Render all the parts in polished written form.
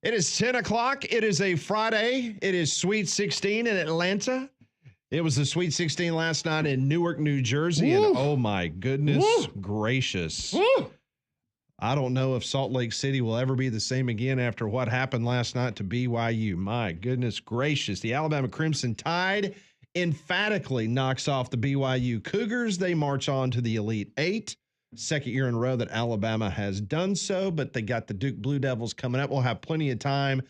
It is 10 o'clock. It is a Friday. It is Sweet 16 in Atlanta. It was the Sweet 16 last night in Newark, New Jersey. Woo. And oh my goodness gracious. Woo. I don't know if Salt Lake City will ever be the same again after what happened last night to BYU. My goodness gracious. The Alabama Crimson Tide emphatically knocks off the BYU Cougars. They march on to the Elite Eight. Second year in a row that Alabama has done so, but they got the Duke Blue Devils coming up. We'll have plenty of time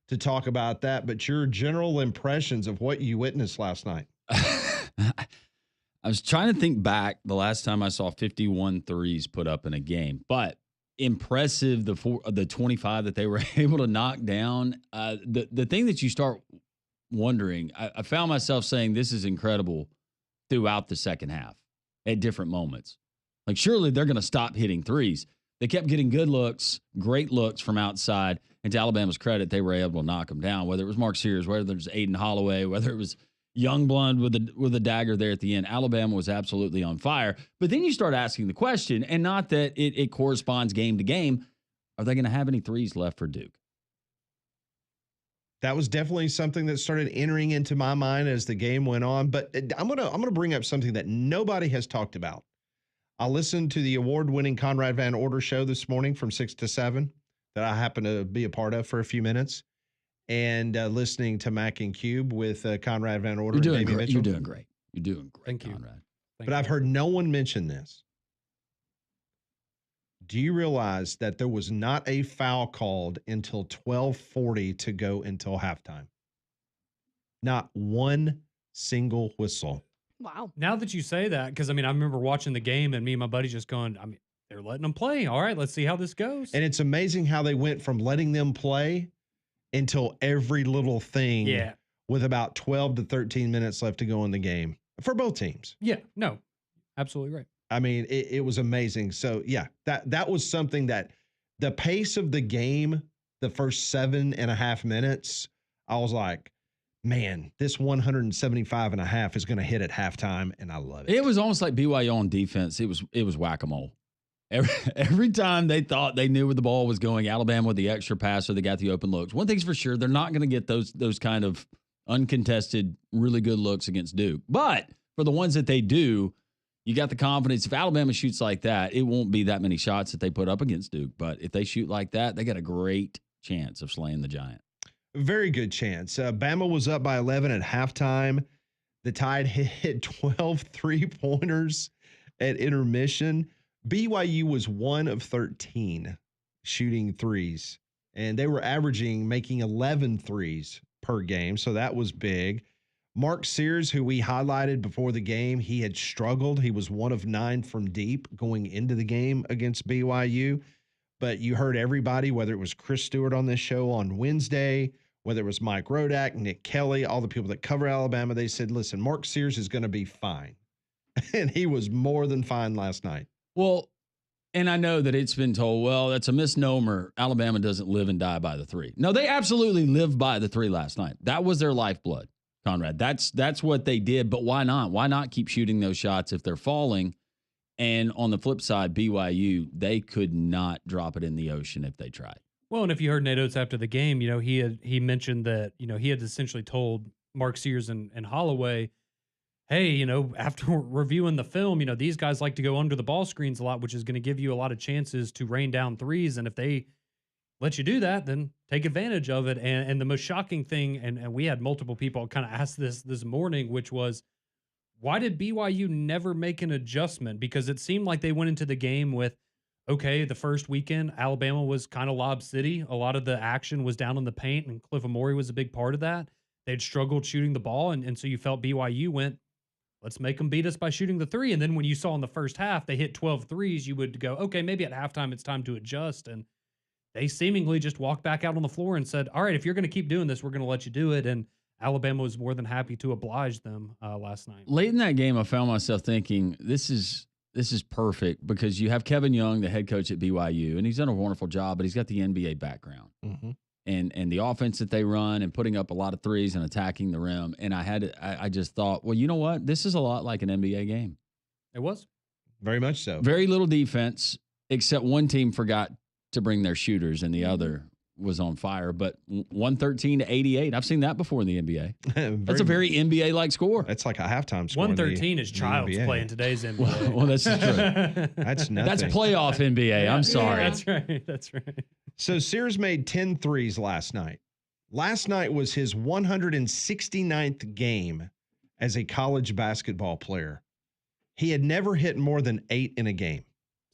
to talk about that, but your general impressions of what you witnessed last night. I was trying to think back the last time I saw 51 threes put up in a game, but impressive the 25 that they were able to knock down. The thing that you start wondering, I found myself saying this is incredible throughout the second half at different moments. Like, surely they're going to stop hitting threes. They kept getting good looks, great looks from outside. And to Alabama's credit, they were able to knock them down, whether it was Mark Sears, whether it was Aiden Holloway, whether it was Youngblood with a dagger there at the end. Alabama was absolutely on fire. But then you start asking the question, and not that it corresponds game to game, are they going to have any threes left for Duke? That was definitely something that started entering into my mind as the game went on. But I'm gonna bring up something that nobody has talked about. I listened to the award-winning Conrad Van Order show this morning from 6 to 7 that I happened to be a part of for a few minutes, and listening to Mac and Cube with Conrad Van Order. You're doing and Davey great. Mitchell. You're doing great. You're doing great, Thank you. Conrad. But I've heard no one mention this. Do you realize that there was not a foul called until 12:40 to go until halftime? Not one single whistle. Wow. Now that you say that, because I remember watching the game and me and my buddy just going, they're letting them play. All right, let's see how this goes. And it's amazing how they went from letting them play until every little thing with about 12 to 13 minutes left to go in the game for both teams. Yeah, no, absolutely right. It was amazing. So, yeah, that was something that the pace of the game, the first 7.5 minutes, I was like, man, this 175.5 is going to hit at halftime, and I love it. It was almost like BYU on defense. It was whack-a-mole. Every time they thought they knew where the ball was going, Alabama with the extra passer, they got the open looks. One thing's for sure, they're not going to get those kind of uncontested, really good looks against Duke. But for the ones that they do, you got the confidence. If Alabama shoots like that, it won't be that many shots that they put up against Duke. But if they shoot like that, they got a great chance of slaying the Giant. Very good chance. Bama was up by 11 at halftime. The Tide hit 12 three-pointers at intermission. BYU was 1 of 13 shooting threes, and they were making 11 threes per game, so that was big. Mark Sears, who we highlighted before the game, he had struggled. He was 1 of 9 from deep going into the game against BYU. But you heard everybody, whether it was Chris Stewart on this show on Wednesday, whether it was Mike Rodak, Nick Kelly, all the people that cover Alabama, they said, listen, Mark Sears is going to be fine. And he was more than fine last night. Well, and I know that it's been told, well, that's a misnomer. Alabama doesn't live and die by the three. No, they absolutely lived by the three last night. That was their lifeblood, Conrad. That's what they did. But why not? Why not keep shooting those shots if they're falling? And on the flip side, BYU, they could not drop it in the ocean if they tried. Well, and if you heard Nate Oats after the game, he mentioned that, he had essentially told Mark Sears and Holloway, hey, after reviewing the film, these guys like to go under the ball screens a lot, which is going to give you a lot of chances to rain down threes. And if they let you do that, then take advantage of it. And the most shocking thing, and we had multiple people kind of ask this morning, which was, why did BYU never make an adjustment? Because it seemed like they went into the game with, okay, the first weekend, Alabama was kind of Lob City. A lot of the action was down in the paint, and Cliff Amore was a big part of that. They'd struggled shooting the ball, and so you felt BYU went, let's make them beat us by shooting the three. And then when you saw in the first half, they hit 12 threes, you would go, okay, maybe at halftime it's time to adjust. And they seemingly just walked back out on the floor and said, all right, if you're going to keep doing this, we're going to let you do it. And Alabama was more than happy to oblige them last night. Late in that game, I found myself thinking, this is perfect because you have Kevin Young, the head coach at BYU, and he's done a wonderful job, but he's got the NBA background. Mm-hmm. And the offense that they run and putting up a lot of threes and attacking the rim. And I just thought, well, you know what? This is a lot like an NBA game. It was. Very much so. Very little defense, except one team forgot to bring their shooters and the other was on fire. But 113-88, I've seen that before in the NBA. That's a very NBA-like score. That's like a halftime score. 113 is child's play in today's NBA. Well, that's true. That's nothing. That's playoff NBA. I'm sorry. That's right. That's right. So Sears made 10 threes last night. Last night was his 169th game as a college basketball player. He had never hit more than 8 in a game.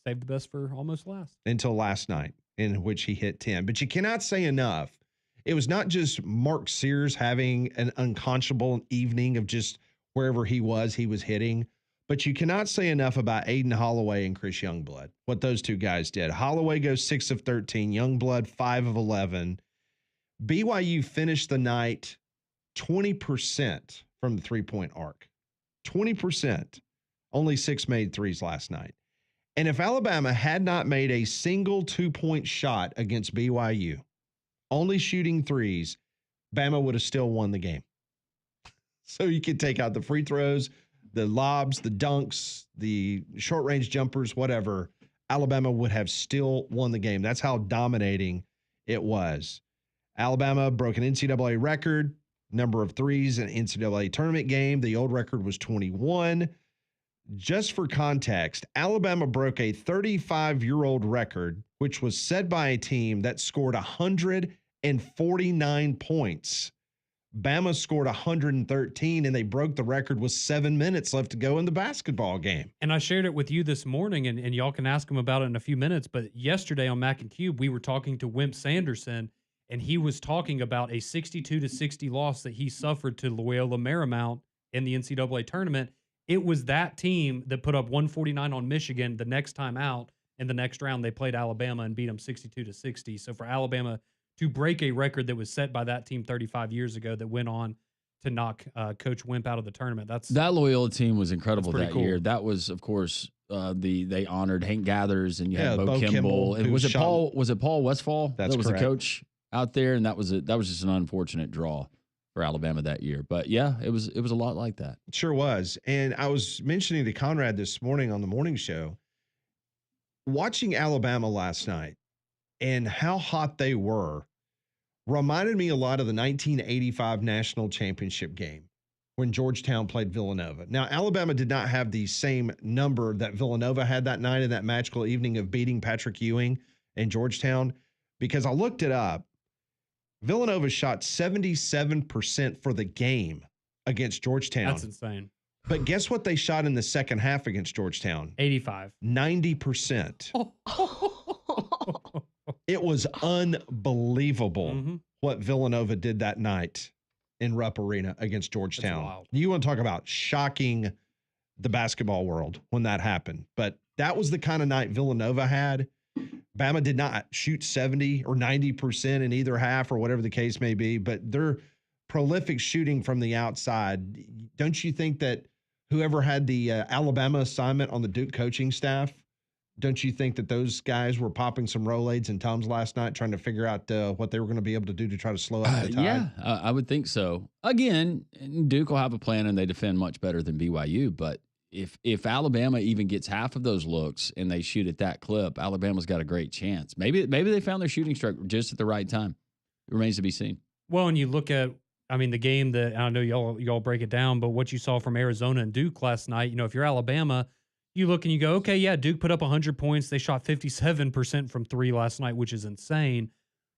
Saved the best for almost last. Until last night, in which he hit 10. But you cannot say enough. It was not just Mark Sears having an unconscionable evening of just wherever he was hitting. But you cannot say enough about Aiden Holloway and Chris Youngblood, what those two guys did. Holloway goes 6 of 13, Youngblood 5 of 11. BYU finished the night 20% from the three-point arc. 20%. Only 6 made threes last night. And if Alabama had not made a single 2-point shot against BYU, only shooting threes, Bama would have still won the game. So you could take out the free throws, the lobs, the dunks, the short-range jumpers, whatever. Alabama would have still won the game. That's how dominating it was. Alabama broke an NCAA record, number of threes in an NCAA tournament game. The old record was 21. Just for context, Alabama broke a 35-year-old record, which was set by a team that scored 149 points. Bama scored 113, and they broke the record with 7 minutes left to go in the basketball game. And I shared it with you this morning, and y'all can ask him about it in a few minutes. But yesterday on Mac and Cube, we were talking to Wimp Sanderson, and he was talking about a 62-60 loss that he suffered to Loyola Marymount in the NCAA tournament. It was that team that put up 149 on Michigan the next time out. In the next round, they played Alabama and beat them 62-60. So for Alabama to break a record that was set by that team 35 years ago that went on to knock Coach Wimp out of the tournament. That Loyola team was incredible that cool. year. That was, of course, they honored Hank Gathers, and you had Bo Kimball. And was it Paul Westphal? That was correct. The coach out there, and that was just an unfortunate draw for Alabama that year. But yeah, it was a lot like that. It sure was. And I was mentioning to Conrad this morning on the morning show, watching Alabama last night and how hot they were reminded me a lot of the 1985 national championship game when Georgetown played Villanova. Now, Alabama did not have the same number that Villanova had that night in that magical evening of beating Patrick Ewing and Georgetown, because I looked it up. Villanova shot 77% for the game against Georgetown. That's insane. But guess what they shot in the second half against Georgetown? 85. 90%. It was unbelievable what Villanova did that night in Rupp Arena against Georgetown. You want to talk about shocking the basketball world when that happened. But that was the kind of night Villanova had. Bama did not shoot 70 or 90% in either half or whatever the case may be, but they're prolific shooting from the outside. Don't you think that whoever had the Alabama assignment on the Duke coaching staff, don't you think that those guys were popping some Rolaids and Tums last night trying to figure out what they were going to be able to do to try to slow up the Tide? Yeah, I would think so. Again, Duke will have a plan and they defend much better than BYU, but if Alabama even gets half of those looks and they shoot at that clip, Alabama's got a great chance. Maybe they found their shooting stroke just at the right time. It remains to be seen. Well, and you look at, the game that, I know y'all break it down, but what you saw from Arizona and Duke last night, if you're Alabama, you look and you go, okay, yeah, Duke put up 100 points. They shot 57% from three last night, which is insane.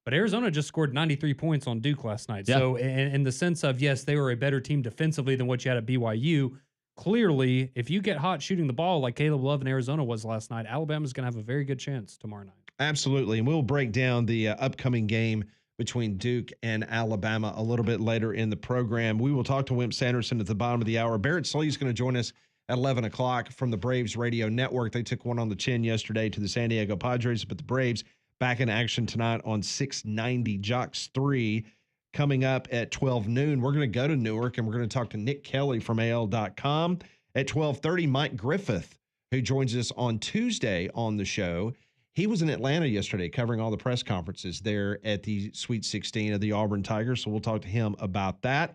But Arizona just scored 93 points on Duke last night. Yeah. So in the sense of, yes, they were a better team defensively than what you had at BYU. Clearly, if you get hot shooting the ball like Caleb Love in Arizona was last night, Alabama's going to have a very good chance tomorrow night. Absolutely. And we'll break down the upcoming game between Duke and Alabama a little bit later in the program. We will talk to Wimp Sanderson at the bottom of the hour. Barrett Slee is going to join us at 11 o'clock from the Braves Radio Network. They took one on the chin yesterday to the San Diego Padres, but the Braves back in action tonight on 690 Jocks 3. Coming up at 12 noon, we're going to go to Newark and we're going to talk to Nick Kelly from AL.com. At 12:30, Mike Griffith, who joins us on Tuesday on the show. He was in Atlanta yesterday covering all the press conferences there at the Sweet 16 of the Auburn Tigers, so we'll talk to him about that.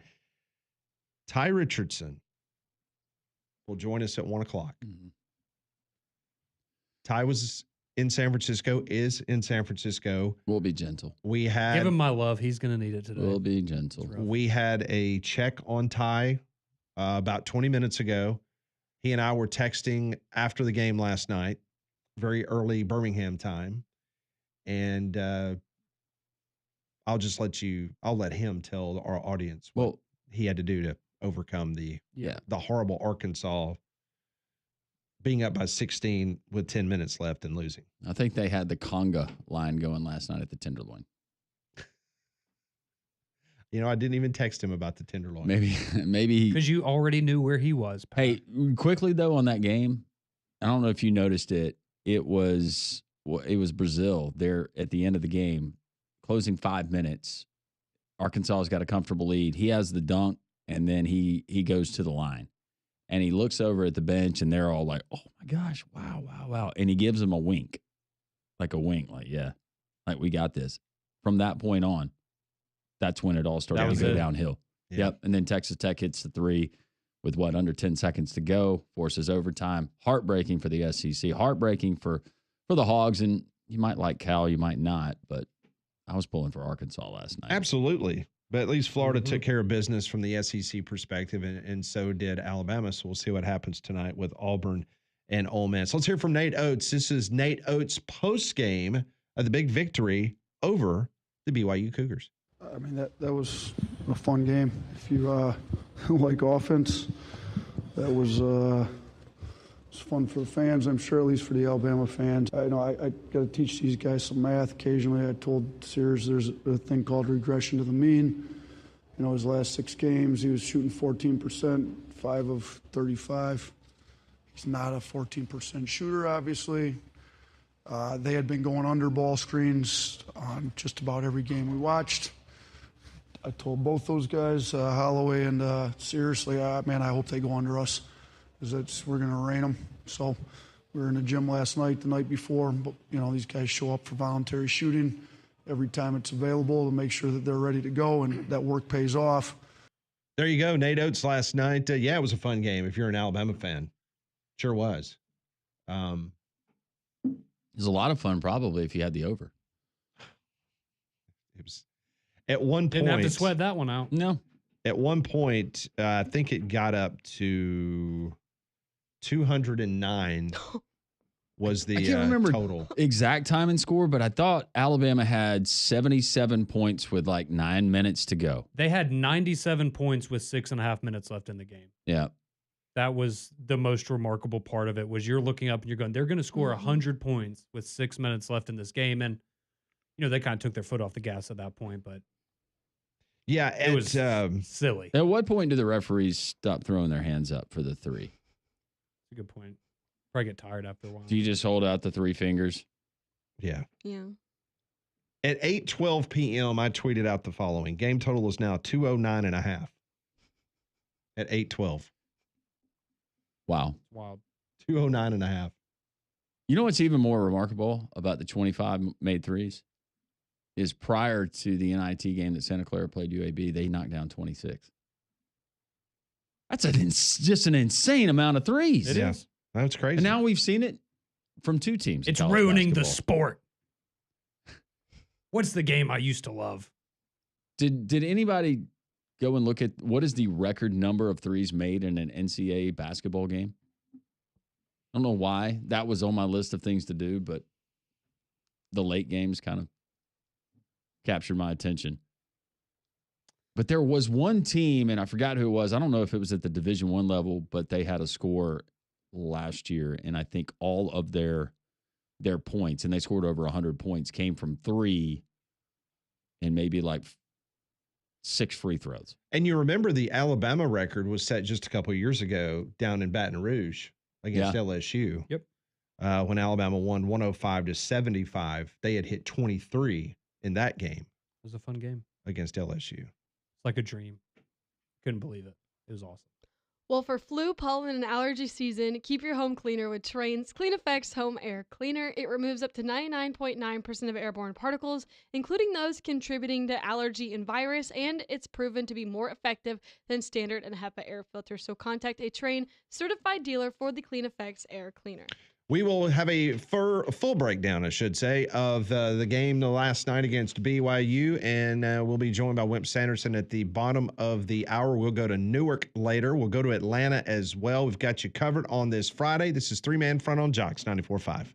Ty Richardson will join us at 1 o'clock. Mm-hmm. Ty was in San Francisco is in San Francisco. We'll be gentle. We had Give him my love. He's going to need it today. We'll be gentle. We had a check on Ty about 20 minutes ago. He and I were texting after the game last night, very early Birmingham time. And I'll let him tell our audience what he had to do to overcome the horrible Arkansas being up by 16 with 10 minutes left and losing. I think they had the conga line going last night at the Tenderloin. I didn't even text him about the Tenderloin. Maybe because you already knew where he was. Pat. Hey, quickly though on that game, I don't know if you noticed it. It was Brazil there at the end of the game, closing 5 minutes. Arkansas has got a comfortable lead. He has the dunk, and then he goes to the line. And he looks over at the bench, and they're all like, oh, my gosh, wow. And he gives them a wink, like, yeah, like we got this. From that point on, that's when it all started to go downhill. Yeah. Yep. And then Texas Tech hits the three with, under 10 seconds to go, forces overtime. Heartbreaking for the SEC, heartbreaking for the Hogs. And you might like Cal, you might not, but I was pulling for Arkansas last night. Absolutely. But at least Florida took care of business from the SEC perspective, and so did Alabama. So we'll see what happens tonight with Auburn and Ole Miss. Let's hear from Nate Oats. This is Nate Oats' post-game of the big victory over the BYU Cougars. I mean, that was a fun game. If you like offense, that was fun for the fans, I'm sure, at least for the Alabama fans. I got to teach these guys some math occasionally. I told Sears there's a thing called regression to the mean. His last 6 games, he was shooting 14%, 5 of 35. He's not a 14% shooter, obviously. They had been going under ball screens on just about every game we watched. I told both those guys, Holloway and seriously, man, I hope they go under us, because we're going to rain them. So we were in the gym last night, the night before, but these guys show up for voluntary shooting every time it's available to make sure that they're ready to go, and that work pays off. There you go, Nate Oats last night. It was a fun game if you're an Alabama fan. Sure was. It was a lot of fun, probably, if you had the over. It was at one point. Didn't have to sweat that one out. No. At one point, I think it got up to 209 was the I can't remember total. Exact time and score, but I thought Alabama had 77 points with 9 minutes to go. They had 97 points with 6.5 minutes left in the game. Yeah. That was the most remarkable part of it, was you're looking up and you're going, they're going to score 100 points with 6 minutes left in this game. And, they kind of took their foot off the gas at that point, but yeah, it was silly. At what point do the referees stop throwing their hands up for the three? That's a good point. Probably get tired after a while. Do you just hold out the 3 fingers? Yeah. Yeah. At 8:12 p.m., I tweeted out the following. Game total is now 209.5 at 8:12. Wow. Wild. 209.5. You know what's even more remarkable about the 25 made threes? Is prior to the NIT game that Santa Clara played UAB, they knocked down 26. That's just an insane amount of threes. It is. That's crazy. And now we've seen it from 2 teams. It's ruining the sport. What's the game I used to love? Did anybody go and look at what is the record number of threes made in an NCAA basketball game? I don't know why that was on my list of things to do, but the late games kind of captured my attention. But there was one team, and I forgot who it was. I don't know if it was at the Division I level, but they had a score last year, and I think all of their points, and they scored over 100 points, came from 3 and maybe 6 free throws. And you remember the Alabama record was set just a couple of years ago down in Baton Rouge against LSU. Yep. When Alabama won 105-75, they had hit 23 in that game. It was a fun game against LSU. It's like a dream. Couldn't believe it. It was awesome. Well, for flu, pollen, and allergy season, keep your home cleaner with Trane's Clean Effects Home Air Cleaner. It removes up to 99.9% of airborne particles, including those contributing to allergy and virus, and it's proven to be more effective than standard and HEPA air filters. So contact a Trane certified dealer for the Clean Effects Air Cleaner. We will have a full breakdown, I should say, of the game the last night against BYU, and we'll be joined by Wimp Sanderson at the bottom of the hour. We'll go to Newark later. We'll go to Atlanta as well. We've got you covered on this Friday. This is Three Man Front on Jocks 94.5.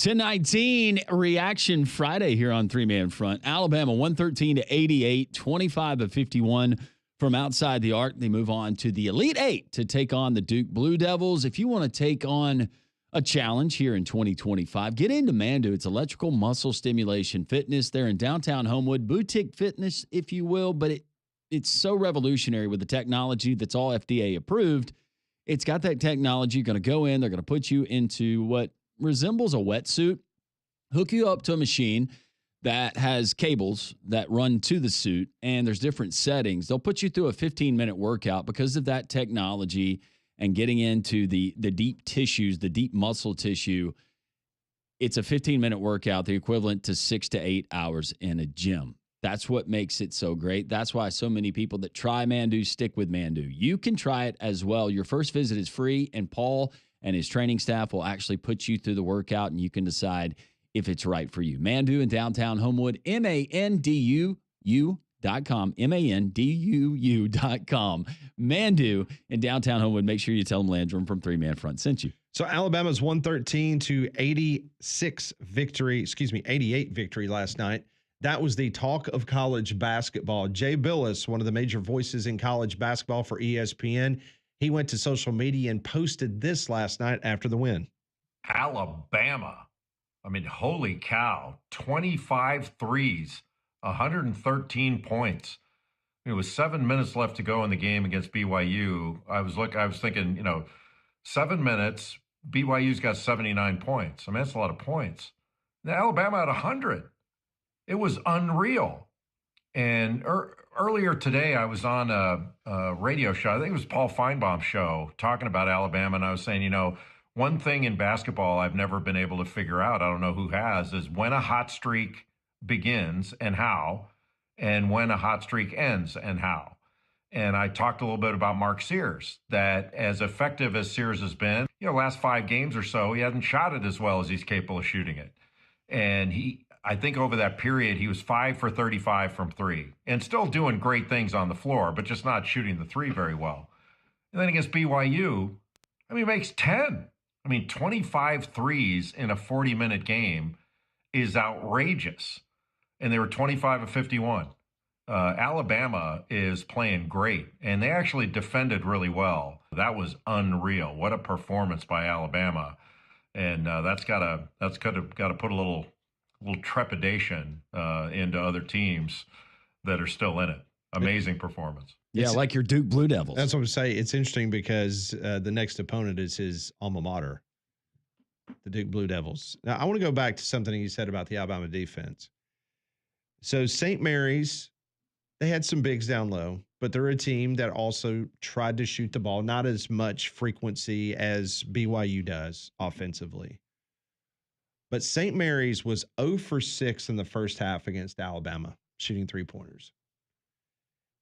'19 Reaction Friday here on Three Man Front. Alabama 113-88, 25 of 51 from outside the arc. They move on to the Elite Eight to take on the Duke Blue Devils. If you want to take on a challenge here in 2025, get into Mandu. It's electrical muscle stimulation fitness. They're in downtown Homewood, boutique fitness, if you will, but it's so revolutionary with the technology that's all FDA approved. It's got that technology. You're going to go in, they're going to put you into what resembles a wetsuit, hook you up to a machine that has cables that run to the suit, and there's different settings. They'll put you through a 15-minute workout because of that technology and getting into the deep tissues, the deep muscle tissue. It's a 15-minute workout, the equivalent to 6 to 8 hours in a gym. That's what makes it so great. That's why so many people that try Mandu stick with Mandu. You can try it as well. Your first visit is free, and Paul and his training staff will actually put you through the workout, and you can decide if it's right for you. Mandu in downtown Homewood, MANDUU.com, MANDUU.com. Mandu in downtown Homewood. Make sure you tell them Landrum from 3-Man Front sent you. So Alabama's 113 to 88 victory last night. That was the talk of college basketball. Jay Billis, one of the major voices in college basketball for ESPN, he went to social media and posted this last night after the win. Alabama. I mean, holy cow. 25 threes, 113 points. It was 7 minutes left to go in the game against BYU. I was thinking, 7 minutes, BYU's got 79 points. I mean, that's a lot of points. Now, Alabama had 100. It was unreal. And earlier today, I was on a radio show. I think it was Paul Finebaum's show, talking about Alabama. And I was saying, one thing in basketball I've never been able to figure out, I don't know who has, is when a hot streak begins and how, and when a hot streak ends and how. And I talked a little bit about Mark Sears, that as effective as Sears has been, last 5 games or so, he hasn't shot it as well as he's capable of shooting it. And I think over that period, he was 5 for 35 from 3 and still doing great things on the floor, but just not shooting the 3 very well. And then against BYU, he makes 10. 25 threes in a 40-minute game is outrageous. And they were 25 of 51. Alabama is playing great, and they actually defended really well. That was unreal. What a performance by Alabama. And that's got to put a little trepidation into other teams that are still in it. Amazing performance. Yeah, like your Duke Blue Devils. That's what I'm saying. It's interesting because the next opponent is his alma mater, the Duke Blue Devils. Now, I want to go back to something you said about the Alabama defense. So St. Mary's, they had some bigs down low, but they're a team that also tried to shoot the ball, not as much frequency as BYU does offensively. But St. Mary's was 0 for 6 in the first half against Alabama, shooting 3-pointers.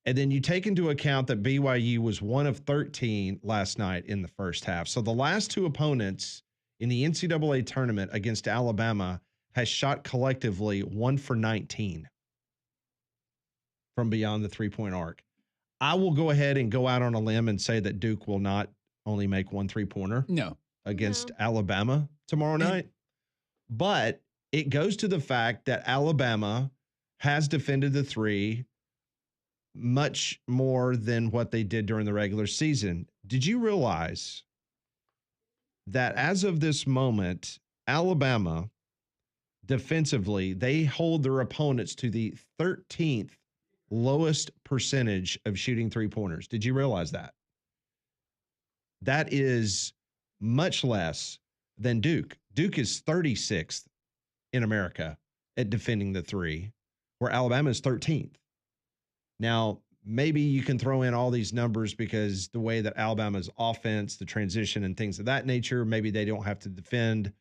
And then you take into account that BYU was 1 of 13 last night in the first half. So the last 2 opponents in the NCAA tournament against Alabama has shot collectively 1 for 19 from beyond the 3-point arc. I will go ahead and go out on a limb and say that Duke will not only make 1 3-pointer against Alabama tomorrow night. But it goes to the fact that Alabama has defended the 3 much more than what they did during the regular season. Did you realize that as of this moment, Alabama defensively, they hold their opponents to the 13th lowest percentage of shooting 3-pointers? Did you realize that? That is much less than Duke. Duke is 36th in America at defending the 3, where Alabama is 13th. Now, maybe you can throw in all these numbers because the way that Alabama's offense, the transition and things of that nature, maybe they don't have to defend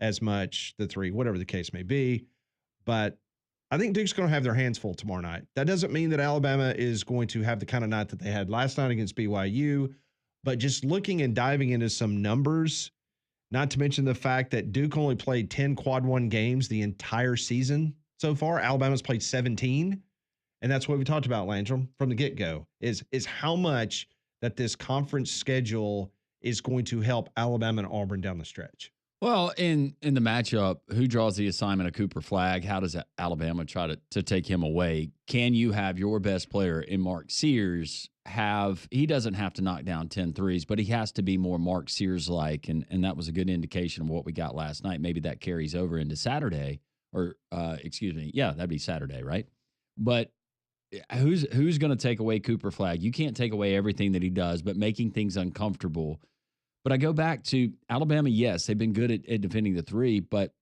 as much the 3, whatever the case may be. But I think Duke's going to have their hands full tomorrow night. That doesn't mean that Alabama is going to have the kind of night that they had last night against BYU, but just looking and diving into some numbers, not to mention the fact that Duke only played 10 quad 1 games the entire season so far. Alabama's played 17. And that's what we talked about, Landrum, from the get-go, is how much that this conference schedule is going to help Alabama and Auburn down the stretch. Well, in the matchup, who draws the assignment of Cooper Flagg? How does Alabama try to take him away? Can you have your best player in Mark Sears he doesn't have to knock down 10 threes, but he has to be more Mark Sears-like, and that was a good indication of what we got last night. Maybe that carries over into Saturday, that'd be Saturday, right? But who's going to take away Cooper Flagg? You can't take away everything that he does, but making things uncomfortable. But I go back to Alabama. Yes, they've been good at defending the 3, but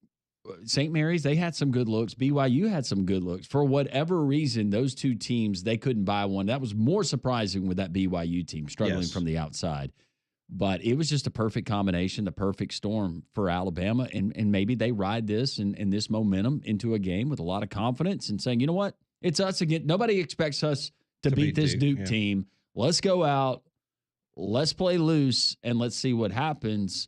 St. Mary's, they had some good looks. BYU had some good looks. For whatever reason, those 2 teams, they couldn't buy one. That was more surprising with that BYU team struggling from the outside. But it was just a perfect combination, the perfect storm for Alabama. And maybe they ride this and this momentum into a game with a lot of confidence and saying, you know what? It's us again. Nobody expects us to beat this Duke team. Let's go out. Let's play loose, and let's see what happens.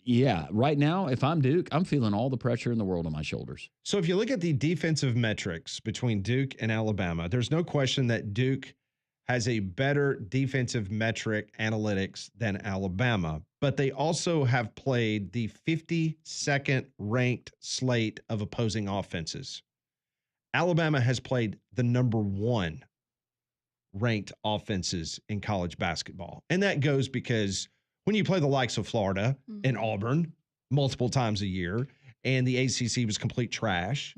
Yeah, right now, if I'm Duke, I'm feeling all the pressure in the world on my shoulders. So if you look at the defensive metrics between Duke and Alabama, there's no question that Duke has a better defensive metric analytics than Alabama, but they also have played the 52nd ranked slate of opposing offenses. Alabama has played the number 1 ranked offenses in college basketball. And that goes because when you play the likes of Florida and Auburn multiple times a year, and the ACC was complete trash.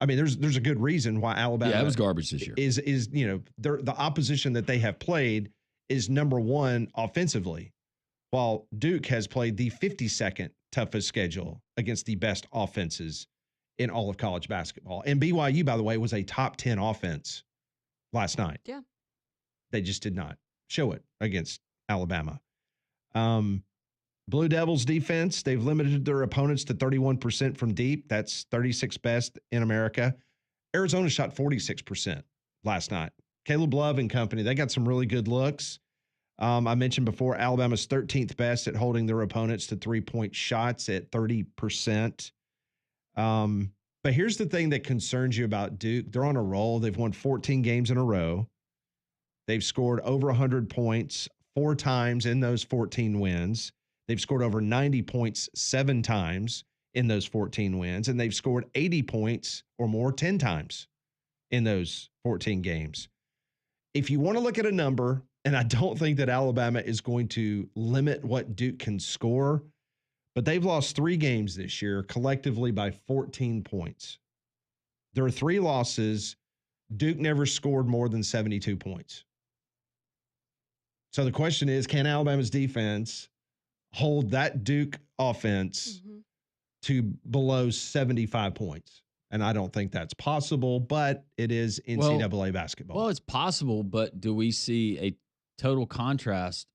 I mean, there's a good reason why Alabama it was garbage this year. Is the opposition that they have played is number 1 offensively, while Duke has played the 52nd toughest schedule against the best offenses in all of college basketball. And BYU, by the way, was a top 10 offense last night. Yeah. They just did not show it against Alabama. Blue Devils defense, they've limited their opponents to 31% from deep. That's 36th best in America. Arizona shot 46% last night. Caleb Love and company, they got some really good looks. I mentioned before, Alabama's 13th best at holding their opponents to 3-point shots at 30%. But here's the thing that concerns you about Duke. They're on a roll. They've won 14 games in a row. They've scored over 100 points 4 times in those 14 wins. They've scored over 90 points 7 times in those 14 wins, and they've scored 80 points or more 10 times in those 14 games. If you want to look at a number, and I don't think that Alabama is going to limit what Duke can score, but they've lost 3 games this year collectively by 14 points. There are 3 losses. Duke never scored more than 72 points. So the question is, can Alabama's defense hold that Duke offense to below 75 points? And I don't think that's possible, but it is NCAA basketball. Well, it's possible, but do we see a total contrast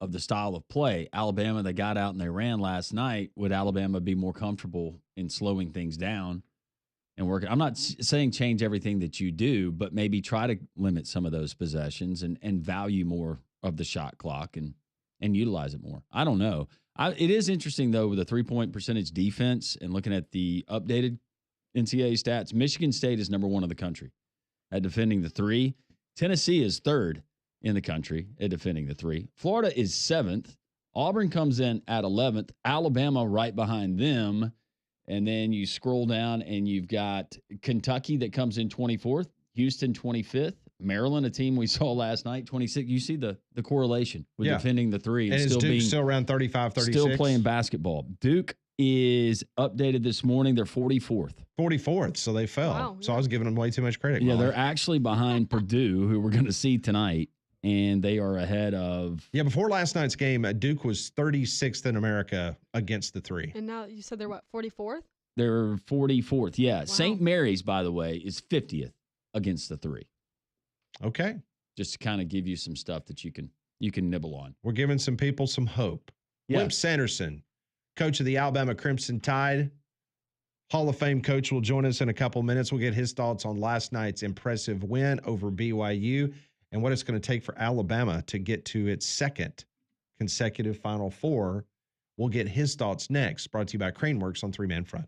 of the style of play? Alabama, they got out and they ran last night. Would Alabama be more comfortable in slowing things down and working? I'm not saying change everything that you do, but maybe try to limit some of those possessions and value more of the shot clock and utilize it more. I don't know. It is interesting, though, with the 3-point percentage defense and looking at the updated NCAA stats. Michigan State is number 1 in the country at defending the 3. Tennessee is 3rd in the country at defending the 3. Florida is 7th. Auburn comes in at 11th. Alabama right behind them. And then you scroll down and you've got Kentucky that comes in 24th. Houston 25th. Maryland, a team we saw last night, 26th. You see the correlation with defending the 3 and still being still around 35, 36. Still playing basketball. Duke is updated this morning. They're 44th. 44th, so they fell. Wow, so I was giving them way too much credit. Yeah, they're actually behind Purdue, who we're going to see tonight, and they are ahead of. Yeah, before last night's game, Duke was 36th in America against the 3. And now you said they're what, 44th? They're 44th. Yeah, wow. St. Mary's, by the way, is 50th against the 3. Okay. Just to kind of give you some stuff that you can nibble on. We're giving some people some hope. Yeah. Wimp Sanderson, coach of the Alabama Crimson Tide, Hall of Fame coach, will join us in a couple minutes. We'll get his thoughts on last night's impressive win over BYU and what it's going to take for Alabama to get to its 2nd consecutive Final Four. We'll get his thoughts next. Brought to you by Craneworks on 3-Man Front.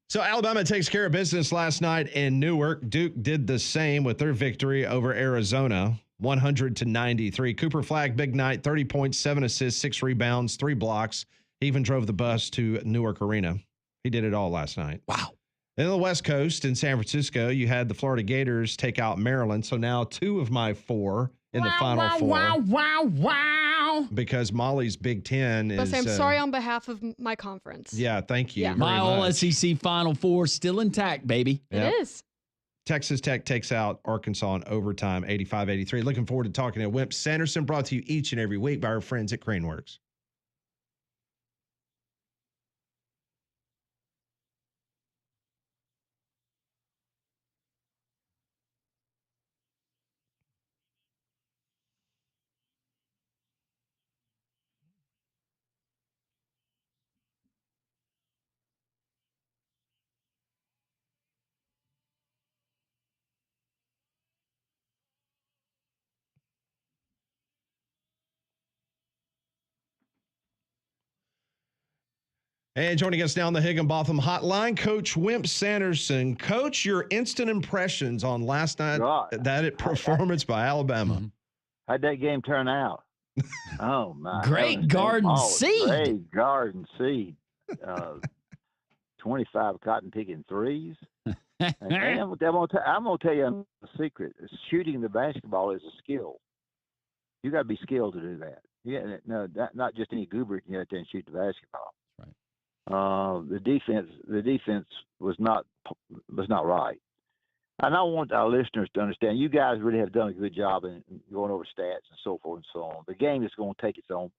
So Alabama takes care of business last night in Newark. Duke did the same with their victory over Arizona, 100-93. Cooper Flagg, big night, 30 points, 7 assists, 6 rebounds, 3 blocks. He even drove the bus to Newark Arena. He did it all last night. Wow. Then on the West Coast in San Francisco, you had the Florida Gators take out Maryland. So now 2 of my 4 in the Final Four. Wow. Because Molly's Big Ten is. I'm sorry on behalf of my conference. Yeah, thank you. Yeah. very My all much. SEC Final Four still intact, baby. Yep. It is. Texas Tech takes out Arkansas in overtime, 85-83. Looking forward to talking to Wimp Sanderson, brought to you each and every week by our friends at Craneworks. And joining us now on the Higginbotham Hotline, Coach Wimp Sanderson. Coach, your instant impressions on last night performance by Alabama. How'd that game turn out? Oh my! Great garden seed. Great garden seed. 25 cotton picking threes. And I'm gonna tell you a secret. Shooting the basketball is a skill. You got to be skilled to do that. Yeah, no, not just any goober can get out there and shoot the basketball. The defense was not right. And I want our listeners to understand, you guys really have done a good job in going over stats and so forth and so on. The game is going to take its own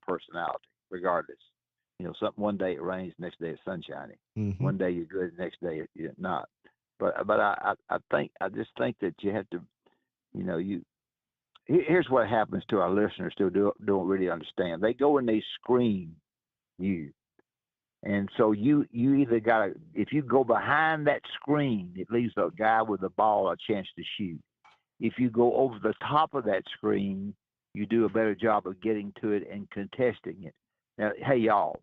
personality, regardless. You know, one day it rains, next day it's sunshiny. Mm-hmm. One day you're good, the next day you're not. But I just think that you have to, you know, here's what happens to our listeners who don't really understand. They go and they screen you. And so you either got to, if you go behind that screen, it leaves a guy with the ball a chance to shoot. If you go over the top of that screen, you do a better job of getting to it and contesting it. Now, hey, y'all,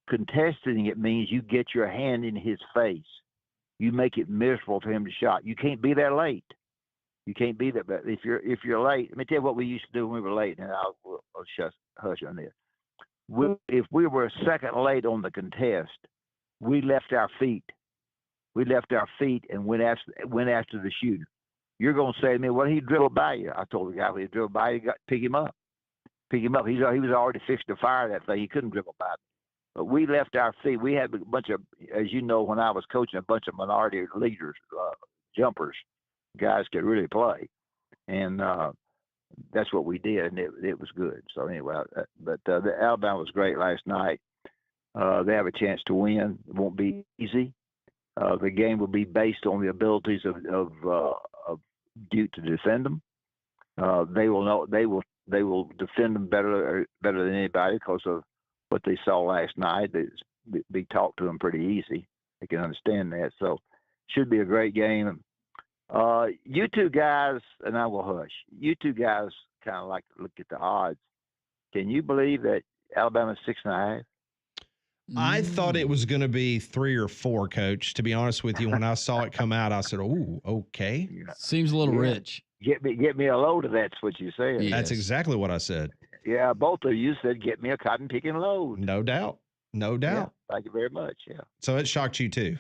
contesting it means you get your hand in his face. You make it miserable for him to shot. You can't be there late. You can't be there. But if you're late, let me tell you what we used to do when we were late, and I'll hush on this. If we were a second late on the contest, we left our feet. We left our feet and went after the shooter. You're going to say to me, well, he dribbled by you. I told the guy, when he dribbled by you, pick him up. Pick him up. He was already fixed to fire that thing. He couldn't dribble by me. But we left our feet. We had a bunch of, as you know, when I was coaching, a bunch of minority leaders, jumpers, guys could really play. And that's what we did, and it was good. So anyway, the Alabama was great last night. They have a chance to win. It won't be easy. The game will be based on the abilities of Duke to defend them. They will defend them better than anybody because of what they saw last night. They be talked to them pretty easy. They can understand that. So should be a great game. You two guys, and I will hush. You two guys kind of like to look at the odds. Can you believe that Alabama's 6.5? I thought it was going to be 3 or 4, Coach. To be honest with you, when I saw it come out, I said, "Ooh, okay." Yeah. Seems a little rich. Get me a load of that's what you said. Yeah. That's exactly what I said. Yeah, both of you said get me a cotton picking load. No doubt. No doubt. Yeah, thank you very much. Yeah. So it shocked you too.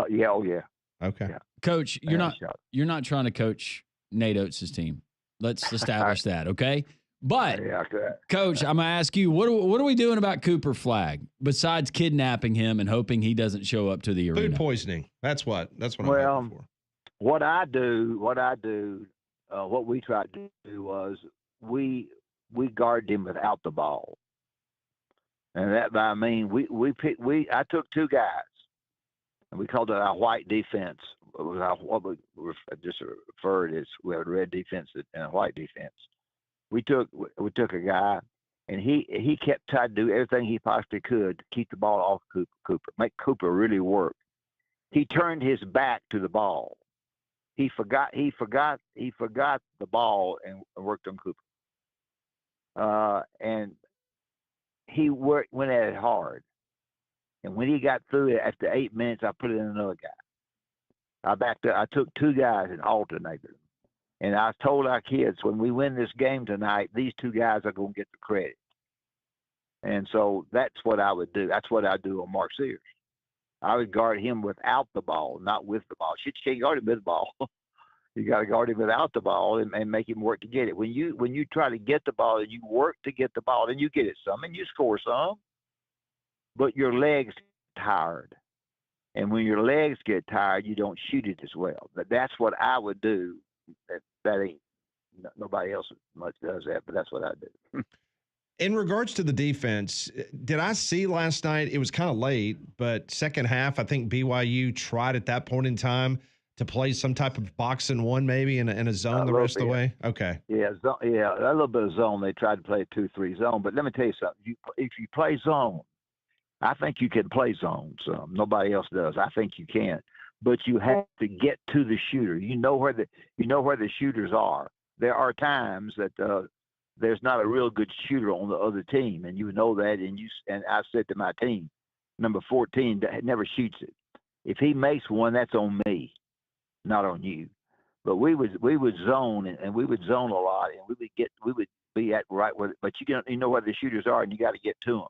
Yeah. Oh yeah. Okay. Yeah. Coach, you're not trying to coach Nate Oates' team. Let's establish that, okay? But Yeah, Coach, I'm gonna ask you, what are we doing about Cooper Flagg besides kidnapping him and hoping he doesn't show up to the arena? Food poisoning. That's what I'm hoping for. what we tried to do was we guarded him without the ball, and that I mean I took 2 guys, and we called it our white defense. It was what we just referred as we have a red defense and a white defense. We took a guy, and he kept trying to do everything he possibly could to keep the ball off Cooper, make Cooper really work. He turned his back to the ball. He forgot the ball and worked on Cooper. And he went at it hard. And when he got through it after 8 minutes, I put in another guy. I took 2 guys and alternated them. And I told our kids, when we win this game tonight, these 2 guys are going to get the credit. And so that's what I would do. That's what I do on Mark Sears. I would guard him without the ball, not with the ball. You can't guard him with the ball. You got to guard him without the ball and make him work to get it. When you try to get the ball and you work to get the ball, then you get it some and you score some, but your legs get tired. And when your legs get tired, you don't shoot it as well. But that's what I would do. That ain't nobody else much does that, but that's what I do. In regards to the defense, did I see last night? It was kind of late, but second half, I think BYU tried at that point in time to play some type of box and one, maybe in a zone the rest of the way. Okay. Yeah, a little bit of zone. They tried to play a 2-3 zone, but let me tell you something. If you play zone, I think you can play zone some. Nobody else does. I think you can, but you have to get to the shooter. You know where the shooters are. There are times that there's not a real good shooter on the other team, and you know that. And I said to my team, number 14 that never shoots it. If he makes one, that's on me, not on you. But we would zone, and we would zone a lot, and we would be at right where. But you know where the shooters are, and you got to get to them.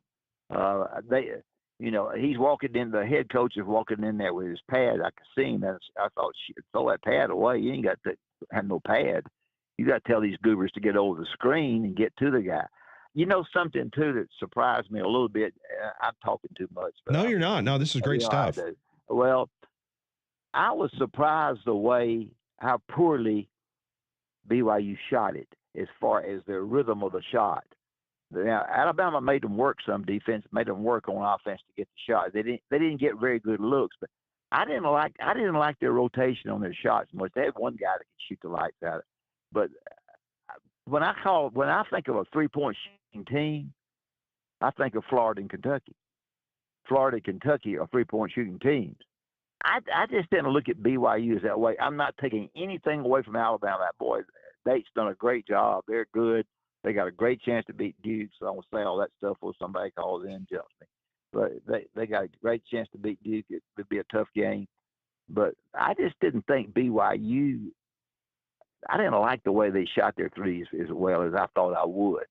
He's walking in. The head coach is walking in there with his pad. I could see him. And I thought, throw that pad away. You ain't got to have no pad. You got to tell these goobers to get over the screen and get to the guy. You know something too that surprised me a little bit. I'm talking too much. But no, you're not. No, this is great stuff. Well, I was surprised the way how poorly BYU shot it as far as their rhythm of the shot. Now, Alabama made them work some defense, made them work on offense to get the shot. They didn't get very good looks, but I didn't like their rotation on their shots much. They had one guy that could shoot the lights out of it. But when I think of a 3-point shooting team, I think of Florida and Kentucky. Florida and Kentucky are 3-point shooting teams. I just didn't look at BYU as that way. I'm not taking anything away from Alabama. That boy, Nate's done a great job. They're good. They got a great chance to beat Duke. So I won't say all that stuff when somebody calls in and jumps me. But they got a great chance to beat Duke. It would be a tough game. But I just didn't think BYU. I didn't like the way they shot their threes as well as I thought I would.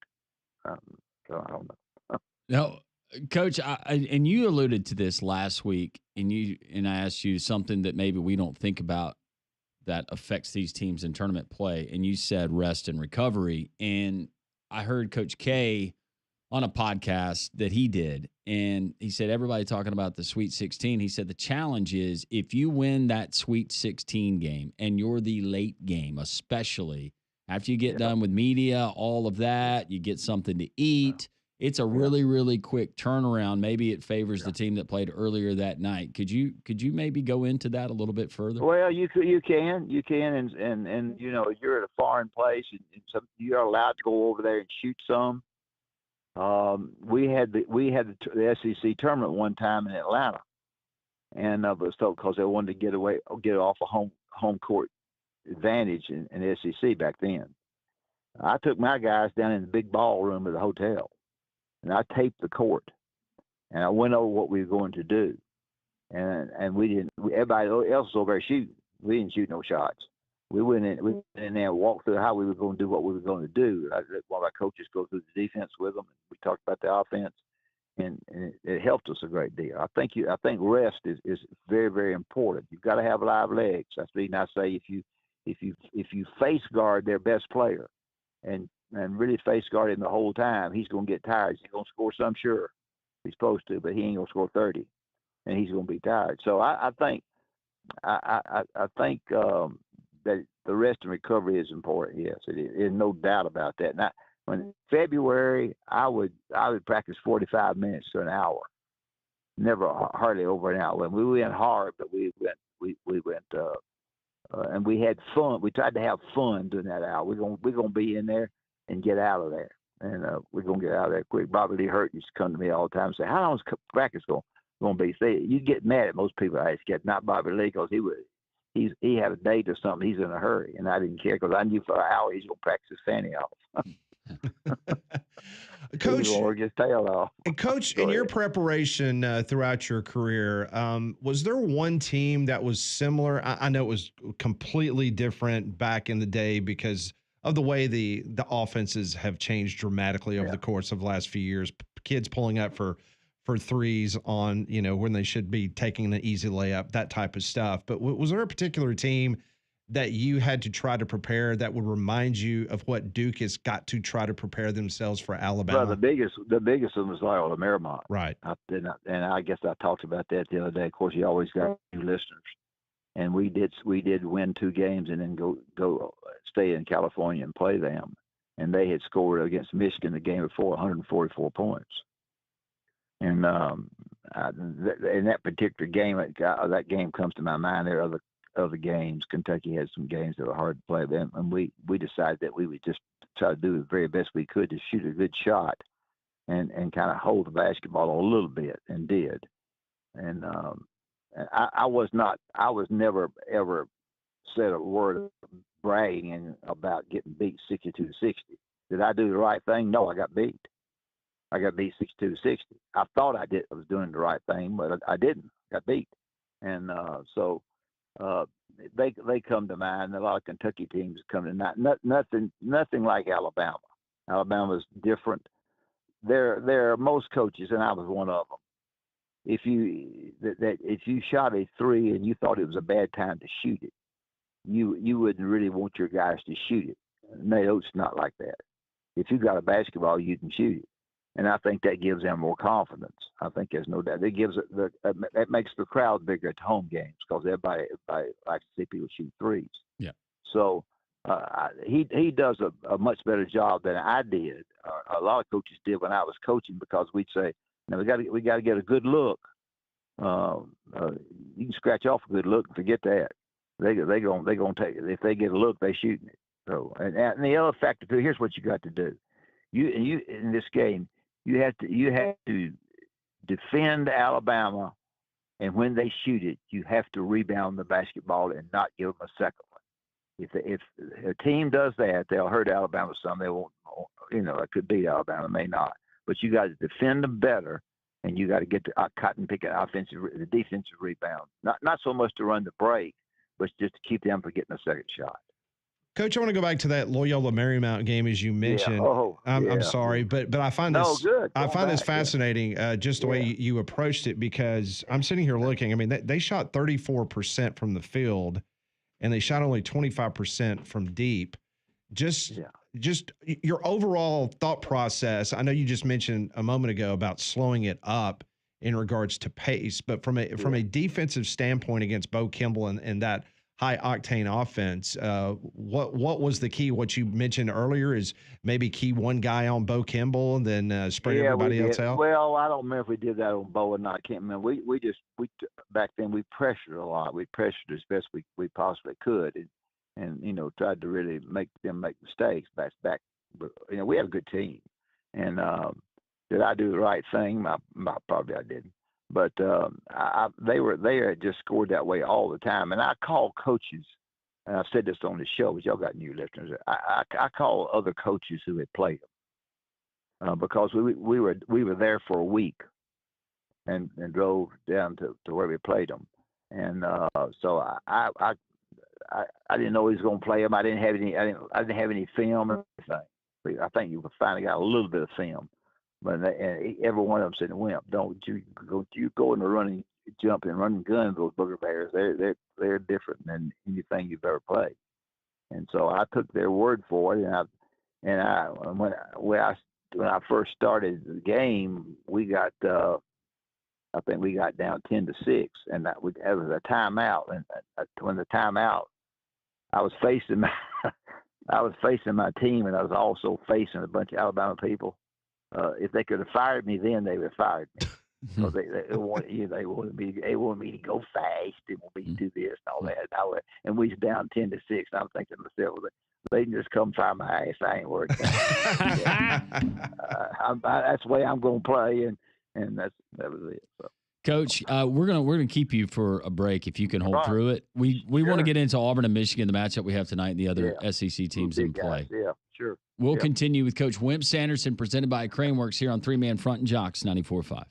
So I don't know. No, Coach, and you alluded to this last week, and I asked you something that maybe we don't think about that affects these teams in tournament play, and you said rest and recovery. And I heard Coach K on a podcast that he did, and he said everybody talking about the Sweet 16. He said the challenge is if you win that Sweet 16 game and you're the late game, especially after you get done with media, all of that, you get something to eat. It's a really, really quick turnaround. Maybe it favors the team that played earlier that night. Could you maybe go into that a little bit further? Well, you can, and you're at a foreign place, and you're allowed to go over there and shoot some. We had the SEC tournament one time in Atlanta, and because they wanted to get off a home court advantage in the SEC back then. I took my guys down in the big ballroom of the hotel, and I taped the court, and I went over what we were going to do, and everybody else was over there shooting. We didn't shoot no shots. We went in there and walked through how we were going to do what we were going to do. I let one of our coaches go through the defense with them. We talked about the offense, and it helped us a great deal. I think rest is very, very important. You've got to have live legs. That's the reason I say if you face guard their best player and really face guard him the whole time, he's going to get tired. He's going to score some, sure. He's supposed to, but he ain't going to score 30, and he's going to be tired. So I think that the rest and recovery is important. Yes, it is. There's no doubt about that. Now, when February, I would practice 45 minutes to an hour. Never hardly over an hour. When we went hard, but we went and we had fun. We tried to have fun during that hour. We're gonna be in there and get out of there, and we're gonna get out of there quick. Bobby Lee Hurt used to come to me all the time and say, "How long is practice going to be?" Say, you get mad at most people. I get not Bobby Lee because he had a date or something. He's in a hurry, and I didn't care because I knew for an hour he's gonna practice his fanny off. Coach, He wore his tail off. and Coach, Go in your ahead. preparation throughout your career, was there one team that was similar? I know it was completely different back in the day because of the way the offenses have changed dramatically over the course of the last few years. Kids pulling up for threes on, when they should be taking an easy layup, that type of stuff. But was there a particular team that you had to try to prepare that would remind you of what Duke has got to try to prepare themselves for Alabama? Well, the biggest one was Loyola Marymount. Right. And I guess I talked about that the other day. Of course, you always got new listeners, and we did win 2 games and then go stay in California and play them. And they had scored against Michigan the game before 144 points. And in that particular game, that game comes to my mind. There are other games. Kentucky had some games that were hard to play them, and we decided that we would just try to do the very best we could to shoot a good shot and kind of hold the basketball a little bit, and did. And I was never ever said a word of bragging about getting beat 62-60. Did I do the right thing? No, I got beat. I got beat 62-60. I thought I was doing the right thing, but I didn't. I got beat. And so they come to mind. A lot of Kentucky teams come to mind. Nothing like Alabama. Alabama's different. There are most coaches, and I was one of them. If you shot a 3 and you thought it was a bad time to shoot it, you wouldn't really want your guys to shoot it. Nate Oats not like that. If you got a basketball, you can shoot it. And I think that gives them more confidence. I think there's no doubt. That makes the crowd bigger at the home games because everybody likes to see people shoot threes. Yeah. So he does a much better job than I did. A lot of coaches did when I was coaching, because we'd say, "Now we got to get a good look. You can scratch off a good look and forget that. They gonna take it. If they get a look, they shooting it." So and the other factor too. Here's what you got to do. You in this game. You have to defend Alabama, and when they shoot it, you have to rebound the basketball and not give them a second one. If a team does that, they'll hurt Alabama some. They won't, it could beat Alabama, may not. But you got to defend them better, and you got to get the cotton picking the defensive rebound. Not so much to run the break, but just to keep them from getting a second shot. Coach, I want to go back to that Loyola Marymount game, as you mentioned. Yeah. I'm sorry, but I find this this fascinating, just the way you approached it, because I'm sitting here looking. I mean, they shot 34% from the field, and they shot only 25% from deep. Just your overall thought process. I know you just mentioned a moment ago about slowing it up in regards to pace, but from a defensive standpoint against Bo Kimball and that high octane offense, what was the key? What you mentioned earlier is maybe key one guy on Bo Kimball and then spread everybody else out. Well, I don't remember if we did that on Bo or not. I can't remember. We back then we pressured a lot. We pressured as best we possibly could, and tried to really make them make mistakes back. But we had a good team, and did I do the right thing? Probably I didn't. But they had just scored that way all the time. And I call coaches, and I've said this on the show, but y'all got new listeners. I call other coaches who had played them because we were there for a week and drove down to where we played them. And so I didn't know he was going to play them. I didn't have any film or anything. I think you finally got a little bit of film. But every one of them said, "Wimp, don't you go in the running, jump and running guns, those booger bears. They're different than anything you've ever played." And so I took their word for it. And when I first started the game, we got I think we got down 10-6, and that was a timeout. And when the timeout, I was facing my team, and I was also facing a bunch of Alabama people. If they could have fired me then, they would have fired me. So they wanted me to go fast. They want me to do this and all that. And we was down 10-6. And I'm thinking to myself, they can just come fire my ass. I ain't worried. That's the way I'm going to play, and that was it. So. Coach, we're gonna keep you for a break if you can hold through it. We want to get into Auburn and Michigan, the matchup we have tonight, and the other SEC teams in play. Yeah, sure. We'll continue with Coach Wimp Sanderson, presented by Craneworks here on 3-Man Front and Jocks 94.5.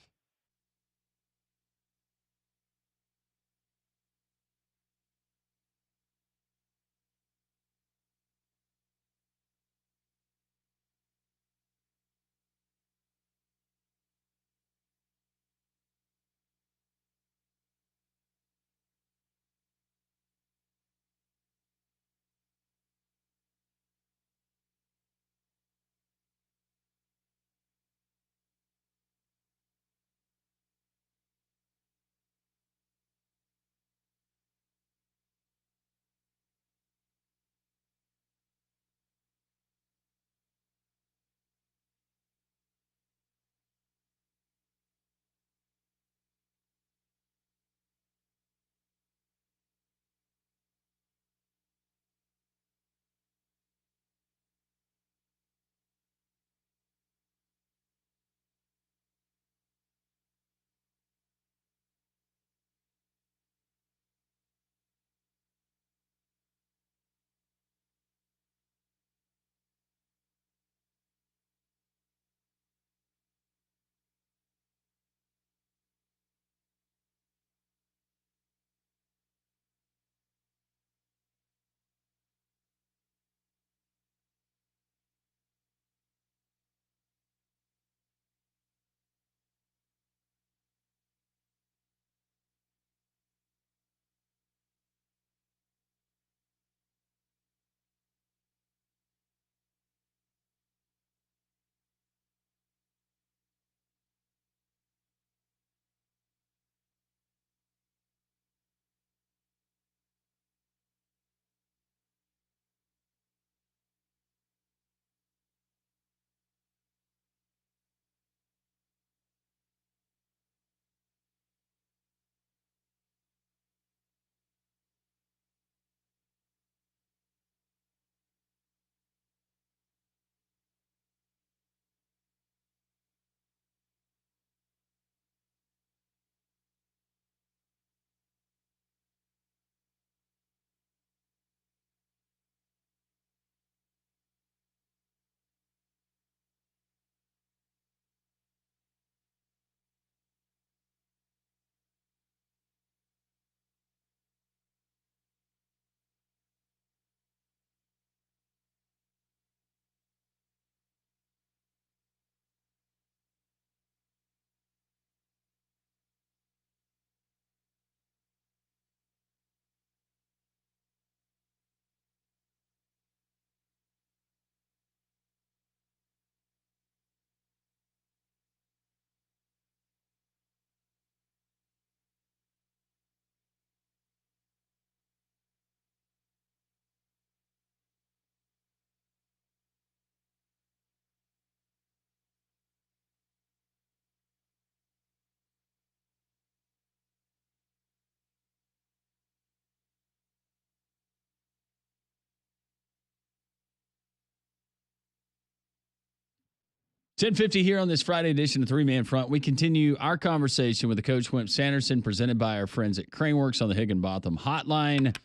$10:50 here on this Friday edition of 3-Man Front. We continue our conversation with the Coach Wimp Sanderson, presented by our friends at Craneworks on the Higginbotham Hotline.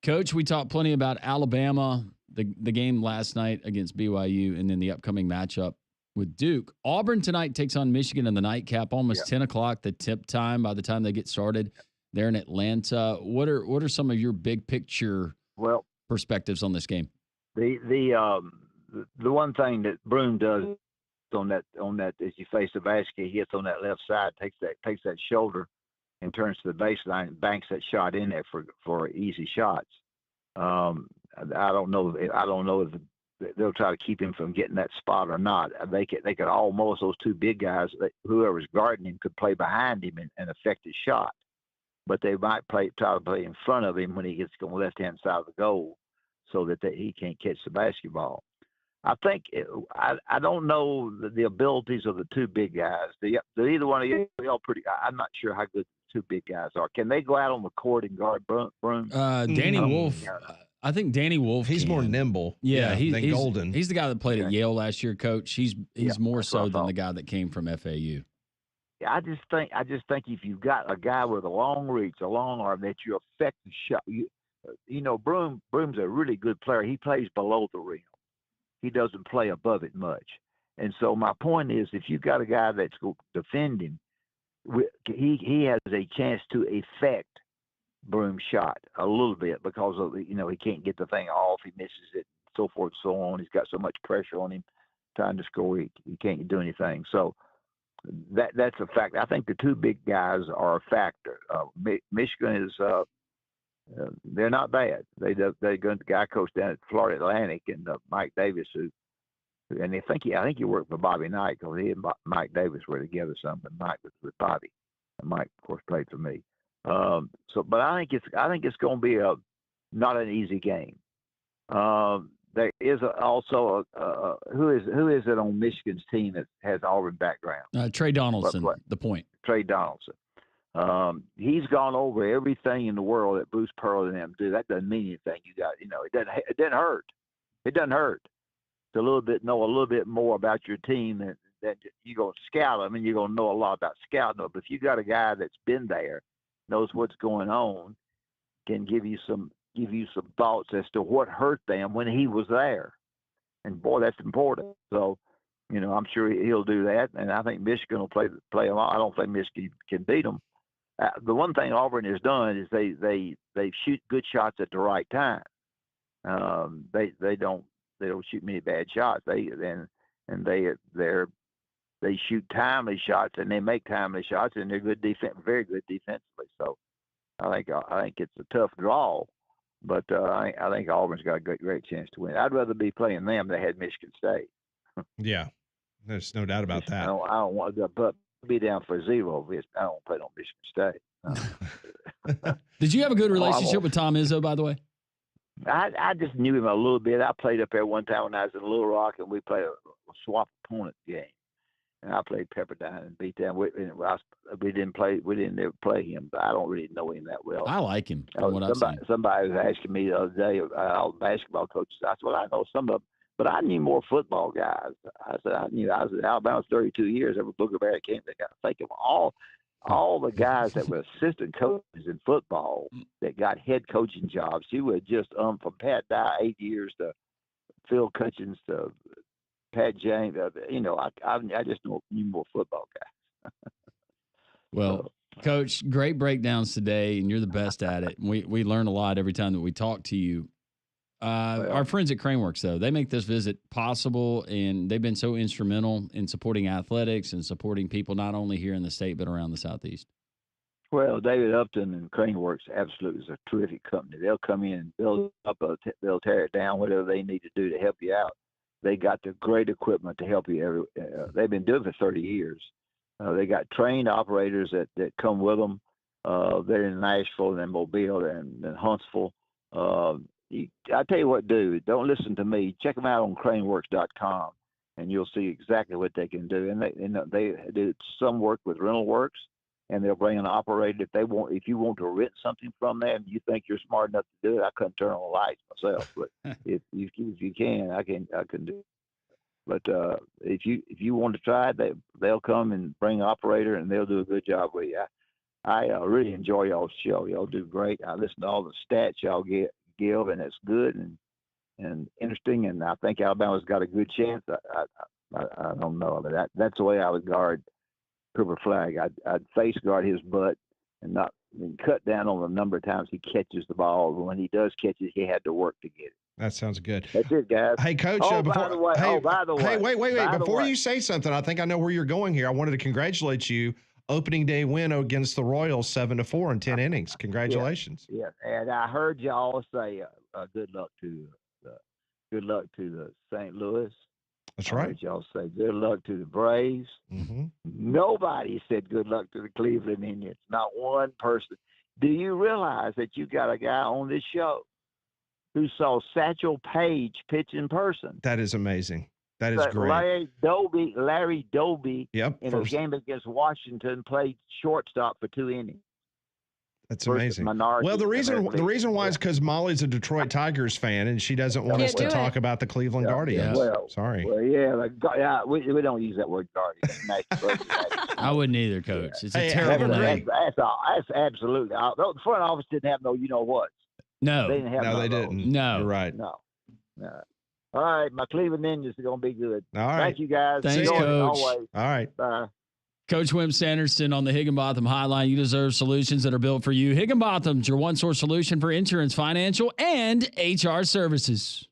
Coach, we talked plenty about Alabama, the game last night against BYU, and then the upcoming matchup with Duke. Auburn tonight takes on Michigan in the nightcap, almost 10 o'clock, the tip time by the time they get started there in Atlanta. What are some of your big picture perspectives on this game? The one thing that Broom does on that as you face the basket, he hits on that left side, takes that shoulder and turns to the baseline and banks that shot in there for easy shots. I don't know if they'll try to keep him from getting that spot or not. They could almost, those two big guys, whoever's guarding him could play behind him and affect his shot. But they might try to play in front of him when he gets on the left-hand side of the goal so that he can't catch the basketball. I think I don't know the abilities of the two big guys. Either one of y'all pretty. I'm not sure how good the two big guys are. Can they go out on the court and guard Broom? Danny Wolf. I think Danny Wolf. He's more nimble. Than Golden. He's the guy that played at Yale last year, Coach. He's more so than the guy that came from FAU. Yeah, I just think if you've got a guy with a long reach, a long arm, that you affect the shot. Broom's a really good player. He plays below the rim. he doesn't play above it much. And so my point is, if you've got a guy that's defending, he has a chance to affect Broom's shot a little bit because of he can't get the thing off, he misses it, so forth and so on. He's got so much pressure on him trying to score, he can't do anything. So that's a fact. I think the two big guys are a factor. Michigan is they're not bad. They got the guy coach down at Florida Atlantic and Mike Davis, and I think he worked for Bobby Knight because he and Mike Davis were together some, but Mike was with Bobby, and Mike of course played for me. But I think it's going to be not an easy game. There is also who is it on Michigan's team that has Auburn background? Trey Donaldson, the point. Trey Donaldson. He's gone over everything in the world that Bruce Pearl and them do. That doesn't mean anything. It doesn't hurt. It doesn't hurt to know a little bit more about your team that you're going to scout them, and you're going to know a lot about scouting them. But if you got a guy that's been there, knows what's going on, can give you some thoughts as to what hurt them when he was there. And boy, that's important. So, I'm sure he'll do that. And I think Michigan will play them. I don't think Michigan can beat them. The one thing Auburn has done is they shoot good shots at the right time. They don't shoot many bad shots. They shoot timely shots, and they make timely shots, and they're good very good defensively. So I think it's a tough draw, but I think Auburn's got a great chance to win. I'd rather be playing them than they had Michigan State. Yeah, there's no doubt about that. I don't want to be down for 0. I don't play on Michigan State. Did you have a good relationship with Tom Izzo, by the way? I just knew him a little bit. I played up there one time when I was in Little Rock, and we played a swap opponent game. And I played Pepperdine and beat them. We didn't ever play him, but I don't really know him that well. I like him. Somebody was asking me the other day about basketball coaches. I said, well, I know some of them, but I knew more football guys. I was at Alabama 32 years. Every Booker Bear came. They got to think of all the guys that were assistant coaches in football that got head coaching jobs. You were just from Pat Dye 8 years to Phil Cutchins to Pat James. I just knew more football guys. Well, Coach, great breakdowns today, and you're the best at it. We learn a lot every time that we talk to you. Our friends at Craneworks, though, they make this visit possible, and they've been so instrumental in supporting athletics and supporting people not only here in the state but around the Southeast. Well, David Upton and Craneworks absolutely is a terrific company. They'll come in and build up, they'll tear it down, whatever they need to do to help you out. They got the great equipment to help you. They've been doing it for 30 years. They got trained operators that come with them. They're in Nashville and Mobile and Huntsville. I tell you what, dude, don't listen to me. Check them out on craneworks.com, and you'll see exactly what they can do. And they do some work with rental works, and they'll bring an operator if you want to rent something from them. You think you're smart enough to do it. I couldn't turn on the lights myself, but if you can, I can do it. But if you want to try it, they'll come and bring an operator, and they'll do a good job with you. I really enjoy y'all's show. Y'all do great. I listen to all the stats y'all give, and it's good and interesting. And I think Alabama's got a good chance. I don't know, but that's the way I would guard Cooper Flag. I'd face guard his butt and not cut down on the number of times he catches the ball. But when he does catch it, he had to work to get it. That sounds good. That's it, guys. Hey, Coach. By the way. Hey, wait. Before you say something, I think I know where you're going here. I wanted to congratulate you. Opening day win against the Royals, 7-4 in 10 innings. Congratulations. Yeah. And I heard y'all say good luck to the St. Louis. That's right. I heard y'all say good luck to the Braves. Mm-hmm. Nobody said good luck to the Cleveland Indians. Not one person. Do you realize that you got a guy on this show who saw Satchel Paige pitch in person? That is amazing. That is great. Larry Doby in a game against Washington played shortstop for 2 innings. That's amazing. Well, the reason why is because Molly's a Detroit Tigers fan, and she doesn't want us to talk about the Cleveland Guardians. Well, sorry. Well, we don't use that word Guardians. I wouldn't either, Coach. It's a terrible name. That's absolutely. The front office didn't have no you-know-what. No. They didn't have they didn't. No. You're right. No. All right, my Cleveland Indians are going to be good. All right. Thank you, guys. Thanks, Enjoy it Coach. always. All right. Bye. Coach Wimp Sanderson on the Higginbotham Highline. You deserve solutions that are built for you. Higginbotham's your one-source solution for insurance, financial, and HR services.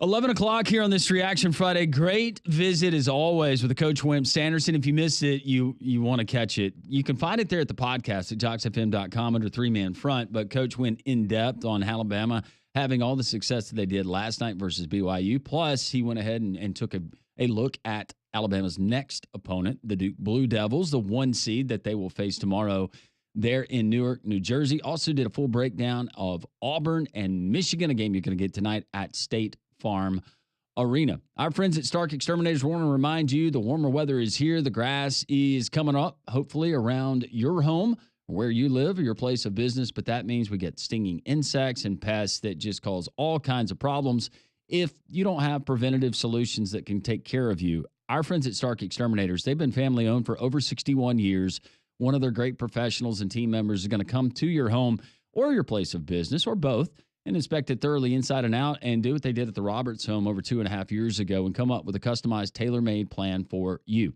$11 o'clock here on this Reaction Friday. Great visit as always with the Coach Wimp Sanderson. If you missed it, you want to catch it. You can find it there at the podcast at jocksfm.com under 3-Man Front. But Coach went in depth on Alabama having all the success that they did last night versus BYU. Plus, he went ahead and took a look at Alabama's next opponent, the Duke Blue Devils, the 1 seed that they will face tomorrow there in Newark, New Jersey. Also did a full breakdown of Auburn and Michigan, a game you're going to get tonight at State Farm Arena. Our friends at Stark Exterminators want to remind you the warmer weather is here. The grass is coming up, hopefully around your home, where you live or your place of business. But that means we get stinging insects and pests that just cause all kinds of problems if you don't have preventative solutions that can take care of you. Our friends at Stark Exterminators, they've been family owned for over 61 years. One of their great professionals and team members is going to come to your home or your place of business or both and inspect it thoroughly inside and out and do what they did at the Roberts home over 2.5 years ago and come up with a customized, tailor-made plan for you.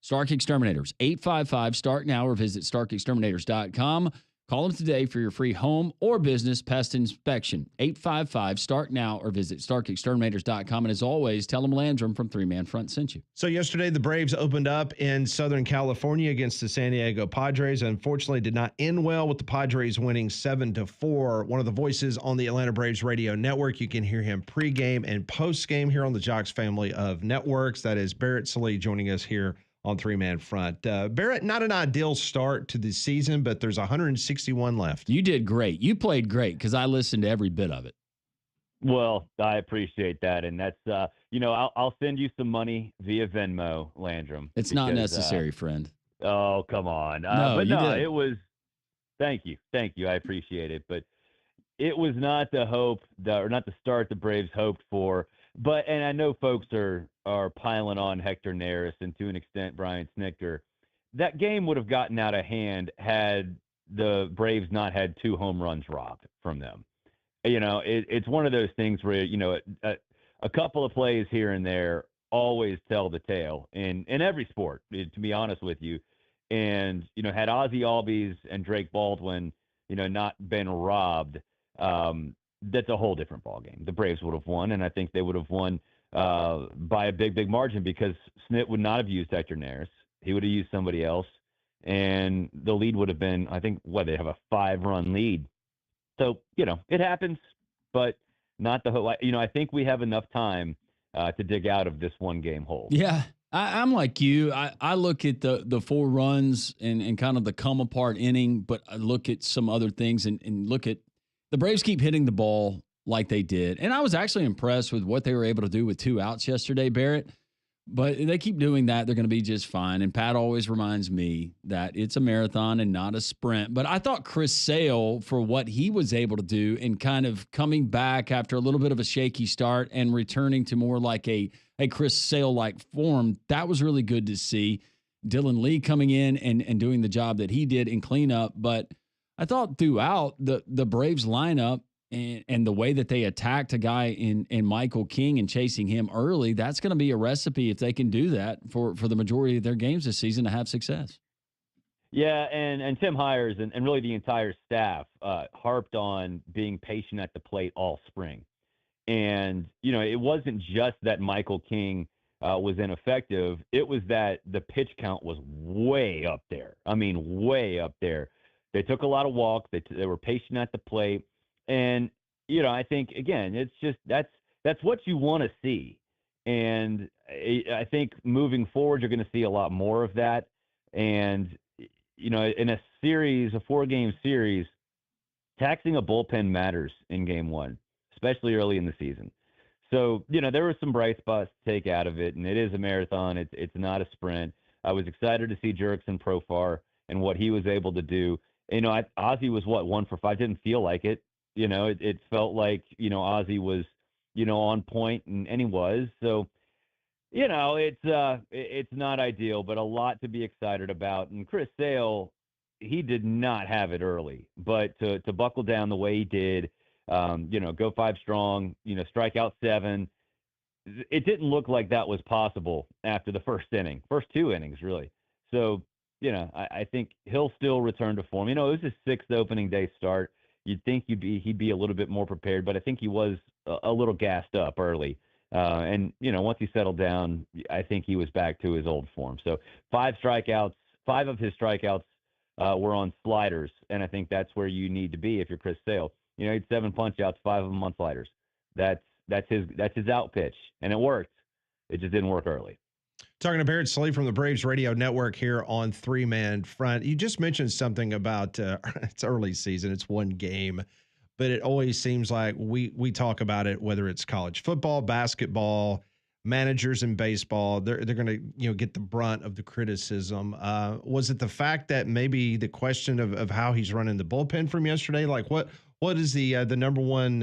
Stark Exterminators, 855-STARK now or visit starkexterminators.com. Call them today for your free home or business pest inspection. 855-STARK now or visit starkexterminators.com. And as always, tell them Landrum from 3-Man Front sent you. So yesterday, the Braves opened up in Southern California against the San Diego Padres. Unfortunately, did not end well with the Padres winning 7-4. One of the voices on the Atlanta Braves radio network. You can hear him pregame and postgame here on the Jocks family of networks. That is Barrett Salee joining us here on 3-Man Front. Barrett, not an ideal start to the season, but there's 161 left. You did great. You played great because I listened to every bit of it. Well, I appreciate that, and that's I'll send you some money via Venmo, Landrum. It's not necessary, friend. Oh, come on. No, But you no, did. it was. Thank you, I appreciate it, but it was not the hope or not the start the Braves hoped for. But and I know folks are piling on Hector Neris and to an extent Brian Snitker. That game would have gotten out of hand had the Braves not had 2 home runs robbed from them. It's one of those things where a couple of plays here and there always tell the tale in every sport, to be honest with you. And had Ozzie Albies and Drake Baldwin not been robbed, that's a whole different ballgame. The Braves would have won, and I think they would have won by a big margin because Snit would not have used Hector Neris. He would have used somebody else, and the lead would have been, I think, they have a 5-run lead. So, it happens, but not the whole. I think we have enough time to dig out of this 1-game hole. Yeah, I'm like you. I look at the 4 runs and kind of the come apart inning, but I look at some other things and look at the Braves keep hitting the ball like they did. And I was actually impressed with what they were able to do with 2 outs yesterday, Barrett. But they keep doing that, they're going to be just fine. And Pat always reminds me that it's a marathon and not a sprint. But I thought Chris Sale, for what he was able to do and kind of coming back after a little bit of a shaky start and returning to more like a Chris Sale-like form, that was really good to see. Dylan Lee coming in and doing the job that he did in cleanup. But I thought throughout the Braves lineup, and the way that they attacked a guy in Michael King and chasing him early, that's going to be a recipe if they can do that for the majority of their games this season to have success. Yeah, and Tim Hires and really the entire staff harped on being patient at the plate all spring. And, it wasn't just that Michael King was ineffective. It was that the pitch count was way up there. I mean, way up there. They took a lot of walks. They were patient at the plate. And, I think, again, it's just that's what you want to see. And I think moving forward, you're going to see a lot more of that. And, in a 4-game series, taxing a bullpen matters in game 1, especially early in the season. So, there were some bright spots to take out of it, and it is a marathon. It's not a sprint. I was excited to see Jurickson Profar and what he was able to do. Ozzie was 1 for 5. Didn't feel like it. It felt like, Ozzie was, on point and he was. So, it's not ideal, but a lot to be excited about. And Chris Sale, he did not have it early, but to buckle down the way he did, go 5 strong, strike out 7. It didn't look like that was possible after the first 2 innings, really. So, I think he'll still return to form. It was his 6th opening day start. You'd think he'd be a little bit more prepared, but I think he was a little gassed up early. And once he settled down, I think he was back to his old form. So 5 strikeouts, 5 of his strikeouts were on sliders, and I think that's where you need to be if you're Chris Sale. He had 7 punch outs, 5 of them on sliders. That's his out pitch, and it worked. It just didn't work early. Talking to Barrett Sallee from the Braves Radio Network here on 3-Man Front. You just mentioned something about it's early season. It's 1 game, but it always seems like we talk about it, whether it's college football, basketball, managers in baseball, they're going to get the brunt of the criticism. Was it the fact that maybe the question of how he's running the bullpen from yesterday? Like what is the number one,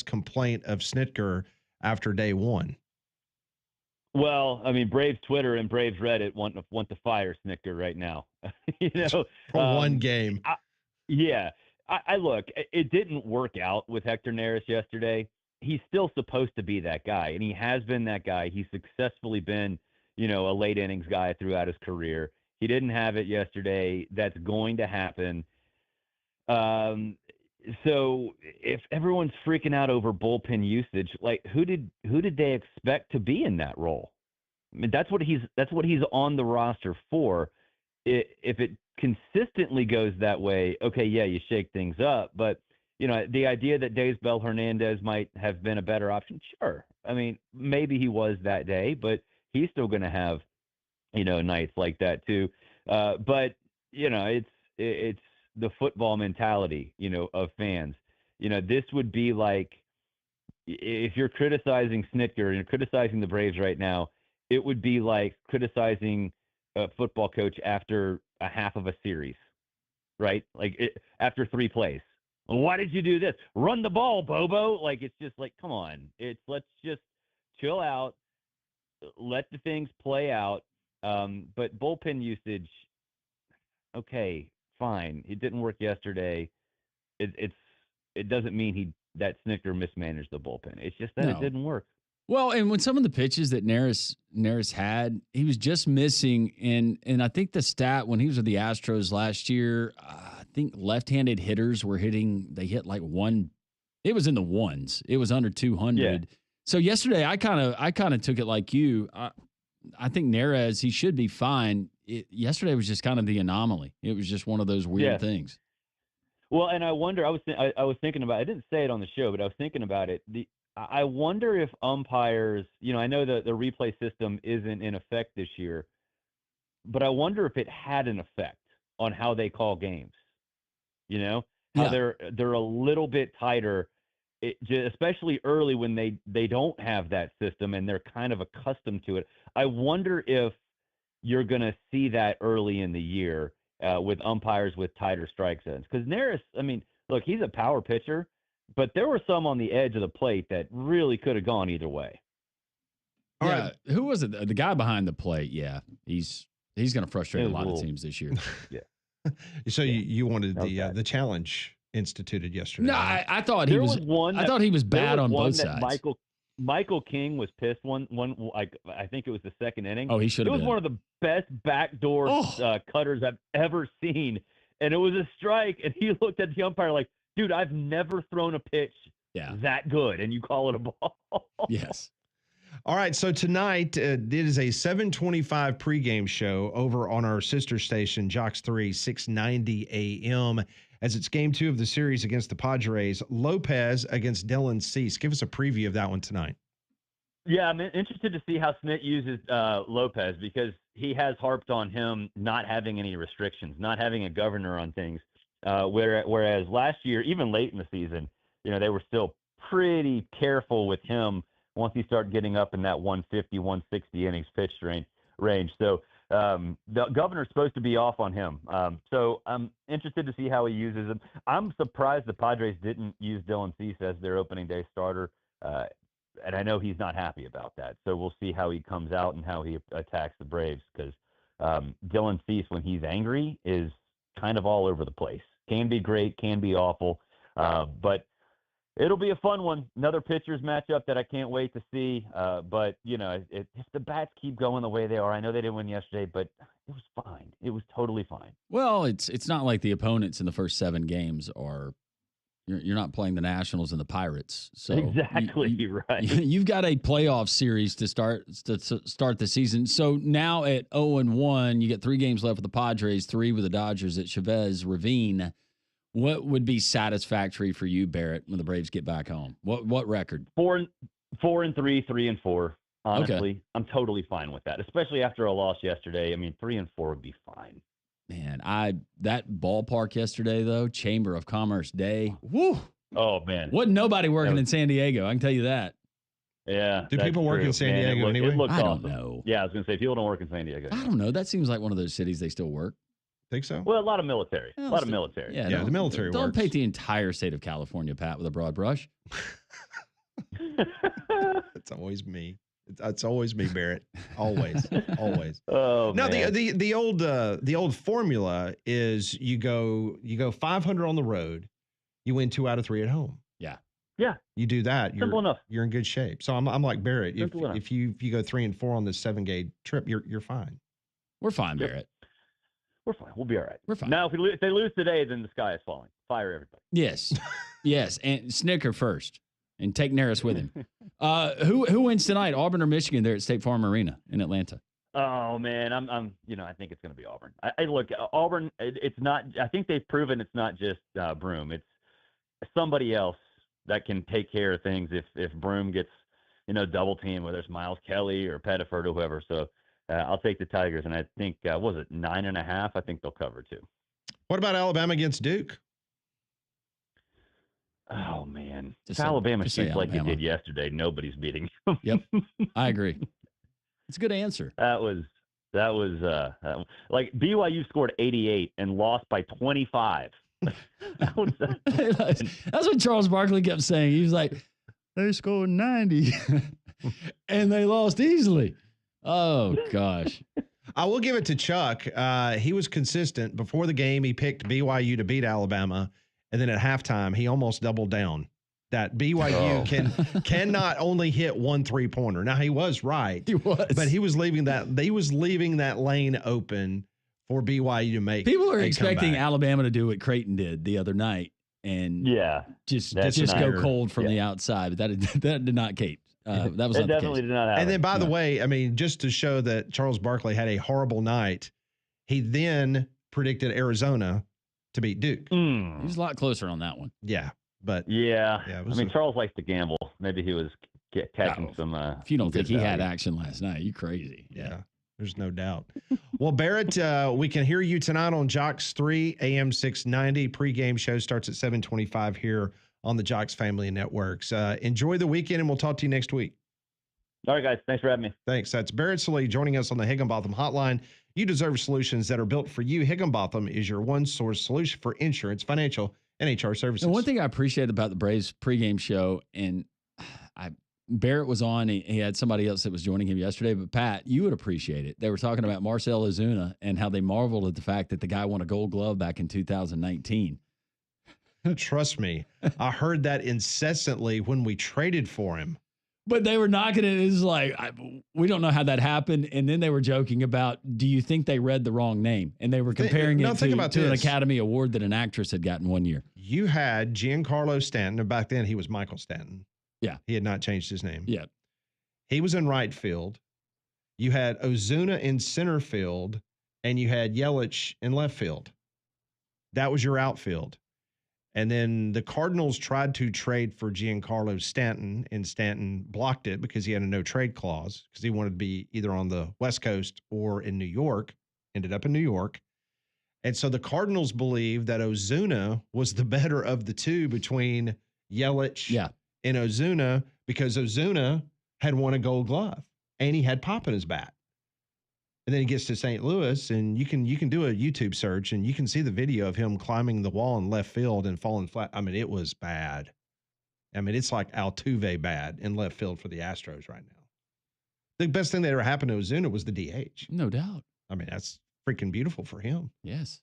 complaint of Snitker after day 1? Well, I mean, Braves Twitter and Braves Reddit want to fire Snitker right now. For 1 game. I look, it didn't work out with Hector Neris yesterday. He's still supposed to be that guy, and he has been that guy. He's successfully been, a late innings guy throughout his career. He didn't have it yesterday. That's going to happen. So if everyone's freaking out over bullpen usage, like who did they expect to be in that role? I mean, that's what he's on the roster for. If it consistently goes that way, okay, yeah, you shake things up. But the idea that Daysbel Hernandez might have been a better option, sure. I mean, maybe he was that day, but he's still going to have nights like that too. But it's the football mentality, of fans. This would be like if you're criticizing Snicker and you're criticizing the Braves right now, it would be like criticizing a football coach after a half of a series, right? Like after 3 plays. Well, why did you do this? Run the ball, Bobo. Like, it's just like, come on. Let's just chill out, let the things play out. But bullpen usage, okay, fine. It didn't work yesterday. It doesn't mean that Snicker mismanaged the bullpen. It's just that it didn't work. Well, and when some of the pitches that Neris had, he was just missing. And I think the stat when he was with the Astros last year, I think left-handed hitters were they hit like one. It was in the ones. It was under 200. Yeah. So yesterday, I kind of took it like you. I think Neris, he should be fine. Yesterday was just kind of the anomaly. It was just one of those weird things. Well, and I wonder. I was thinking about. I didn't say it on the show, but I was thinking about it. I wonder if umpires, I know the replay system isn't in effect this year, but I wonder if it had an effect on how they call games. How they're a little bit tighter, especially early when they don't have that system and they're kind of accustomed to it. I wonder if you're going to see that early in the year with umpires with tighter strike zones. Because Neris, look, he's a power pitcher. But there were some on the edge of the plate that really could have gone either way. All right. Who was it? The guy behind the plate. Yeah. He's going to frustrate a lot of teams this year. Yeah. So you wanted the challenge instituted yesterday. No, I thought he was one. I thought he was bad on both sides. Michael King was pissed one I think it was the second inning. Oh, he should have been. It was one of the best backdoor cutters I've ever seen. And it was a strike. And he looked at the umpire like, dude, I've never thrown a pitch that good, and you call it a ball. Yes. All right, so tonight it is a 7:25 pregame show over on our sister station, Jocks 3, 690 a.m., as it's game 2 of the series against the Padres. Lopez against Dylan Cease. Give us a preview of that one tonight. Yeah, I'm interested to see how Smith uses Lopez because he has harped on him not having any restrictions, not having a governor on things. Whereas last year, even late in the season, they were still pretty careful with him once he started getting up in that 150, 160 innings pitched range. So the governor's supposed to be off on him. So I'm interested to see how he uses him. I'm surprised the Padres didn't use Dylan Cease as their opening day starter. And I know he's not happy about that. So we'll see how he comes out and how he attacks the Braves because Dylan Cease, when he's angry, is kind of all over the place. Can be great, can be awful, but it'll be a fun one. Another pitchers matchup that I can't wait to see. But if the bats keep going the way they are, I know they didn't win yesterday, but it was fine. It was totally fine. Well, it's not like the opponents in the first 7 games are. You're not playing the Nationals and the Pirates, so exactly right. You've got a playoff series to start the season. So now at 0-1, you get 3 games left with the Padres, 3 with the Dodgers at Chavez Ravine. What would be satisfactory for you, Barrett, when the Braves get back home? What record? 4-3, 3-4. Honestly, okay. I'm totally fine with that, especially after a loss yesterday. 3-4 would be fine. Man, that ballpark yesterday though, Chamber of Commerce Day. Woo! Oh man, wasn't nobody working in San Diego? I can tell you that. Yeah. Do people work in San Diego anyway? It looks I awesome. don't know. Yeah, I was gonna say people don't work in San Diego. I don't know. That seems like one of those cities they still work. Think so? Well, a lot of military. Yeah, the military Don't works. paint the entire state of California, Pat, with a broad brush. It's always me. It's always me, Barrett. Always. Oh, now man. the old formula is you go 500 on the road, you win 2 out of 3 at home. Yeah. You do that, Simple enough. You're in good shape. So I'm like Barrett. If you go 3-4 on this 7-game trip, you're fine. We're fine, Barrett. We're fine. We'll be all right. We're fine. Now, if they lose today, then the sky is falling. Fire everybody. Yes, and Snicker first. And take Neris with him. Who wins tonight, Auburn or Michigan? There at State Farm Arena in Atlanta. Oh man, I think it's going to be Auburn. I look, Auburn. It's not. I think they've proven it's not just Broom. It's somebody else that can take care of things if Broom gets double team, whether it's Miles Kelly or Pettiford or whoever. So I'll take the Tigers, and I think was it 9.5? I think they'll cover too. What about Alabama against Duke? Oh man, Just if say- Alabama just say shoots like it Alabama. did yesterday, nobody's beating them. Yep, I agree. It's a good answer. That was like BYU scored 88 and lost by 25. That was, That's what Charles Barkley kept saying. He was like, they scored 90 and they lost easily. Oh, gosh. I will give it to Chuck. He was consistent. Before the game, he picked BYU to beat Alabama. And then at halftime, he almost doubled down that BYU cannot only hit 1 3-pointer. Now, he was right. He was. But he was leaving that lane open for BYU to make. People are a expecting comeback. Alabama to do what Creighton did the other night and just go cold from the outside. But that did not Kate. That was it not definitely the case. did not happen. And then, by the way, I mean, just to show that Charles Barkley had a horrible night, he then predicted Arizona to beat Duke. He was a lot closer on that one. Yeah, but yeah, it I was mean, Charles likes to gamble. Maybe he was catching some. If you don't think he had value. action last night, you crazy. Yeah, there's no doubt. Well, Barrett, we can hear you tonight on Jocks 3 AM 690. Pre-game show starts at 7:25 here on the Jocks Family Networks. Enjoy the weekend, and we'll talk to you next week. All right, guys. Thanks for having me. Thanks. That's Barrett Sallee joining us on the Higginbotham Hotline. You deserve solutions that are built for you. Higginbotham is your one-source solution for insurance, financial, and HR services. And one thing I appreciate about the Braves pregame show, and Barrett was on, he had somebody else that was joining him yesterday, but Pat, you would appreciate it. They were talking about Marcell Ozuna and how they marveled at the fact that the guy won a Gold Glove back in 2019. Trust me, I heard that incessantly when we traded for him. But they were knocking it. It's like, we don't know how that happened. And then they were joking about, do you think they read the wrong name? And they were comparing it to an Academy Award that an actress had gotten one year. You had Giancarlo Stanton, and back then he was Michael Stanton. Yeah. He had not changed his name. Yeah. He was in right field. You had Ozuna in center field, and you had Yelich in left field. That was your outfield. And then the Cardinals tried to trade for Giancarlo Stanton, and Stanton blocked it because he had a no-trade clause because he wanted to be either on the West Coast or in New York, ended up in New York. And so the Cardinals believed that Ozuna was the better of the two between Yelich and Ozuna because Ozuna had won a Gold Glove and he had pop in his bat. And then he gets to St. Louis, and you can do a YouTube search, and you can see the video of him climbing the wall in left field and falling flat. I mean, it was bad. I mean, it's like Altuve bad in left field for the Astros right now. The best thing that ever happened to Ozuna was the DH. No doubt. I mean, that's freaking beautiful for him. Yes.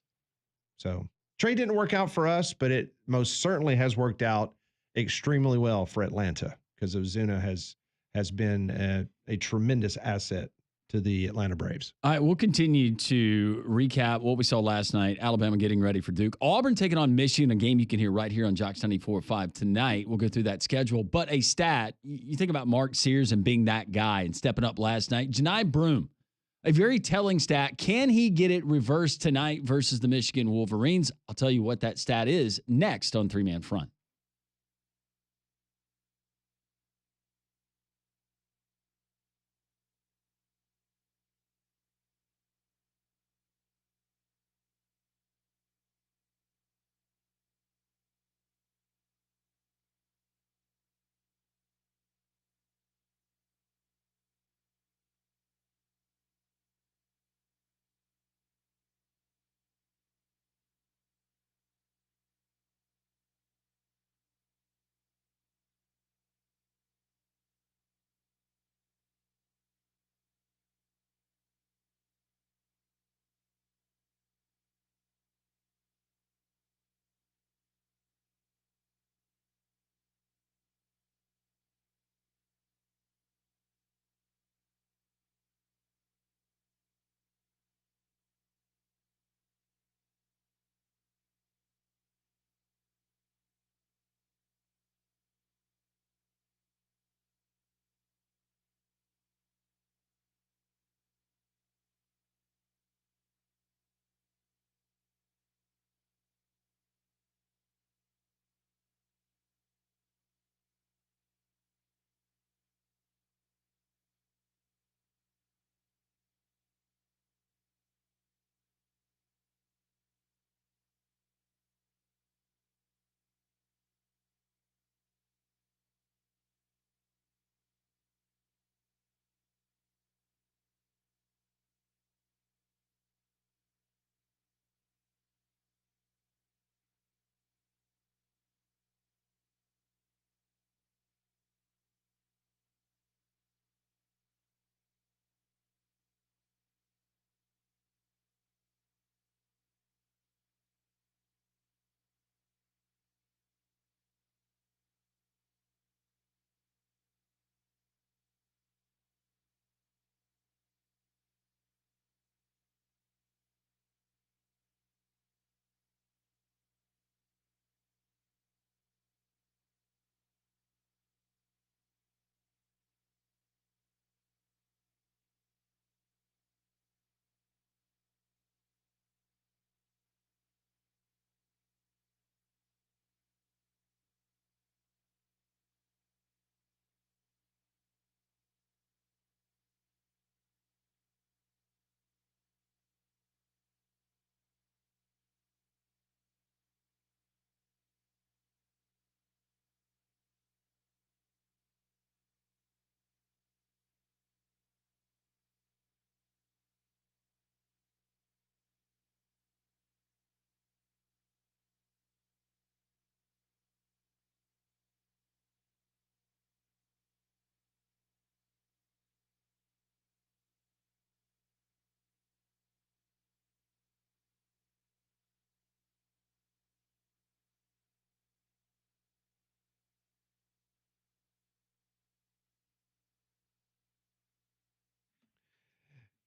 So trade didn't work out for us, but it most certainly has worked out extremely well for Atlanta because Ozuna has been a tremendous asset to the Atlanta Braves. All right, we'll continue to recap what we saw last night. Alabama getting ready for Duke. Auburn taking on Michigan, a game you can hear right here on Jocks 94.5 tonight. We'll go through that schedule. But a stat, you think about Mark Sears and being that guy and stepping up last night. Janai Broome, a very telling stat. Can he get it reversed tonight versus the Michigan Wolverines? I'll tell you what that stat is next on Three Man Front.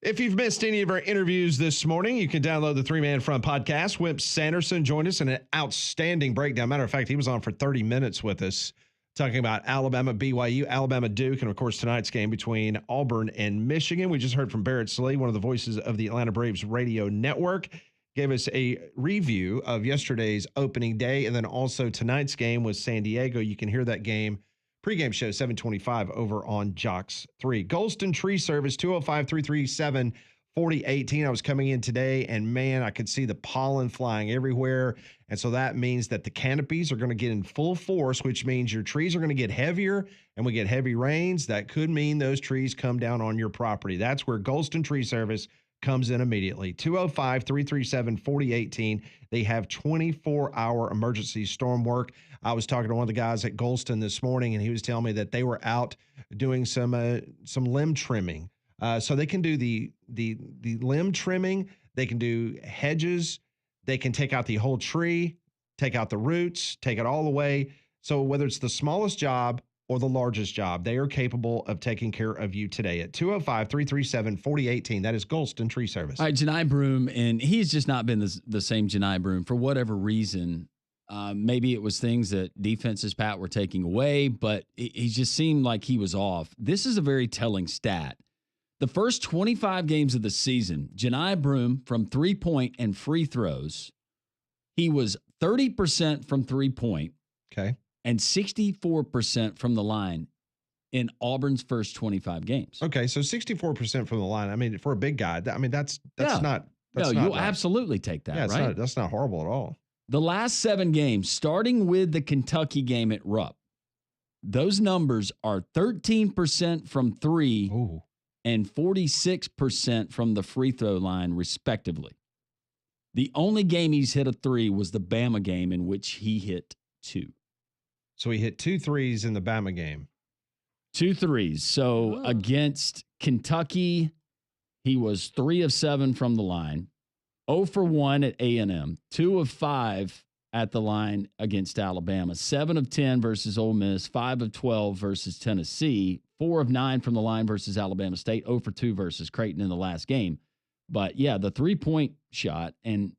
If you've missed any of our interviews this morning, you can download the 3-Man Front podcast. Wimp Sanderson joined us in an outstanding breakdown. Matter of fact, he was on for 30 minutes with us talking about Alabama, BYU, Alabama, Duke, and of course tonight's game between Auburn and Michigan. We just heard from Barrett Sallee, one of the voices of the Atlanta Braves radio network, gave us a review of yesterday's opening day and then also tonight's game with San Diego. You can hear that game pregame show 725 over on Jox 3. Golston Tree Service 205-337-4018. I was coming in today and man, I could see the pollen flying everywhere. And so that means that the canopies are going to get in full force, which means your trees are going to get heavier and we get heavy rains. That could mean those trees come down on your property. That's where Golston Tree Service comes in immediately. 205-337-4018. They have 24-hour emergency storm work. I was talking to one of the guys at Golston this morning, and he was telling me that they were out doing some limb trimming. So they can do the limb trimming. They can do hedges. They can take out the whole tree, take out the roots, take it all away. So whether it's the smallest job or the largest job, they are capable of taking care of you today at 205-337-4018. That is Golston Tree Service. All right, Janai Broom, and he's just not been the same Janai Broom for whatever reason. Maybe it was things that defenses, Pat, were taking away, but he just seemed like he was off. This is a very telling stat. The first 25 games of the season, Janai Broom from three-point and free throws, he was 30% from three-point. Okay. And 64% from the line in Auburn's first 25 games. Okay, so 64% from the line. I mean, for a big guy, that's not. That's no, not you'll absolutely take that, right? That's not horrible at all. The last 7 games, starting with the Kentucky game at Rupp, those numbers are 13% from three and 46% from the free throw line, respectively. The only game he's hit a three was the Bama game, in which he hit 2. So he hit 2 threes in the Bama game. 2 threes. So against Kentucky, he was 3 of 7 from the line, 0 for 1 at A&M, 2 of 5 at the line against Alabama, 7 of 10 versus Ole Miss, 5 of 12 versus Tennessee, 4 of 9 from the line versus Alabama State, 0 for 2 versus Creighton in the last game. But yeah, the 3-point shot, and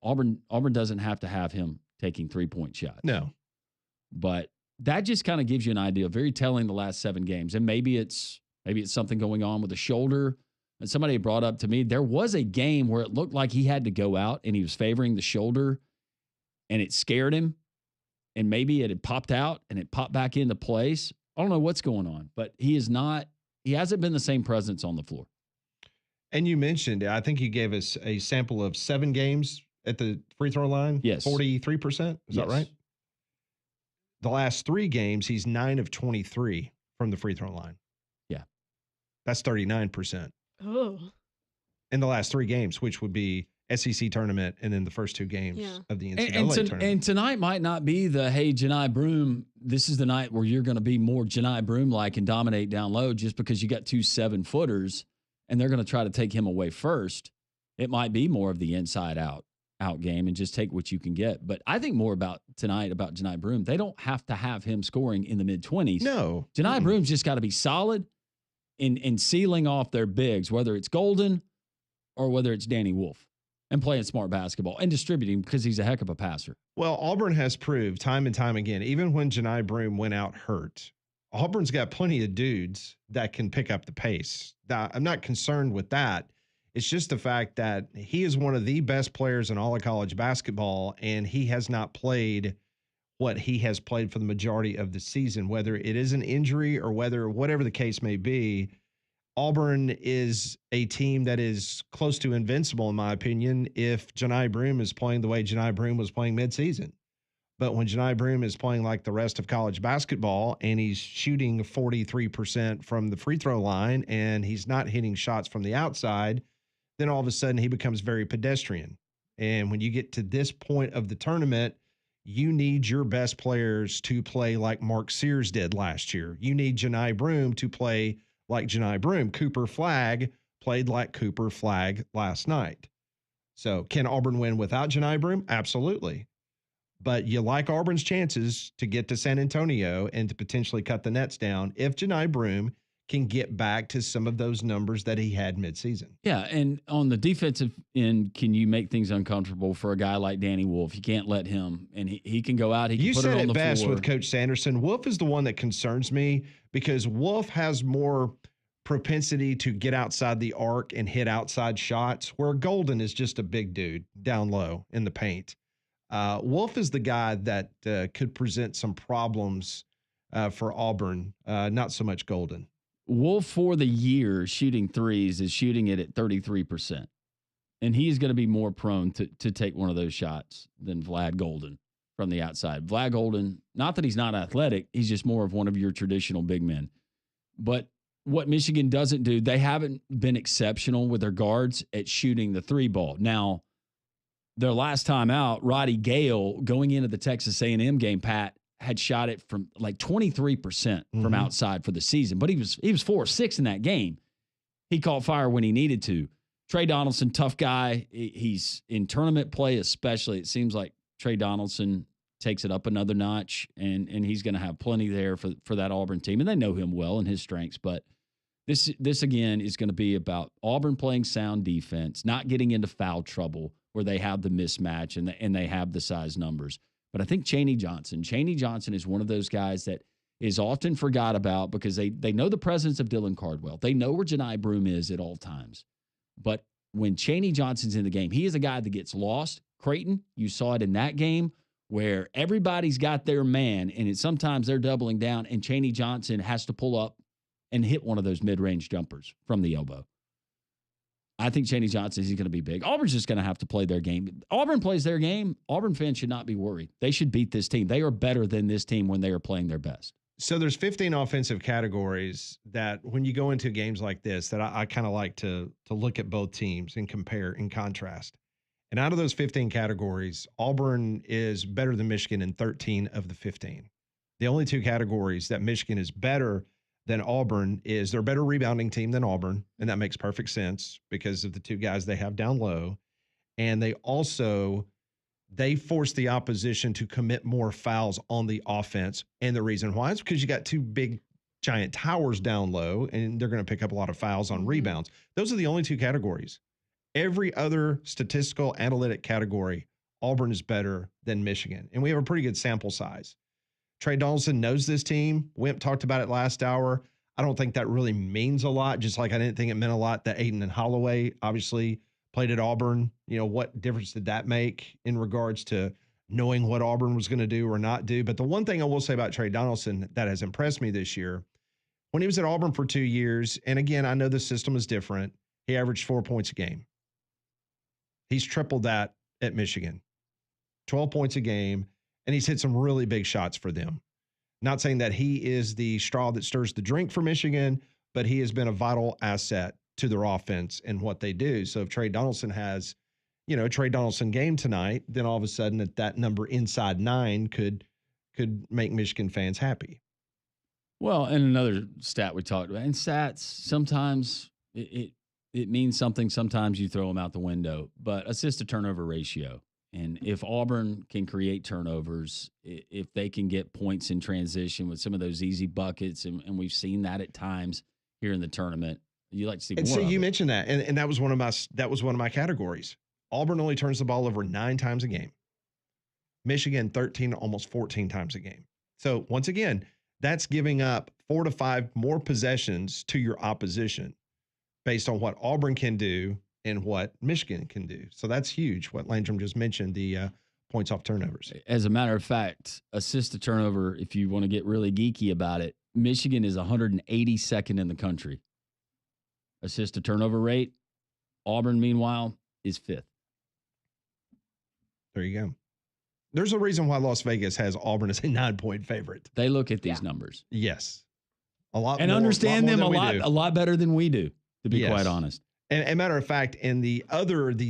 Auburn doesn't have to have him taking 3-point shots. No. But that just kind of gives you an idea. Very telling the last 7 games. And maybe it's something going on with the shoulder. And somebody brought up to me, there was a game where it looked like he had to go out and he was favoring the shoulder and it scared him. And maybe it had popped out and it popped back into place. I don't know what's going on, but he hasn't been the same presence on the floor. And you mentioned, I think you gave us a sample of 7 games at the free throw line. Yes. 43%. Is that right? The last 3 games, he's 9 of 23 from the free throw line. Yeah. That's 39%. Oh. In the last 3 games, which would be SEC tournament and then the first 2 games of the NCAA tournament. And tonight might not be the, hey, Janai Broom, this is the night where you're going to be more Janai Broom-like and dominate down low just because you got 2 7-footers and they're going to try to take him away first. It might be more of the inside-out game and just take what you can get. But I think more about tonight about Janai Broom. They don't have to have him scoring in the mid-20s. No. Janai Broom's just got to be solid in sealing off their bigs, whether it's Golden or whether it's Danny Wolf, and playing smart basketball and distributing because he's a heck of a passer. Well, Auburn has proved time and time again, even when Janai Broom went out hurt, Auburn's got plenty of dudes that can pick up the pace. I'm not concerned with that. It's just the fact that he is one of the best players in all of college basketball, and he has not played what he has played for the majority of the season, whether it is an injury or whatever the case may be. Auburn is a team that is close to invincible, in my opinion, if Janai Broom is playing the way Janai Broom was playing midseason. But when Janai Broom is playing like the rest of college basketball and he's shooting 43% from the free throw line and he's not hitting shots from the outside, then all of a sudden he becomes very pedestrian. And when you get to this point of the tournament, you need your best players to play like Mark Sears did last year. You need Janai Broom to play like Janai Broom. Cooper Flagg played like Cooper Flagg last night. So can Auburn win without Janai Broom? Absolutely. But you like Auburn's chances to get to San Antonio and to potentially cut the nets down if Janai Broom can get back to some of those numbers that he had midseason. Yeah, and on the defensive end, can you make things uncomfortable for a guy like Danny Wolf? You can't let him, and he can go out. He can You put said it on it the best floor. with Coach Sanderson. Wolf is the one that concerns me because Wolf has more propensity to get outside the arc and hit outside shots, where Golden is just a big dude down low in the paint. Wolf is the guy that could present some problems for Auburn, not so much Golden. Wolf for the year shooting threes is shooting it at 33%. And he's going to be more prone to take one of those shots than Vlad Golden from the outside. Vlad Golden, not that he's not athletic, he's just more of one of your traditional big men. But what Michigan doesn't do, they haven't been exceptional with their guards at shooting the three ball. Now, their last time out, Roddy Gale, going into the Texas A&M game, Pat, had shot it from like 23% from outside for the season, but he was 4-6 in that game. He caught fire when he needed to. Trey Donaldson, tough guy. He's in tournament play, especially. It seems like Trey Donaldson takes it up another notch, and he's going to have plenty there for that Auburn team, and they know him well and his strengths. But this again is going to be about Auburn playing sound defense, not getting into foul trouble where they have the mismatch and they have the size numbers. But I think Chaney Johnson is one of those guys that is often forgot about because they know the presence of Dylan Cardwell. They know where Janai Broome is at all times. But when Chaney Johnson's in the game, he is a guy that gets lost. Creighton, you saw it in that game where everybody's got their man, and sometimes they're doubling down, and Chaney Johnson has to pull up and hit one of those mid-range jumpers from the elbow. I think Chaney Johnson, he's going to be big. Auburn's just going to have to play their game. Auburn plays their game. Auburn fans should not be worried. They should beat this team. They are better than this team when they are playing their best. So there's 15 offensive categories that when you go into games like this, that I kind of like to look at both teams and compare and contrast. And out of those 15 categories, Auburn is better than Michigan in 13 of the 15. The only two categories that Michigan is better than Auburn is they're a better rebounding team than Auburn, and that makes perfect sense because of the two guys they have down low. And they force the opposition to commit more fouls on the offense. And the reason why is because you got two big giant towers down low, and they're going to pick up a lot of fouls on rebounds. Those are the only two categories. Every other statistical analytic category, Auburn is better than Michigan. And we have a pretty good sample size. Trey Donaldson knows this team. Wimp talked about it last hour. I don't think that really means a lot, just like I didn't think it meant a lot that Aiden and Holloway obviously played at Auburn. You know, what difference did that make in regards to knowing what Auburn was going to do or not do? But the one thing I will say about Trey Donaldson that has impressed me this year, when he was at Auburn for 2 years, and again, I know the system is different, he averaged 4 points a game. He's tripled that at Michigan, 12 points a game. And he's hit some really big shots for them. Not saying that he is the straw that stirs the drink for Michigan, but he has been a vital asset to their offense and what they do. So if Trey Donaldson has, a Trey Donaldson game tonight, then all of a sudden that number inside 9 could make Michigan fans happy. Well, and another stat we talked about, and stats, sometimes it means something. Sometimes you throw them out the window, but assist to turnover ratio. And if Auburn can create turnovers, if they can get points in transition with some of those easy buckets, and we've seen that at times here in the tournament, you like to see more. And so of you it. mentioned that, and that was one of my categories. Auburn only turns the ball over 9 times a game. Michigan 13, almost 14 times a game. So once again, that's giving up 4 to 5 more possessions to your opposition based on what Auburn can do and what Michigan can do. So that's huge, what Landrum just mentioned, the points off turnovers. As a matter of fact, assist to turnover, if you want to get really geeky about it, Michigan is 182nd in the country. Assist to turnover rate. Auburn, meanwhile, is 5th. There you go. There's a reason why Las Vegas has Auburn as a 9-point favorite. They look at these numbers. Yes. A lot and more, understand them a do. lot better than we do, to be quite honest. And matter of fact, in the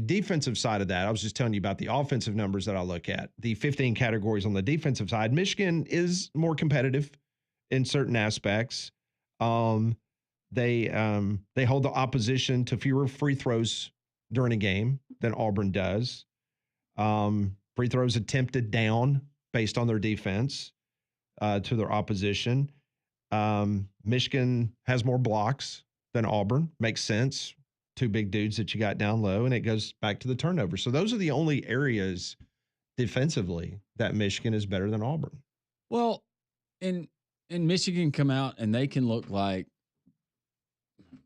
defensive side of that, I was just telling you about the offensive numbers that I look at. The 15 categories on the defensive side, Michigan is more competitive in certain aspects. They hold the opposition to fewer free throws during a game than Auburn does. Free throws attempted down based on their defense to their opposition. Michigan has more blocks than Auburn. Makes sense. Two big dudes that you got down low, and it goes back to the turnover. So those are the only areas defensively that Michigan is better than Auburn. Well, and Michigan come out and they can look like,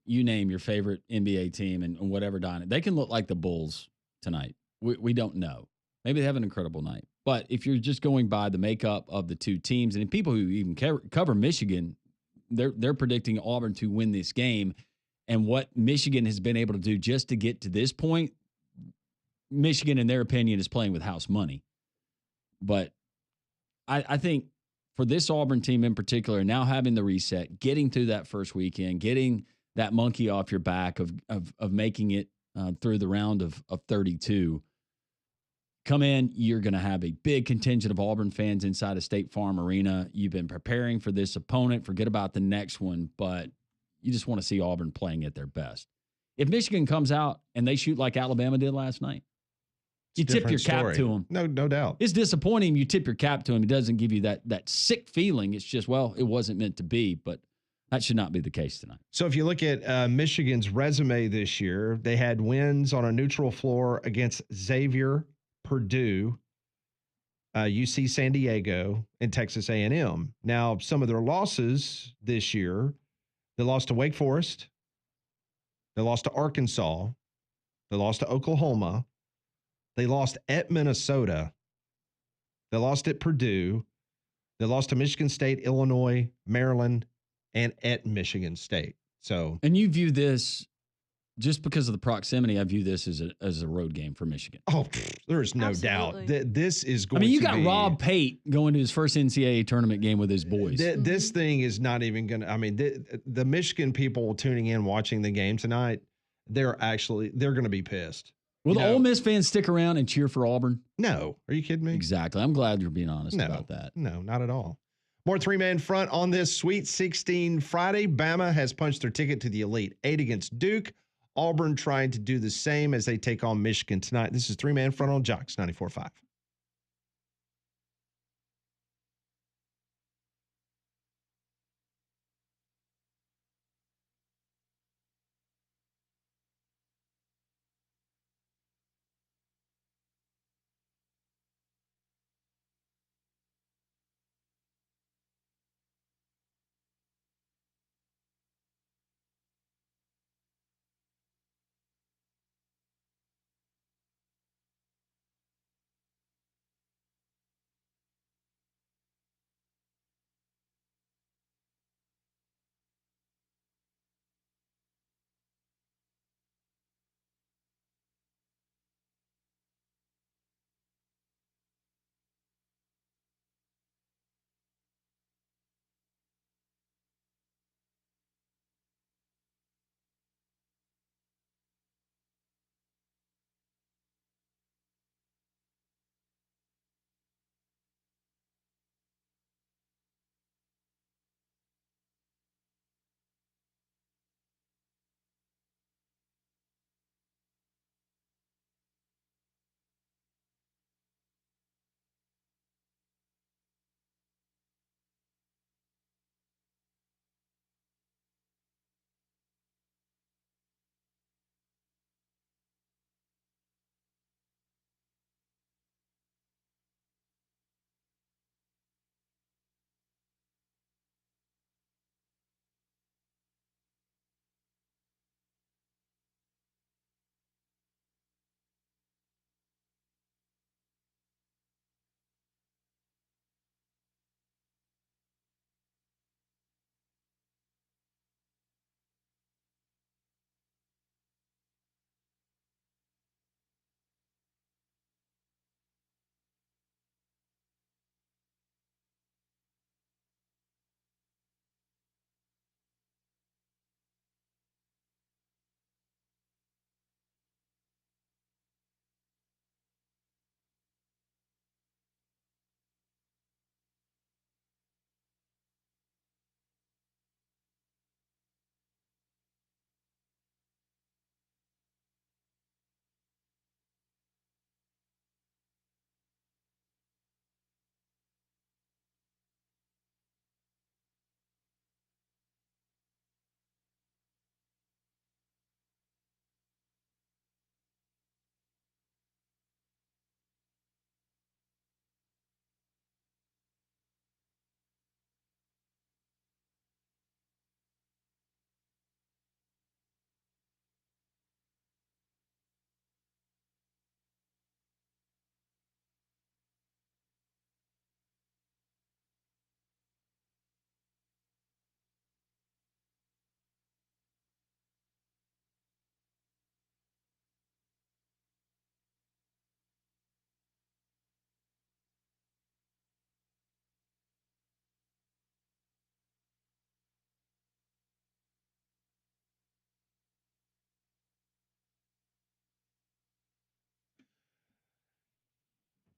you name your favorite NBA team and whatever Don, they can look like the Bulls tonight. We don't know. Maybe they have an incredible night. But if you're just going by the makeup of the two teams, and people who even cover Michigan, they're predicting Auburn to win this game. And what Michigan has been able to do just to get to this point, Michigan, in their opinion, is playing with house money. But I think for this Auburn team in particular, now having the reset, getting through that first weekend, getting that monkey off your back of making it through the round of 32, come in, you're going to have a big contingent of Auburn fans inside of State Farm Arena. You've been preparing for this opponent. Forget about the next one, but you just want to see Auburn playing at their best. If Michigan comes out and they shoot like Alabama did last night, you tip your cap to them. No doubt. It's disappointing. You tip your cap to him. It doesn't give you that sick feeling. It's just, well, it wasn't meant to be, but that should not be the case tonight. So if you look at Michigan's resume this year, they had wins on a neutral floor against Xavier, Purdue, UC San Diego, and Texas A&M. Now, some of their losses this year, they lost to Wake Forest, they lost to Arkansas, they lost to Oklahoma, they lost at Minnesota, they lost at Purdue, they lost to Michigan State, Illinois, Maryland, and at Michigan State. So, and you view this, just because of the proximity, I view this as a road game for Michigan. Oh, there's no Absolutely. doubt that this is going. I mean, you to got be, Rob Pate going to his first NCAA tournament game with his boys. This thing is not even going to. I mean, the Michigan people tuning in watching the game tonight, they're going to be pissed. Will the Ole Miss fans stick around and cheer for Auburn? No, are you kidding me? Exactly. I'm glad you're being honest about that. No, not at all. More three-man front on this Sweet 16 Friday. Bama has punched their ticket to the Elite Eight against Duke. Auburn trying to do the same as they take on Michigan tonight. This is three-man front on Jocks 94.5.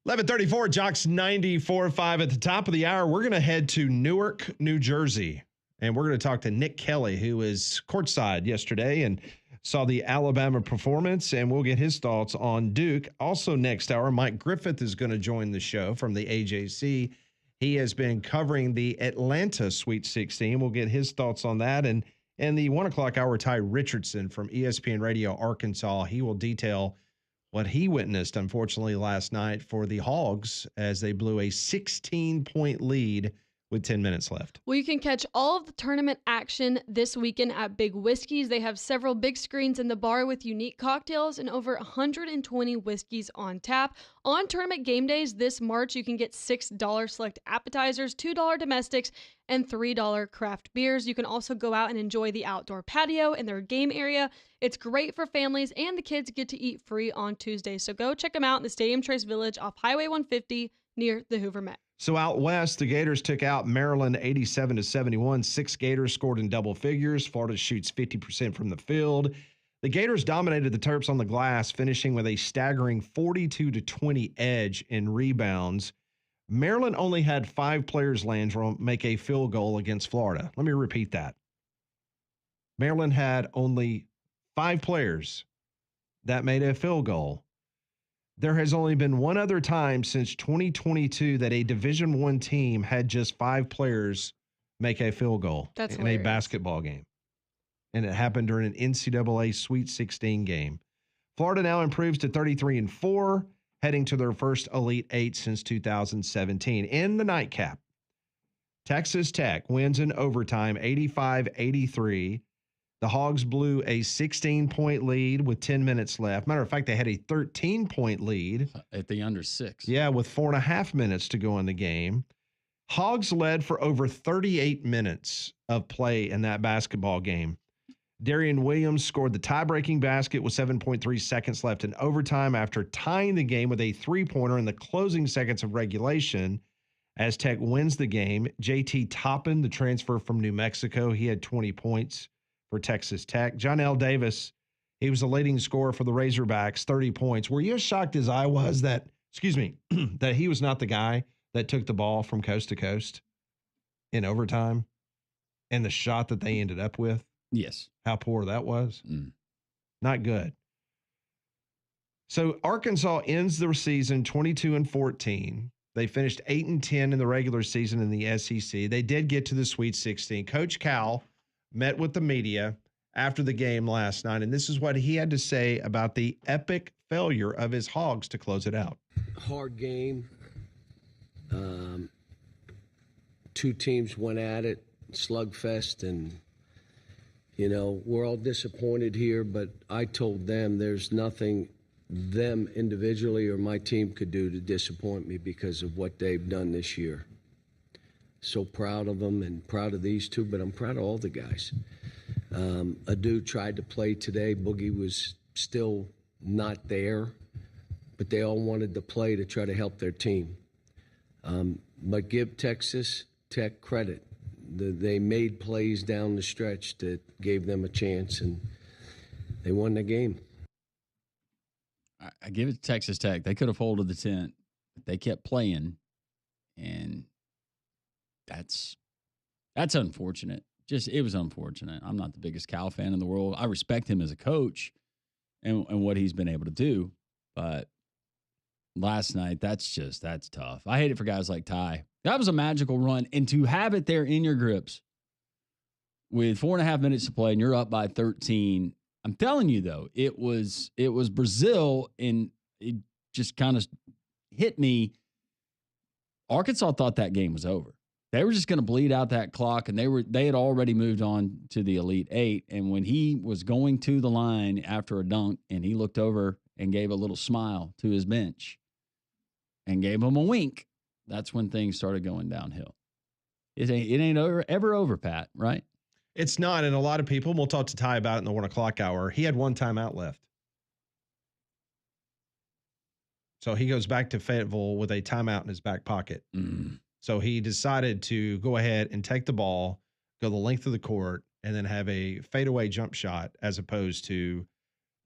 11:34, Jocks 94.5 at the top of the hour. We're going to head to Newark, New Jersey, and we're going to talk to Nick Kelly, who was courtside yesterday and saw the Alabama performance, and we'll get his thoughts on Duke. Also next hour, Mike Griffith is going to join the show from the AJC. He has been covering the Atlanta Sweet 16. We'll get his thoughts on that. And the 1 o'clock hour, Ty Richardson from ESPN Radio Arkansas. He will detail what he witnessed, unfortunately, last night for the Hogs as they blew a 16-point lead with 10 minutes left. Well, you can catch all of the tournament action this weekend at Big Whiskeys. They have several big screens in the bar with unique cocktails and over 120 whiskeys on tap. On tournament game days this March, you can get $6 select appetizers, $2 domestics, and $3 craft beers. You can also go out and enjoy the outdoor patio and their game area. It's great for families, and the kids get to eat free on Tuesdays. So go check them out in the Stadium Trace Village off Highway 150 near the Hoover Met. So out west, the Gators took out Maryland 87-71. 6 Gators scored in double figures. Florida shoots 50% from the field. The Gators dominated the Terps on the glass, finishing with a staggering 42-20 edge in rebounds. Maryland only had 5 players, Landrum, make a field goal against Florida. Let me repeat that. Maryland had only 5 players that made a field goal. There has only been one other time since 2022 that a Division I team had just 5 players make a field goal in a basketball game. And it happened during an NCAA Sweet 16 game. Florida now improves to 33-4, heading to their first Elite 8 since 2017. In the nightcap, Texas Tech wins in overtime 85-83. The Hogs blew a 16-point lead with 10 minutes left. Matter of fact, they had a 13-point lead. At the under 6. Yeah, with 4.5 minutes to go in the game. Hogs led for over 38 minutes of play in that basketball game. Darian Williams scored the tie-breaking basket with 7.3 seconds left in overtime after tying the game with a three-pointer in the closing seconds of regulation. As Tech wins the game, JT Toppin, the transfer from New Mexico, he had 20 points for Texas Tech. John L. Davis, he was the leading scorer for the Razorbacks, 30 points. Were you as shocked as I was that he was not the guy that took the ball from coast to coast in overtime and the shot that they ended up with? Yes. How poor that was? Not good. So Arkansas ends the season 22-14. They finished 8-10 in the regular season in the SEC. They did get to the Sweet 16. Coach Cal met with the media after the game last night, and this is what he had to say about the epic failure of his Hogs to close it out. Hard game. 2 teams went at it, slugfest, and, you know, we're all disappointed here, but I told them there's nothing them individually or my team could do to disappoint me because of what they've done this year. So proud of them and proud of these 2, but I'm proud of all the guys. Adu tried to play today. Boogie was still not there, but they all wanted to play to try to help their team. But give Texas Tech credit. They made plays down the stretch that gave them a chance, and they won the game. I give it to Texas Tech. They could have folded the tent. They kept playing, and that's unfortunate. It was unfortunate. I'm not the biggest Cal fan in the world. I respect him as a coach and what he's been able to do. But last night, that's tough. I hate it for guys like Ty. That was a magical run. And to have it there in your grips with 4.5 minutes to play and you're up by 13, I'm telling you, though, it was Brazil, and it just kind of hit me. Arkansas thought that game was over. They were just going to bleed out that clock, and they had already moved on to the Elite 8. And when he was going to the line after a dunk, and he looked over and gave a little smile to his bench and gave him a wink, that's when things started going downhill. It ain't ever over, Pat, right? It's not, and a lot of people, and we'll talk to Ty about it in the 1 o'clock hour, he had 1 timeout left. So he goes back to Fayetteville with a timeout in his back pocket. So he decided to go ahead and take the ball, go the length of the court, and then have a fadeaway jump shot as opposed to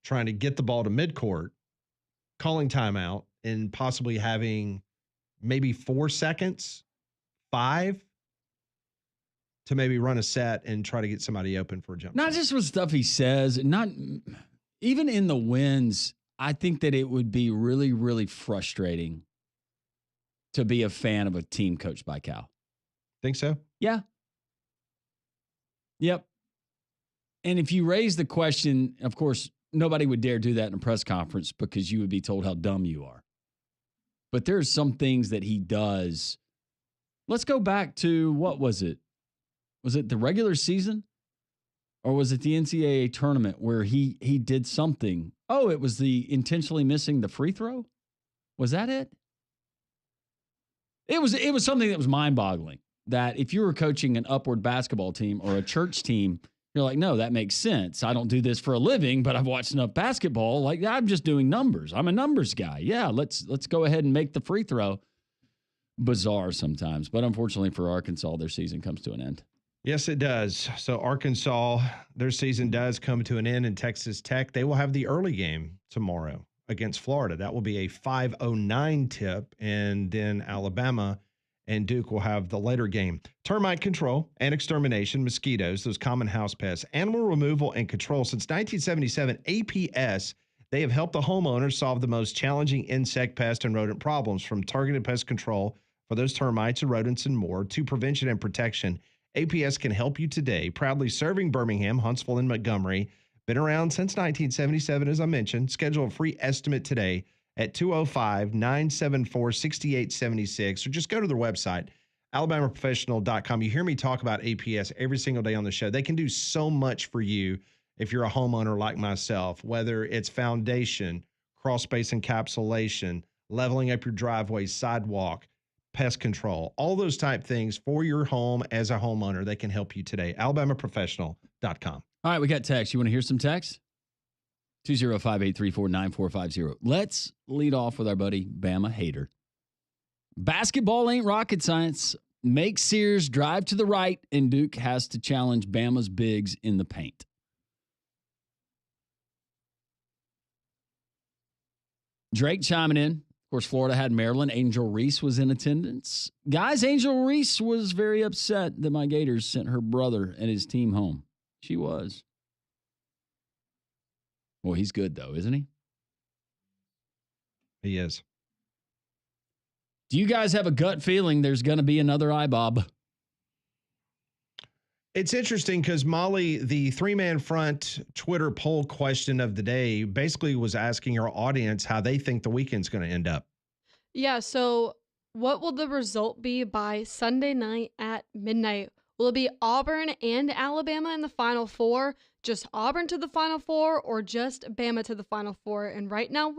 trying to get the ball to midcourt, calling timeout, and possibly having maybe 4 seconds, 5 to maybe run a set and try to get somebody open for a jump Not shot. just with stuff he says, not even in the wins. I think that it would be really, really frustrating to be a fan of a team coached by Cal. Think so? Yeah. Yep. And if you raise the question, of course, nobody would dare do that in a press conference because you would be told how dumb you are. But there's some things that he does. Let's go back to, what was it? Was it the regular season? Or was it the NCAA tournament where he did something? Oh, it was the intentionally missing the free throw? Was that it? It was something that was mind-boggling. That if you were coaching an upward basketball team or a church team, you're like, no, that makes sense. I don't do this for a living, but I've watched enough basketball. Like, I'm just doing numbers. I'm a numbers guy. Yeah, let's go ahead and make the free throw. Bizarre sometimes, but unfortunately for Arkansas, their season comes to an end. Yes, it does. So Arkansas, their season does come to an end, and Texas Tech, they will have the early game tomorrow against Florida. That will be a 5:09 tip, and then Alabama and Duke will have the later game. Termite control and extermination, mosquitoes, those common house pests, animal removal and control. Since 1977, APS, they have helped the homeowners solve the most challenging insect, pest, and rodent problems, from targeted pest control for those termites and rodents and more to prevention and protection. APS can help you today, proudly serving Birmingham, Huntsville, and Montgomery. Been around since 1977, as I mentioned. Schedule a free estimate today at 205-974-6876, or just go to their website, alabamaprofessional.com. You hear me talk about APS every single day on the show. They can do so much for you if you're a homeowner like myself, whether it's foundation, crawl space encapsulation, leveling up your driveway, sidewalk, pest control, all those type things for your home as a homeowner. They can help you today. alabamaprofessional.com. All right, we got text. You want to hear some text? 205-834-9450. Let's lead off with our buddy Bama Hater. Basketball ain't rocket science. Make Sears drive to the right, and Duke has to challenge Bama's bigs in the paint. Drake chiming in. Of course, Florida had Maryland. Angel Reese was in attendance. Guys, Angel Reese was very upset that my Gators sent her brother and his team home. She was. Well, he's good, though, isn't he? He is. Do you guys have a gut feeling there's going to be another IBOB? It's interesting because, Molly, the three-man front Twitter poll question of the day basically was asking our audience how they think the weekend's going to end up. Yeah, so what will the result be by Sunday night at midnight? Will it be Auburn and Alabama in the Final Four, just Auburn to the Final Four, or just Bama to the Final Four? And right now,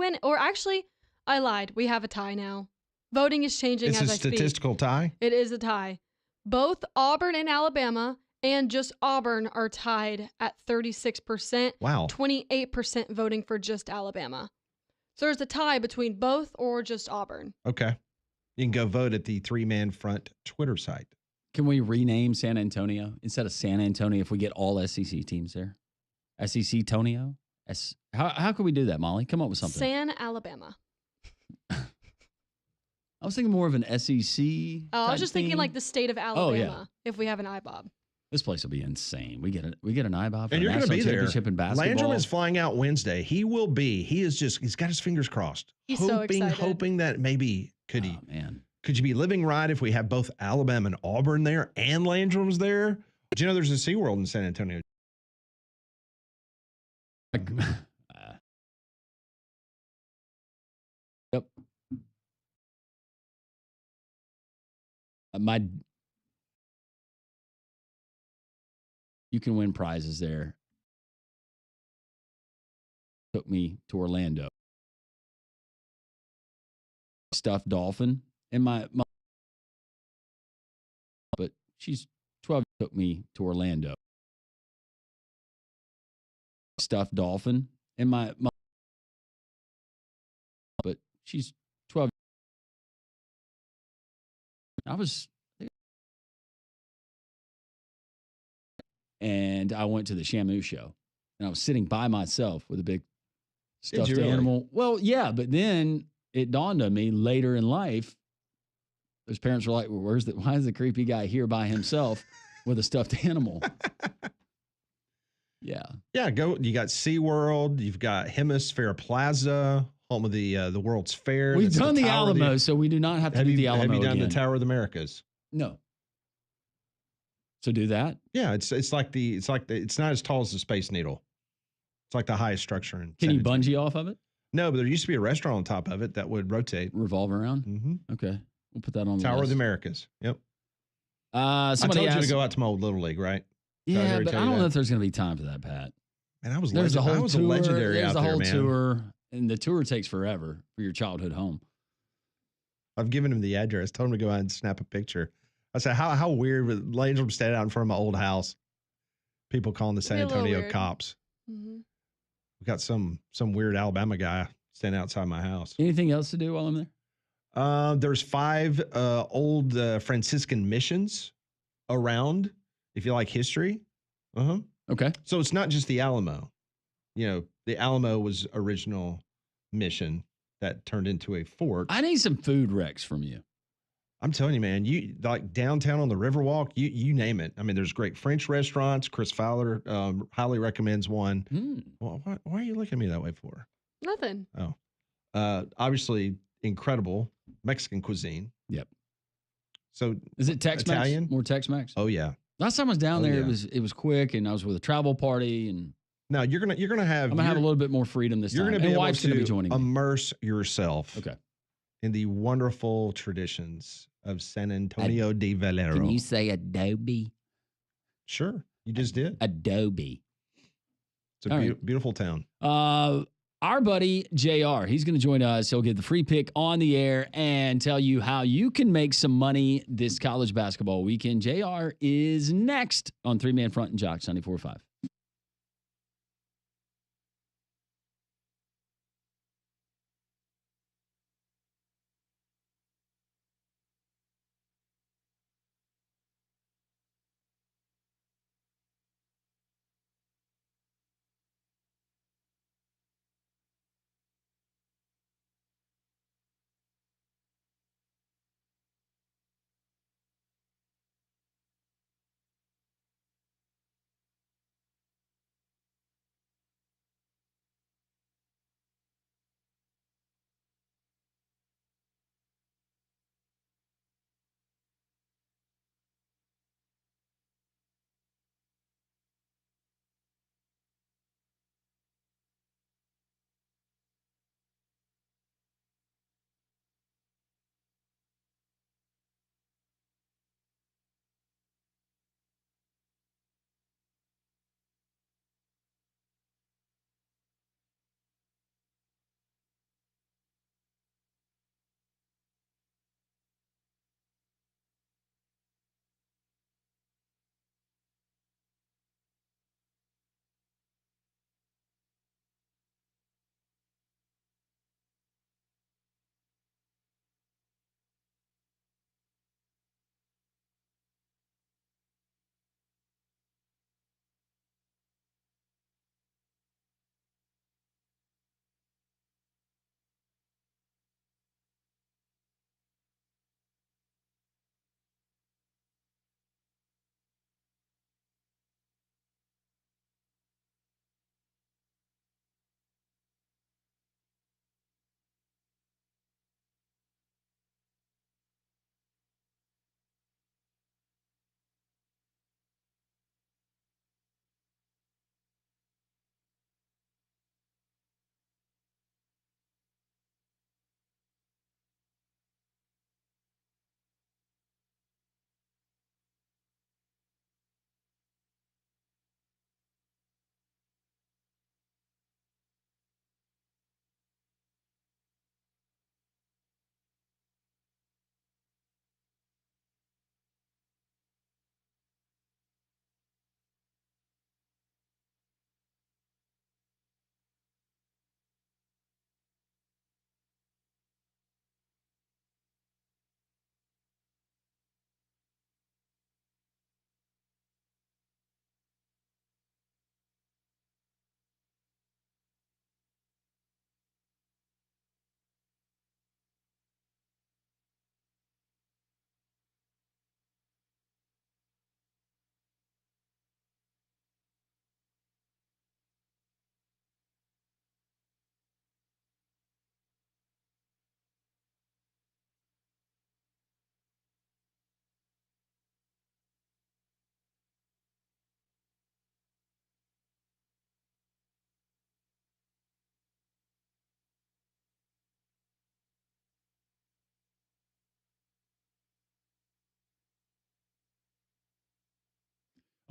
I lied. We have a tie now. Voting is changing as I speak. It's a statistical tie? It is a tie. Both Auburn and Alabama and just Auburn are tied at 36%. Wow. 28% voting for just Alabama. So there's a tie between both or just Auburn. Okay. You can go vote at the three-man front Twitter site. Can we rename San Antonio instead of San Antonio if we get all SEC teams there? SEC Tonio? How can we do that, Molly? Come up with something. San Alabama. I was thinking more of an SEC. I was just thinking like the state of Alabama. If we have an IBOB. This place will be insane. We get an IBOB for And the you're going to national be there. championship in basketball. Landrum is flying out Wednesday. He will be. He's got his fingers crossed. He's so excited. Hoping that maybe could you be living right if we have both Alabama and Auburn there and Landrum's there? But you know there's a SeaWorld in San Antonio. Yep. You can win prizes there. Took me to Orlando. Stuffed dolphin and my but she's 12. Took me to Orlando. Stuffed dolphin and my but she's 12. And I went to the Shamu show, and I was sitting by myself with a big stuffed animal. Well, yeah, but then it dawned on me later in life. Those parents were like, well, why is the creepy guy here by himself with a stuffed animal? Yeah. Yeah, you got SeaWorld, you've got Hemisphere Plaza, home of the World's Fair. We've That's done the Tower of Alamo, so we do not have to do the Alamo Have you done again. the Tower of the Americas? No. So do that? Yeah, it's not as tall as the Space Needle. It's like the highest structure in. Can you San Antonio. bungee off of it? No, but there used to be a restaurant on top of it that would rotate. Revolve around? Mm-hmm. Okay. We'll put that on the Tower list. of the Americas. Yep. Somebody I told asked, you to go out to my old Little League, right? Yeah, but I don't know if there's going to be time for that, Pat. Man, I was There's a whole tour. legendary There's out the there, whole man. tour, and the tour takes forever for your childhood home. I've given him the address. Told him to go out and snap a picture. I said, how weird with Angel standing out in front of my old house. People calling the San It'd be a little Antonio weird. cops. Mm-hmm. We got some weird Alabama guy standing outside my house. Anything else to do while I'm there? There's 5 old Franciscan missions around. If you like history, Okay. So it's not just the Alamo. You know, the Alamo was original mission that turned into a fort. I need some food wrecks from you. I'm telling you, man, you like downtown on the Riverwalk, you name it. I mean, there's great French restaurants. Chris Fowler highly recommends one. Well, why are you looking at me that way for? Nothing. Oh, obviously incredible Mexican cuisine. Yep. So is it Tex-Mex? Italian? More Tex-Mex? Oh yeah. Last time I was down there, yeah. it was quick, and I was with a travel party, and now you're gonna have I'm gonna have a little bit more freedom this you're time. You're gonna be and able wife's to gonna be joining me. immerse yourself. Okay. In the wonderful traditions of San Antonio de Valero. Can you say Adobe? Sure, you just did. Adobe. It's a beautiful town. Our buddy JR, he's going to join us. He'll get the free pick on the air and tell you how you can make some money this college basketball weekend. JR is next on 3-Man Front and Jocks 94.5.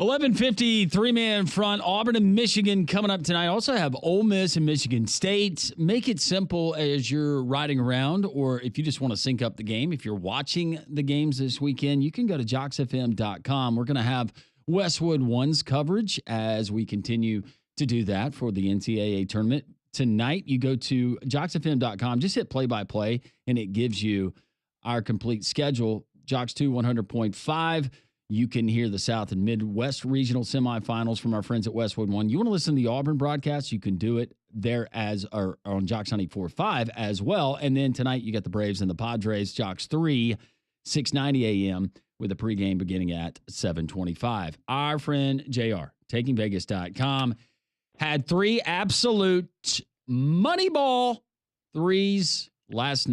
11:50, three-man front. Auburn and Michigan coming up tonight. Also have Ole Miss and Michigan State. Make it simple as you're riding around, or if you just want to sync up the game. If you're watching the games this weekend, you can go to jocksfm.com. We're going to have Westwood One's coverage as we continue to do that for the NCAA tournament. Tonight, you go to jocksfm.com, just hit play-by-play, and it gives you our complete schedule. Jocks 2, 100.5. You can hear the South and Midwest regional semifinals from our friends at Westwood One. You want to listen to the Auburn broadcast, you can do it there or on Jocks 94.5 as well. And then tonight you got the Braves and the Padres, Jocks 3, 6:90 a.m. with a pregame beginning at 7:25. Our friend JR, takingvegas.com, had 3 absolute Moneyball threes last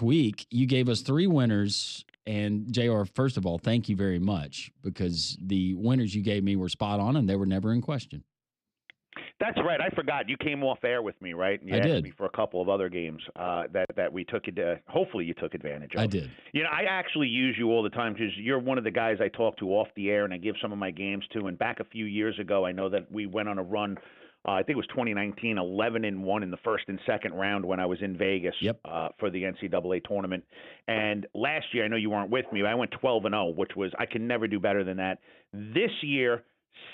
week. You gave us 3 winners. And JR, first of all, thank you very much, because the winners you gave me were spot on and they were never in question. That's right. I forgot. You came off air with me, right? And you I asked did. me for a couple of other games that we took hopefully you took advantage of. I did. You know, I actually use you all the time because you're one of the guys I talk to off the air and I give some of my games to. And back a few years ago, I know that we went on a run. I think it was 2019, 11-1 in the first and second round when I was in Vegas for the NCAA tournament. And last year, I know you weren't with me, but I went 12-0, which was, I can never do better than that. This year,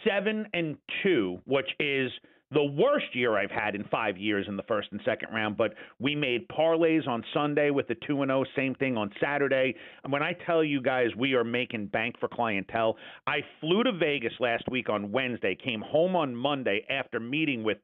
7-2, which is the worst year I've had in 5 years in the first and second round, but we made parlays on Sunday with the 2-0, same thing on Saturday. And when I tell you guys we are making bank for clientele, I flew to Vegas last week on Wednesday, came home on Monday after meeting with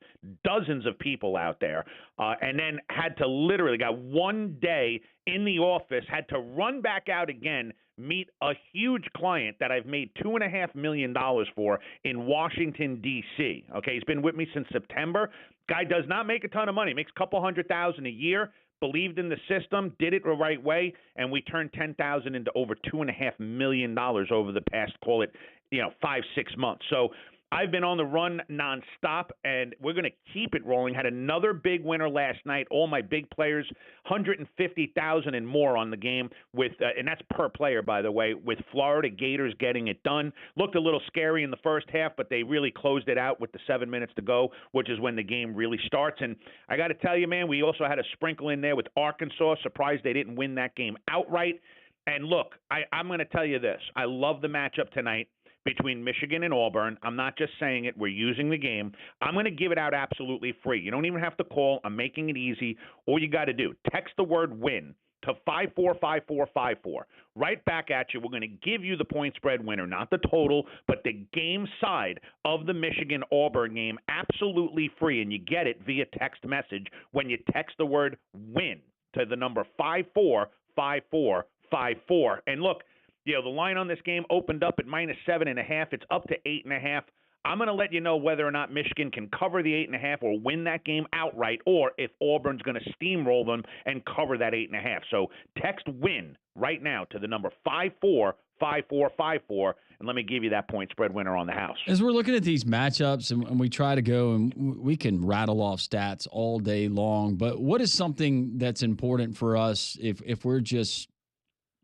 dozens of people out there, and then had to literally got 1 day in the office, had to run back out again, meet a huge client that I've made $2.5 million for in Washington, D.C. Okay, he's been with me since September. Guy does not make a ton of money, makes a couple $100,000 a year, believed in the system, did it the right way, and we turned $10,000 into over $2.5 million over the past, call it, 5-6 months. So I've been on the run nonstop, and we're going to keep it rolling. Had another big winner last night. All my big players, $150,000 and more on the game with, and that's per player, by the way, with Florida Gators getting it done. Looked a little scary in the first half, but they really closed it out with the 7 minutes to go, which is when the game really starts. And I got to tell you, man, we also had a sprinkle in there with Arkansas. Surprised they didn't win that game outright. And look, I'm going to tell you this. I love the matchup tonight between Michigan and Auburn. I'm not just saying it. We're using the game. I'm going to give it out absolutely free. You don't even have to call. I'm making it easy. All you got to do, text the word win to 545454. Right back at you. We're going to give you the point spread winner, not the total, but the game side of the Michigan-Auburn game absolutely free, and you get it via text message when you text the word win to the number 545454. And look, the line on this game opened up at -7.5. It's up to 8.5. I'm going to let you know whether or not Michigan can cover the 8.5 or win that game outright, or if Auburn's going to steamroll them and cover that 8.5. So text win right now to the number 545454, and let me give you that point spread winner on the house. As we're looking at these matchups, and we try to go, and we can rattle off stats all day long, but what is something that's important for us if we're just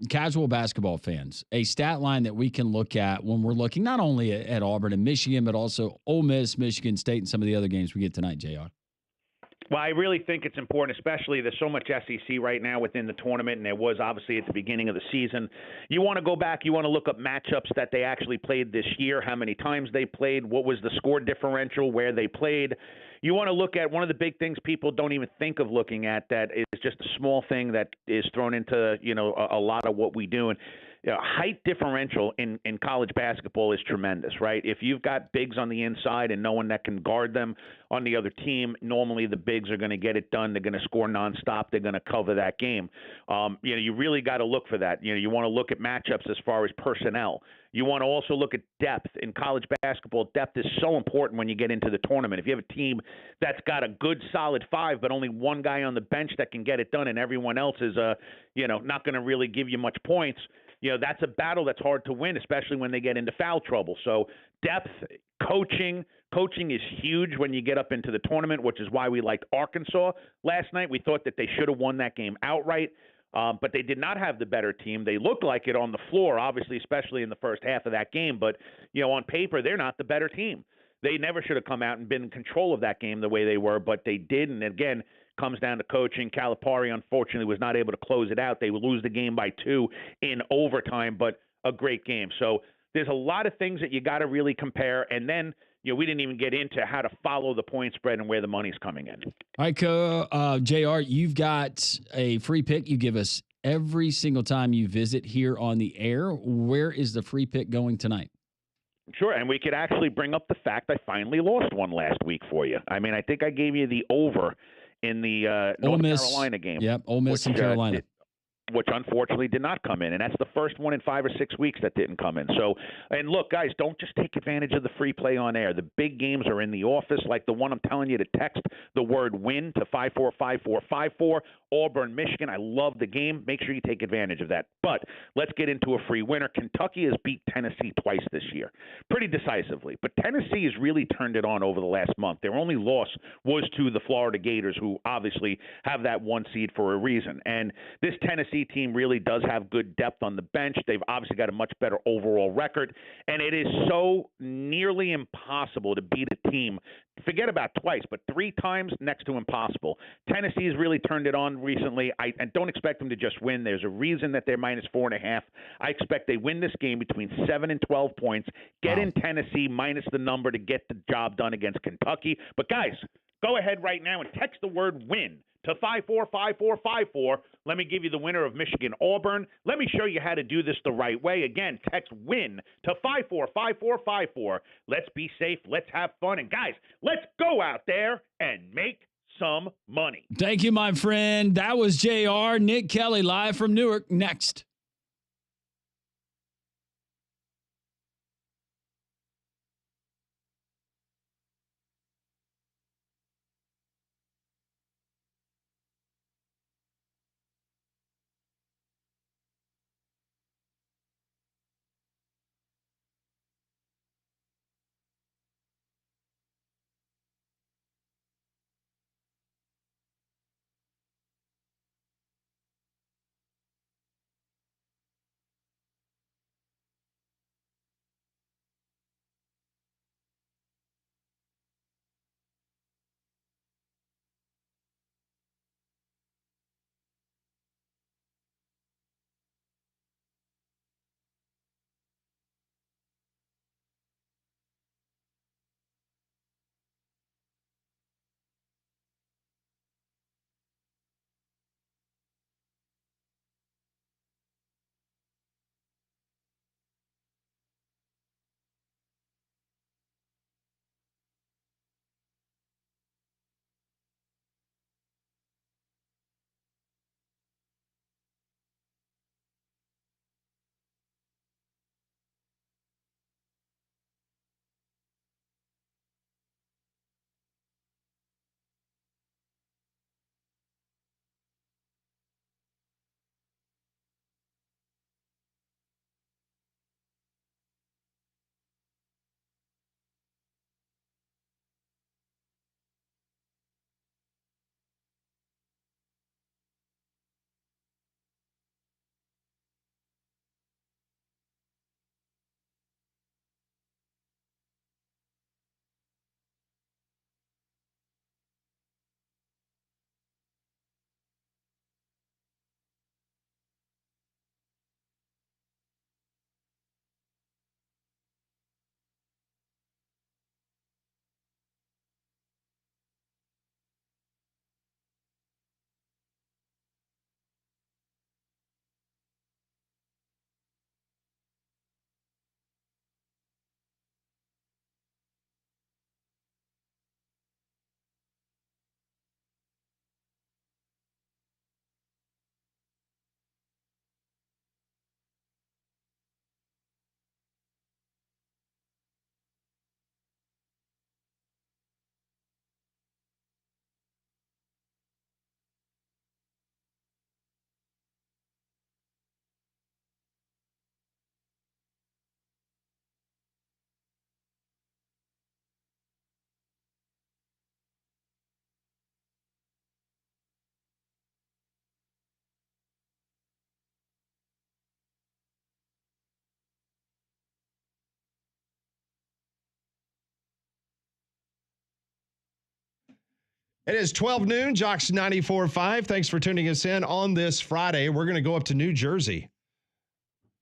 casual basketball fans, a stat line that we can look at when we're looking not only at Auburn and Michigan, but also Ole Miss, Michigan State, and some of the other games we get tonight, JR? Well, I really think it's important, especially there's so much SEC right now within the tournament, and there was obviously at the beginning of the season. You want to go back, you want to look up matchups that they actually played this year, how many times they played, what was the score differential, where they played. You want to look at one of the big things people don't even think of looking at that is just a small thing that is thrown into, a lot of what we do. And height differential in college basketball is tremendous, right? If you've got bigs on the inside and no one that can guard them on the other team, normally the bigs are going to get it done. They're going to score nonstop. They're going to cover that game. You really got to look for that. You want to look at matchups as far as personnel. You want to also look at depth. In college basketball, depth is so important when you get into the tournament. If you have a team that's got a good, solid 5, but only one guy on the bench that can get it done and everyone else is, not going to really give you much points, that's a battle that's hard to win, especially when they get into foul trouble. So depth, coaching is huge when you get up into the tournament, which is why we liked Arkansas last night. We thought that they should have won that game outright. But they did not have the better team. They looked like it on the floor, obviously, especially in the first half of that game. But, on paper, they're not the better team. They never should have come out and been in control of that game the way they were, but they did. And again, comes down to coaching. Calipari, unfortunately, was not able to close it out. They would lose the game by 2 in overtime, but a great game. So there's a lot of things that you got to really compare. And then, we didn't even get into how to follow the point spread and where the money's coming in. All right, JR, you've got a free pick you give us every single time you visit here on the air. Where is the free pick going tonight? Sure, and we could actually bring up the fact I finally lost one last week for you. I mean, I think I gave you the over in the North Carolina game. Yep, Ole Miss and Carolina. Which unfortunately did not come in. And that's the first one in 5 or 6 weeks that didn't come in. So, and look, guys, don't just take advantage of the free play on air. The big games are in the office, like the one I'm telling you to text the word win to 545454. Auburn, Michigan. I love the game. Make sure you take advantage of that. But let's get into a free winner. Kentucky has beat Tennessee twice this year, pretty decisively. But Tennessee has really turned it on over the last month. Their only loss was to the Florida Gators, who obviously have that 1 seed for a reason. And this Tennessee team really does have good depth on the bench. They've obviously got a much better overall record. And it is so nearly impossible to beat a team, forget about twice, but 3 times, next to impossible. Tennessee has really turned it on recently. I don't expect them to just win. There's a reason that they're minus 4.5. I expect they win this game between 7 and 12 points. Get in Tennessee minus the number to get the job done against Kentucky. But guys, go ahead right now and text the word win to 545454. Let me give you the winner of Michigan Auburn. Let me show you how to do this the right way. Again, text win to 545454. Let's be safe. Let's have fun. And guys, let's go out there and make some money. Thank you, my friend. That was JR. Nick Kelly live from Newark. Next. It is 12 noon, Jocks 94.5. Thanks for tuning us in on this Friday. We're going to go up to New Jersey,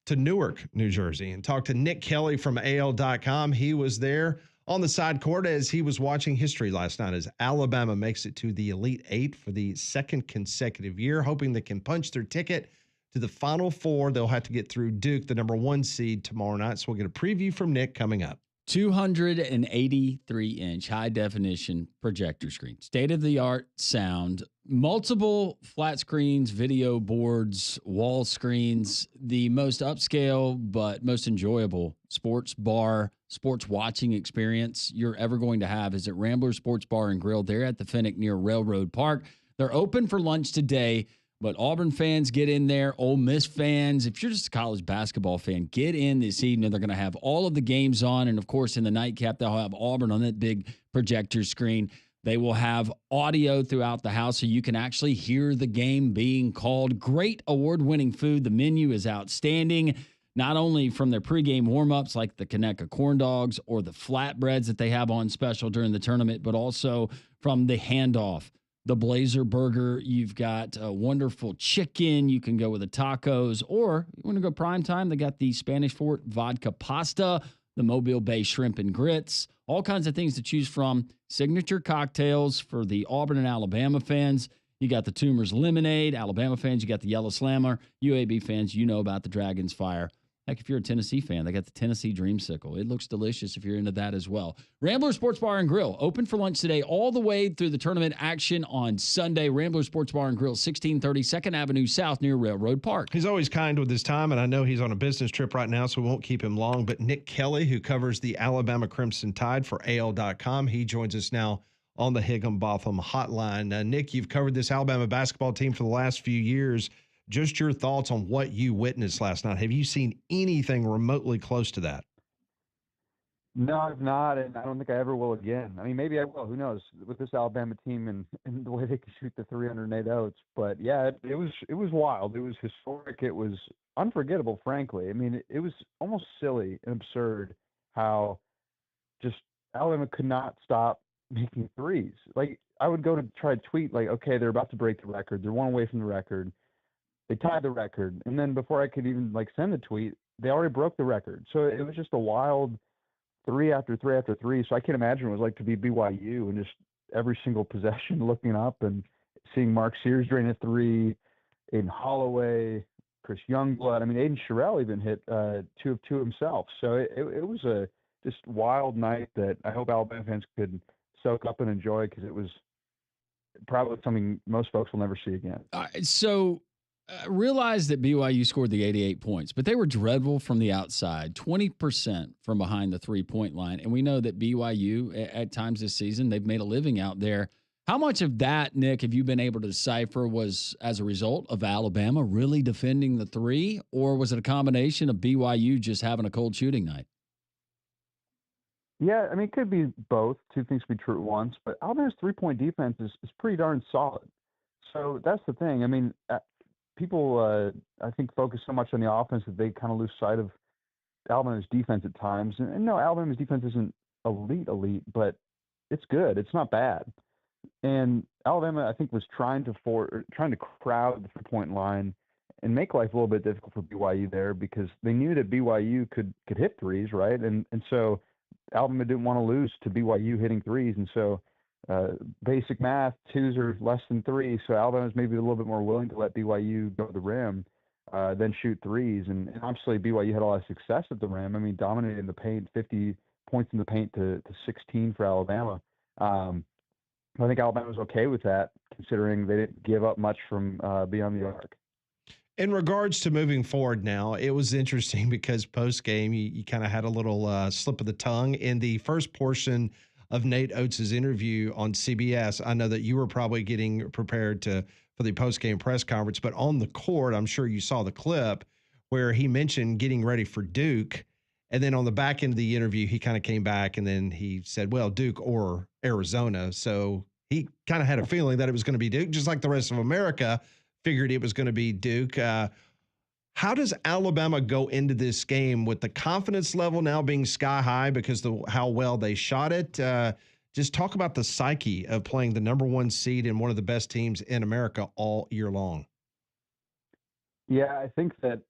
to Newark, New Jersey, and talk to Nick Kelly from AL.com. He was there on the side court as he was watching history last night as Alabama makes it to the Elite Eight for the second consecutive year, hoping they can punch their ticket to the Final Four. They'll have to get through Duke, the number 1 seed, tomorrow night. So we'll get a preview from Nick coming up. 283-inch high-definition projector screen. State-of-the-art sound. Multiple flat screens, video boards, wall screens. The most upscale but most enjoyable sports bar, sports watching experience you're ever going to have is at Rambler Sports Bar and Grill. They're at the Finnick near Railroad Park. They're open for lunch today. But Auburn fans, get in there. Ole Miss fans, if you're just a college basketball fan, get in this evening. They're going to have all of the games on. And, of course, in the nightcap, they'll have Auburn on that big projector screen. They will have audio throughout the house so you can actually hear the game being called. Great award-winning food. The menu is outstanding, not only from their pregame warm-ups like the Conecuh corn dogs or the flatbreads that they have on special during the tournament, but also from the handoff. The Blazer Burger, you've got a wonderful chicken. You can go with the tacos, or you want to go prime time. They got the Spanish Fort vodka pasta, the Mobile Bay shrimp and grits, all kinds of things to choose from. Signature cocktails for the Auburn and Alabama fans. You got the Toomer's Lemonade. Alabama fans, you got the Yellow Slammer. UAB fans, you know about the Dragon's Fire. Heck, if you're a Tennessee fan, they got the Tennessee Dreamsicle. It looks delicious if you're into that as well. Rambler Sports Bar and Grill, open for lunch today all the way through the tournament action on Sunday. Rambler Sports Bar and Grill, 1630 2nd Avenue South near Railroad Park. He's always kind with his time, and I know he's on a business trip right now, so we won't keep him long. But Nick Kelly, who covers the Alabama Crimson Tide for AL.com, he joins us now on the Higginbotham hotline. Nick, you've covered this Alabama basketball team for the last few years. Just your thoughts on what you witnessed last night. Have you seen anything remotely close to that? No, I've not, and I don't think I ever will again. I mean, maybe I will. Who knows? With this Alabama team and the way they can shoot the 308 Oats. But yeah, it was wild. It was historic. It was unforgettable, frankly. I mean, it was almost silly and absurd how just Alabama could not stop making threes. Like, I would go to try to tweet, like, okay, they're about to break the record. They're one away from the record. They tied the record. And then before I could even send the tweet, they already broke the record. So it was just a wild 3 after 3 after 3. So I can't imagine what it was like to be BYU and just every single possession looking up and seeing Mark Sears drain a 3, Aiden Holloway, Chris Youngblood. I mean, Aiden Sherrill even hit 2 of 2 himself. So it was a just wild night that I hope Alabama fans could soak up and enjoy, because it was probably something most folks will never see again. Realize that BYU scored the 88 points, but they were dreadful from the outside, 20% from behind the three-point line. And we know that BYU, at times this season, they've made a living out there. How much of that, Nick, have you been able to decipher was as a result of Alabama really defending the three, or was it a combination of BYU just having a cold shooting night? Yeah, I mean, it could be both. Two things could be true at once. But Alabama's three-point defense is pretty darn solid. So that's the thing. I mean, people, I think, focus so much on the offense that they kind of lose sight of Alabama's defense at times. And no, Alabama's defense isn't elite, but it's good. It's not bad. And Alabama, I think, was trying to crowd the three-point line and make life a little bit difficult for BYU there, because they knew that BYU could hit threes, right? And so Alabama didn't want to lose to BYU hitting threes. And so basic math, twos are less than three. So Alabama's maybe a little bit more willing to let BYU go to the rim than shoot threes. And obviously BYU had a lot of success at the rim. I mean, dominated in the paint, 50 points in the paint to 16 for Alabama. I think Alabama was okay with that, considering they didn't give up much from beyond the arc. In regards to moving forward now, it was interesting because post-game, you kind of had a little slip of the tongue. In the first portion of Nate Oats' interview on CBS, I know that you were probably getting prepared for the post-game press conference, but on the court, I'm sure you saw the clip where he mentioned getting ready for Duke. And then on the back end of the interview, he kind of came back and then he said, well, Duke or Arizona. So he kind of had a feeling that it was going to be Duke, just like the rest of America figured it was going to be Duke. How does Alabama go into this game with the confidence level now being sky high because how well they shot it? Just talk about the psyche of playing the number one seed and one of the best teams in America all year long. Yeah, I think that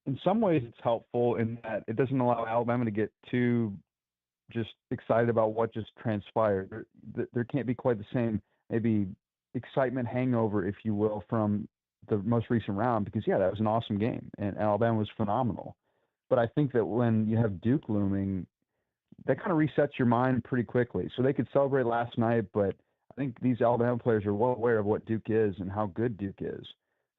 in some ways it's helpful in that it doesn't allow Alabama to get too just excited about what just transpired. There can't be quite the same maybe excitement hangover, if you will, from the most recent round because, yeah, that was an awesome game and Alabama was phenomenal. But I think that when you have Duke looming, that kind of resets your mind pretty quickly. So they could celebrate last night, but I think these Alabama players are well aware of what Duke is and how good Duke is.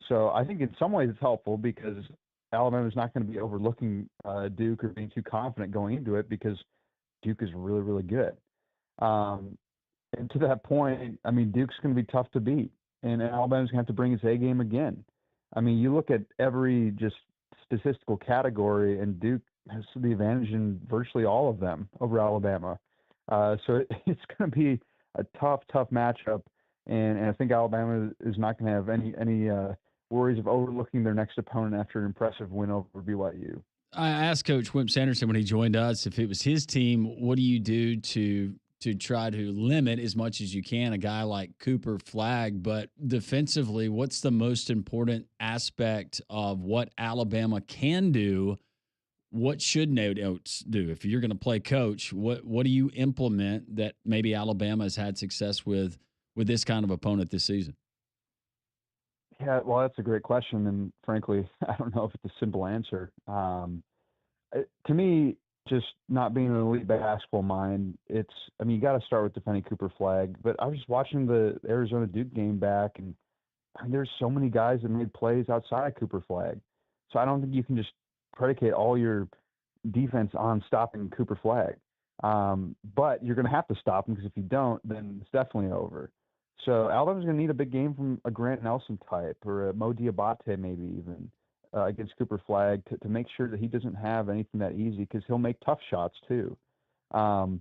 So I think in some ways it's helpful because Alabama's not going to be overlooking Duke or being too confident going into it because Duke is really, really good. And to that point, I mean, Duke's going to be tough to beat, and Alabama's going to have to bring its A game again. I mean, you look at every just statistical category, and Duke has the advantage in virtually all of them over Alabama. So it's going to be a tough matchup, and I think Alabama is not going to have any worries of overlooking their next opponent after an impressive win over BYU. I asked Coach Wimp Sanderson when he joined us if it was his team, what do you do to try to limit as much as you can a guy like Cooper Flagg? But defensively, what's the most important aspect of what Alabama can do? What should Nate Oats do? If you're going to play coach, what do you implement that maybe Alabama has had success with this kind of opponent this season? Yeah, well, that's a great question, and frankly, I don't know if it's a simple answer. To me, just not being an elite basketball mind, you got to start with defending Cooper Flagg. But I was just watching the Arizona Duke game back, and there's so many guys that made plays outside of Cooper Flagg. So I don't think you can just predicate all your defense on stopping Cooper Flagg. But you're going to have to stop him because if you don't, then it's definitely over. So Alabama's going to need a big game from a Grant Nelson type or a Mo Diabate maybe even against Cooper Flagg to make sure that he doesn't have anything that easy because he'll make tough shots too. And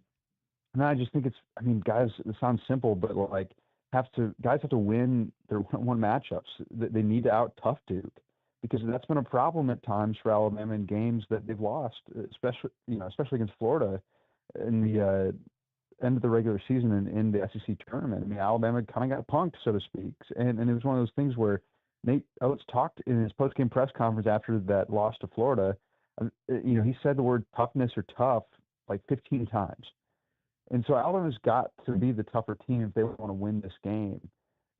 I just think guys, it sounds simple, but guys have to win their one matchups. They need to out tough Duke because that's been a problem at times for Alabama in games that they've lost, especially against Florida in the end of the regular season and in the SEC tournament. I mean, Alabama kind of got punked, so to speak. And it was one of those things where Nate Oats talked in his post-game press conference after that loss to Florida. He said the word toughness or tough like 15 times. And so Alabama's got to be the tougher team if they want to win this game.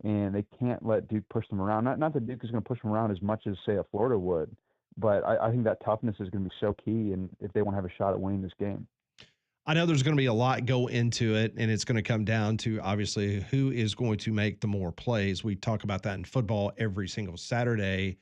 And they can't let Duke push them around. Not that Duke is going to push them around as much as, say, a Florida would, but I think that toughness is going to be so key and if they want to have a shot at winning this game. I know there's going to be a lot go into it, and it's going to come down to, obviously, who is going to make the more plays. We talk about that in football every single Saturday.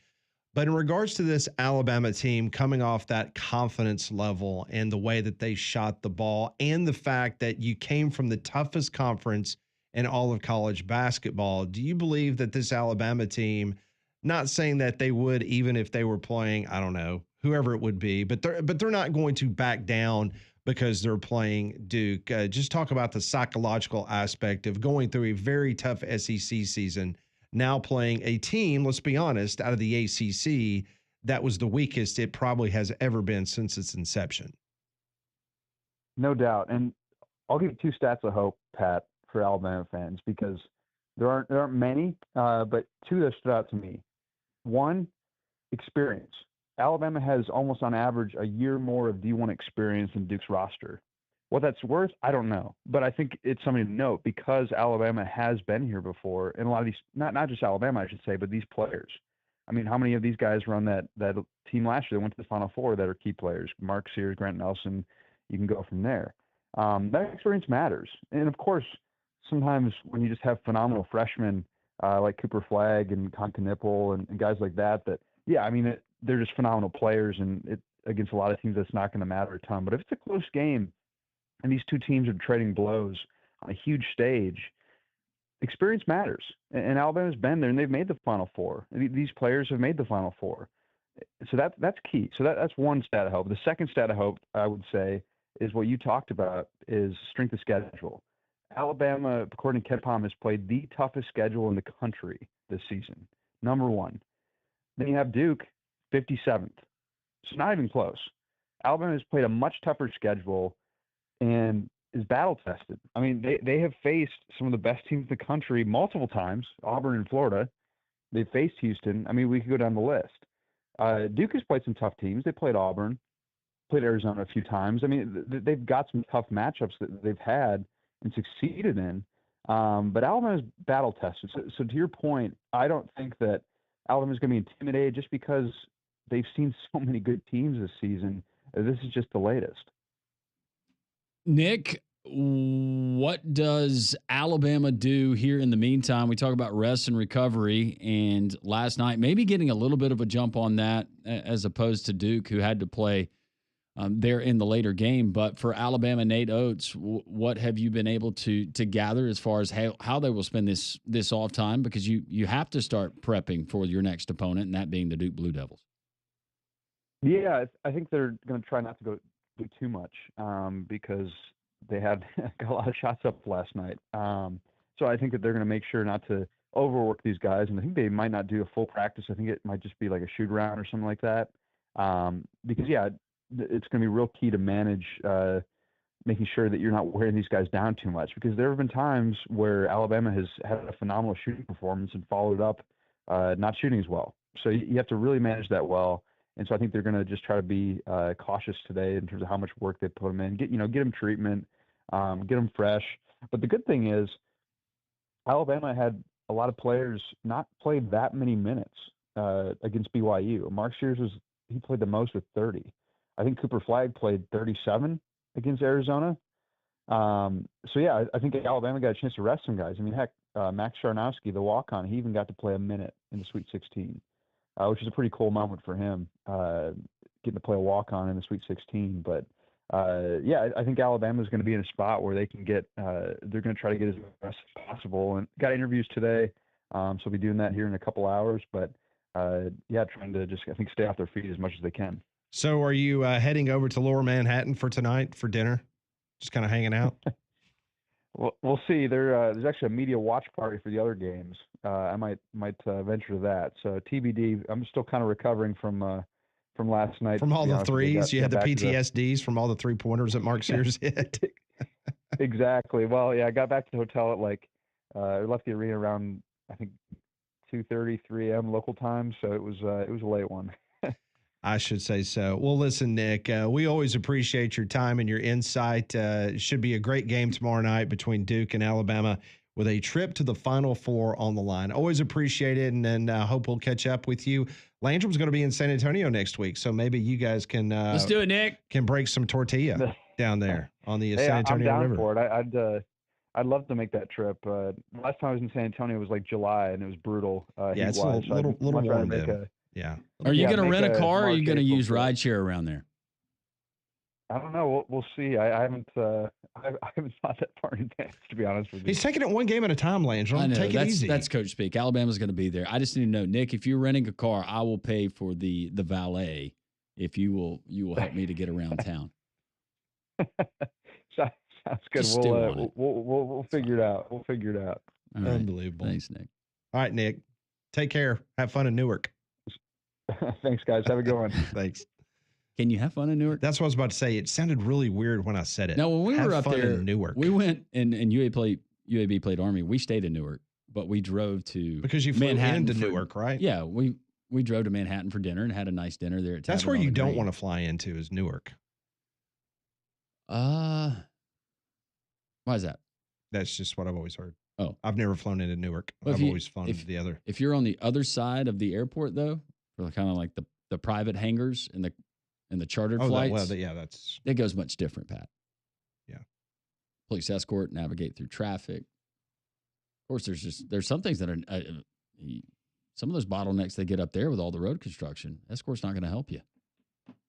But in regards to this Alabama team coming off that confidence level and the way that they shot the ball and the fact that you came from the toughest conference in all of college basketball, do you believe that this Alabama team, not saying that they would even if they were playing, I don't know, whoever it would be, but they're not going to back down because they're playing Duke. Just talk about the psychological aspect of going through a very tough SEC season, now playing a team, let's be honest, out of the ACC that was the weakest it probably has ever been since its inception. No doubt. And I'll give you two stats of hope, Pat, for Alabama fans, because there aren't many, but two that stood out to me. One, experience. Alabama has almost on average a year more of D1 experience than Duke's roster. What that's worth, I don't know, but I think it's something to note because Alabama has been here before, and a lot of these, not just Alabama, I should say, but these players. I mean, how many of these guys were on that team last year that went to the Final Four that are key players? Mark Sears, Grant Nelson, you can go from there. That experience matters. And, of course, sometimes when you just have phenomenal freshmen like Cooper Flagg and Concanipple and guys like that, yeah, I mean, they're just phenomenal players, and against a lot of teams, that's not going to matter a ton. But if it's a close game and these two teams are trading blows on a huge stage, experience matters. And Alabama's been there, and they've made the Final Four. These players have made the Final Four. So that's key. So that's one stat of hope. The second stat of hope, I would say, is what you talked about, is strength of schedule. Alabama, according to KenPom, has played the toughest schedule in the country this season, number one. Then you have Duke, 57th. So not even close. Alabama has played a much tougher schedule, and is battle tested. I mean, they have faced some of the best teams in the country multiple times. Auburn and Florida. They faced Houston. I mean, we could go down the list. Duke has played some tough teams. They played Auburn, played Arizona a few times. I mean, they've got some tough matchups that they've had and succeeded in. But Alabama's battle tested. So to your point, I don't think that Alabama's going to be intimidated just because they've seen so many good teams this season. This is just the latest. Nick, what does Alabama do here in the meantime? We talk about rest and recovery, and last night maybe getting a little bit of a jump on that as opposed to Duke, who had to play there in the later game. But for Alabama, Nate Oats, what have you been able to gather as far as how they will spend this off time? Because you have to start prepping for your next opponent, and that being the Duke Blue Devils. Yeah, I think they're going to try not to go do too much because they had got a lot of shots up last night. So I think that they're going to make sure not to overwork these guys, and I think they might not do a full practice. I think it might just be like a shoot around or something like that. Because it's going to be real key to manage making sure that you're not wearing these guys down too much, because there have been times where Alabama has had a phenomenal shooting performance and followed up not shooting as well. So you have to really manage that well. And so I think they're going to just try to be cautious today in terms of how much work they put them in, get them treatment, get them fresh. But the good thing is Alabama had a lot of players not play that many minutes against BYU. Mark Sears he played the most with 30. I think Cooper Flagg played 37 against Arizona. So yeah, I think Alabama got a chance to rest some guys. I mean, heck, Max Charnowski, the walk-on, he even got to play a minute in the Sweet 16. Which is a pretty cool moment for him, getting to play a walk-on in the Sweet 16. But, I think Alabama is going to be in a spot where they can they're going to try to get as best as possible. And got interviews today, so we'll be doing that here in a couple hours. But, trying to just, I think, stay off their feet as much as they can. So are you heading over to Lower Manhattan for tonight for dinner? Just kind of hanging out? Well, we'll see. There's actually a media watch party for the other games. I might venture to that. So TBD. I'm still kind of recovering from last night. From all the threes, you had the PTSDs from all the 3-pointers that Mark Sears hit. Exactly. Well, yeah, I got back to the hotel at I left the arena around, I think, 2:30, 3 a.m. local time. So it was a late one. I should say so. Well, listen, Nick, we always appreciate your time and your insight. It should be a great game tomorrow night between Duke and Alabama with a trip to the Final Four on the line. Always appreciate it, and then hope we'll catch up with you. Landrum's going to be in San Antonio next week, so maybe you guys can let's do it, Nick. Can break some tortilla down there on the San Antonio I'm down River. for it. I'd love to make that trip. Last time I was in San Antonio, it was July, and it was brutal. Yeah, it's a little warm in. Yeah. Are you going to rent a car, or are you going to use rideshare around there? I don't know. We'll see. I haven't thought that far in advance, to be honest with you. He's taking it one game at a time, Landrum. I know. Take it easy. That's coach speak. Alabama's going to be there. I just need to know, Nick, if you're renting a car, I will pay for the valet if you will help me to get around town. Sounds good. We'll figure it out. We'll figure it out. All right. Unbelievable. Thanks, Nick. All right, Nick. Take care. Have fun in Newark. Thanks, guys. Have a good one. Thanks. Can you have fun in Newark? That's what I was about to say. It sounded really weird when I said it. No, when we were up there in Newark, we went and UAB played Army. We stayed in Newark, but we drove to because you flew Manhattan into Newark, right? Yeah, we drove to Manhattan for dinner and had a nice dinner there. That's where you don't want to fly into is Newark. Why is that? That's just what I've always heard. Oh, I've never flown into Newark. Well, I've always flown to the other. If you're on the other side of the airport, though, for kind of like the private hangars and the chartered flights, it goes much different, Pat. Yeah, police escort, navigate through traffic. Of course, there's some things that are some of those bottlenecks they get up there with all the road construction. Escort's not going to help you.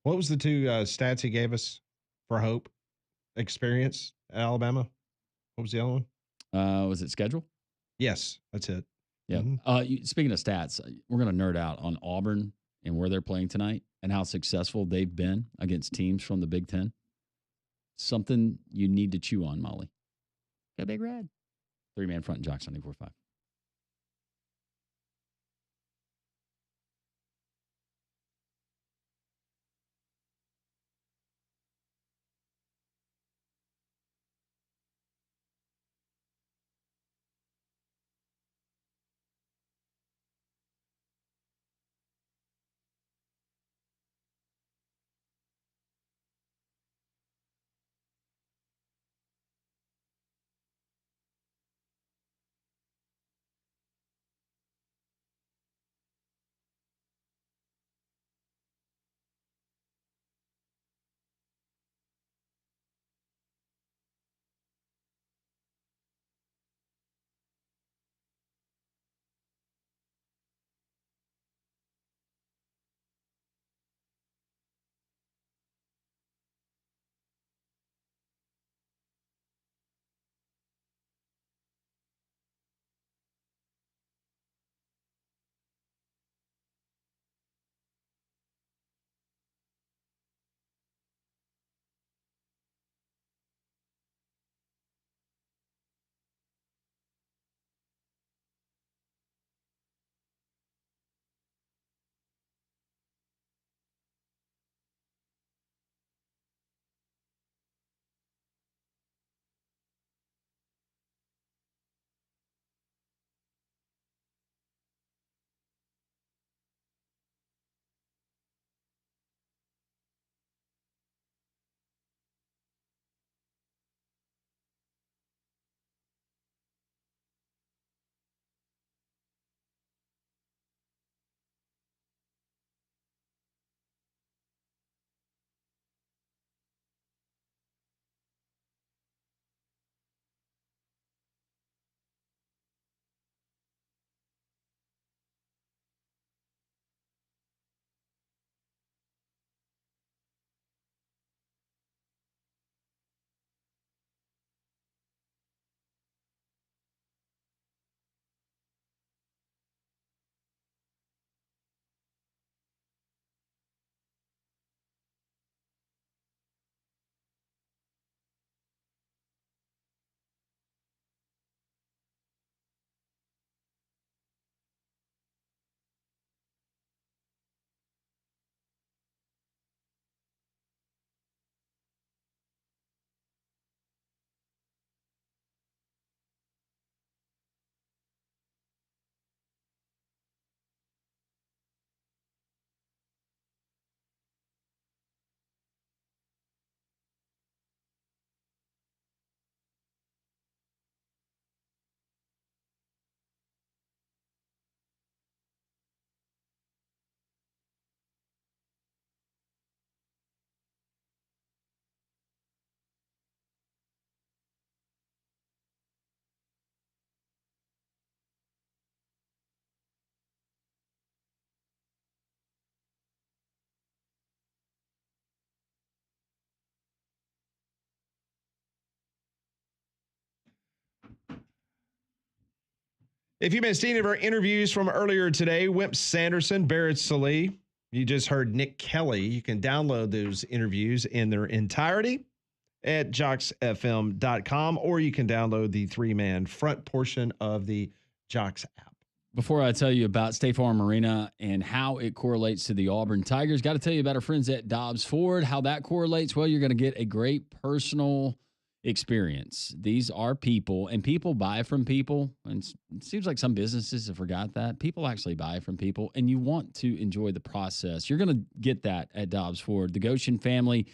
What was the two stats he gave us for Hope experience at Alabama? What was the other one? Was it schedule? Yes, that's it. Yeah. Mm-hmm. Speaking of stats, we're going to nerd out on Auburn and where they're playing tonight and how successful they've been against teams from the Big Ten. Something you need to chew on, Molly. Go Big Red. 3-man front and Jocks 94.5. If you missed any of our interviews from earlier today, Wimp Sanderson, Barrett Sallee, you just heard Nick Kelly. You can download those interviews in their entirety at jocksfm.com, or you can download the 3-man front portion of the Jocks app. Before I tell you about State Farm Arena and how it correlates to the Auburn Tigers, got to tell you about our friends at Dobbs Ford. How that correlates? Well, you're going to get a great personal experience. These are people, and people buy from people. And it seems like some businesses have forgot that. People actually buy from people, and you want to enjoy the process. You're going to get that at Dobbs Ford. The Goshen family,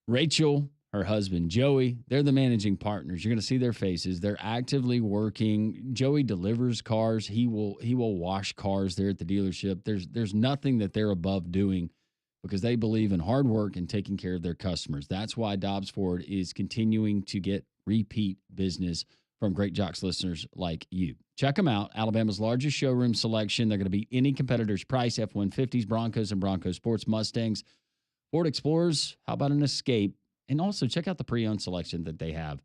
Rachel, her husband, Joey, they're the managing partners. You're going to see their faces. They're actively working. Joey delivers cars. He will wash cars there at the dealership. There's nothing that they're above doing, because they believe in hard work and taking care of their customers. That's why Dobbs Ford is continuing to get repeat business from Great Jocks listeners like you. Check them out. Alabama's largest showroom selection. They're going to beat any competitor's price: F-150s, Broncos and Bronco Sports, Mustangs, Ford Explorers. How about an Escape? And also check out the pre-owned selection that they have.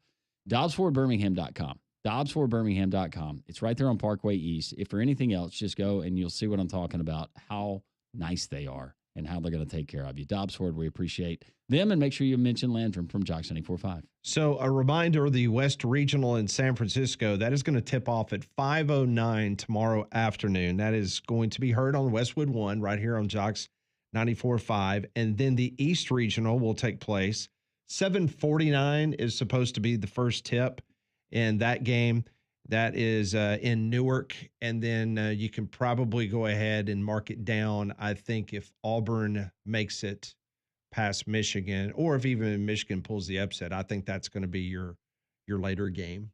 DobbsFordBirmingham.com. DobbsFordBirmingham.com. It's right there on Parkway East. If for anything else, just go and you'll see what I'm talking about, how nice they are and how they're going to take care of you. Dobbs Ford, we appreciate them. And make sure you mention Landrum from Jocks 94.5. So a reminder, the West Regional in San Francisco, that is going to tip off at 5:09 tomorrow afternoon. That is going to be heard on Westwood 1 right here on Jocks 94.5. And then the East Regional will take place. 7:49 is supposed to be the first tip in that game. That is in Newark. And then you can probably go ahead and mark it down. I think if Auburn makes it past Michigan, or if even Michigan pulls the upset, I think that's going to be your later game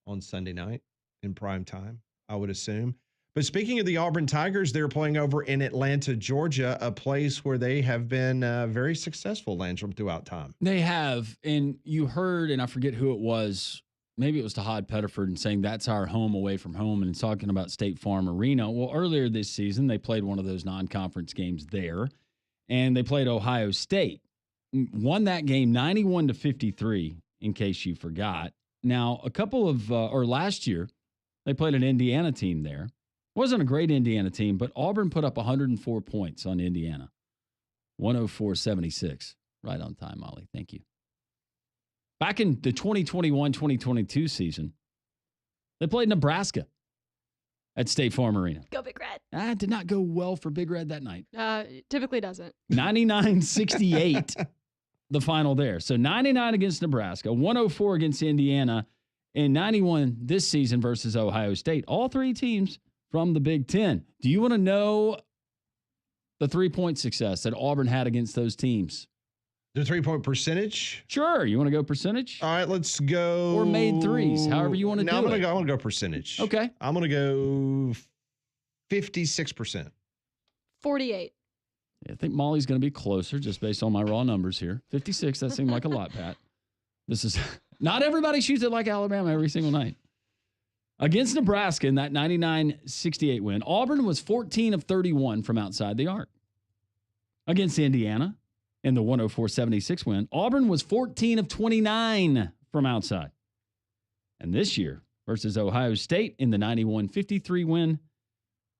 on Sunday night in prime time, I would assume. But speaking of the Auburn Tigers, they're playing over in Atlanta, Georgia, a place where they have been very successful, Landrum, throughout time. They have. And you heard, and I forget who it was, maybe it was Tahad Pettiford, and saying that's our home away from home, and talking about State Farm Arena. Well, earlier this season, they played one of those non-conference games there, and they played Ohio State. Won that game 91-53, in case you forgot. Now, a couple of, or last year, they played an Indiana team there. Wasn't a great Indiana team, but Auburn put up 104 points on Indiana. 104-76. Right on time, Molly. Thank you. Back in the 2021-2022 season, they played Nebraska at State Farm Arena. Go Big Red. That did not go well for Big Red that night. Typically doesn't. 99-68, the final there. So 99 against Nebraska, 104 against Indiana, and 91 this season versus Ohio State. All three teams from the Big Ten. Do you want to know the 3-point success that Auburn had against those teams? The 3-point percentage? Sure. You want to go percentage? All right, let's go. Or made threes, however you want to do I'm it. I want to go percentage. Okay. I'm going to go 56%. 48. I think Molly's going to be closer just based on my raw numbers here. 56, that seemed like a lot, Pat. This is not everybody shoots it like Alabama every single night. Against Nebraska in that 99-68 win, Auburn was 14 of 31 from outside the arc. Against Indiana in the 104-76 win, Auburn was 14 of 29 from outside. And this year versus Ohio State in the 91-53 win,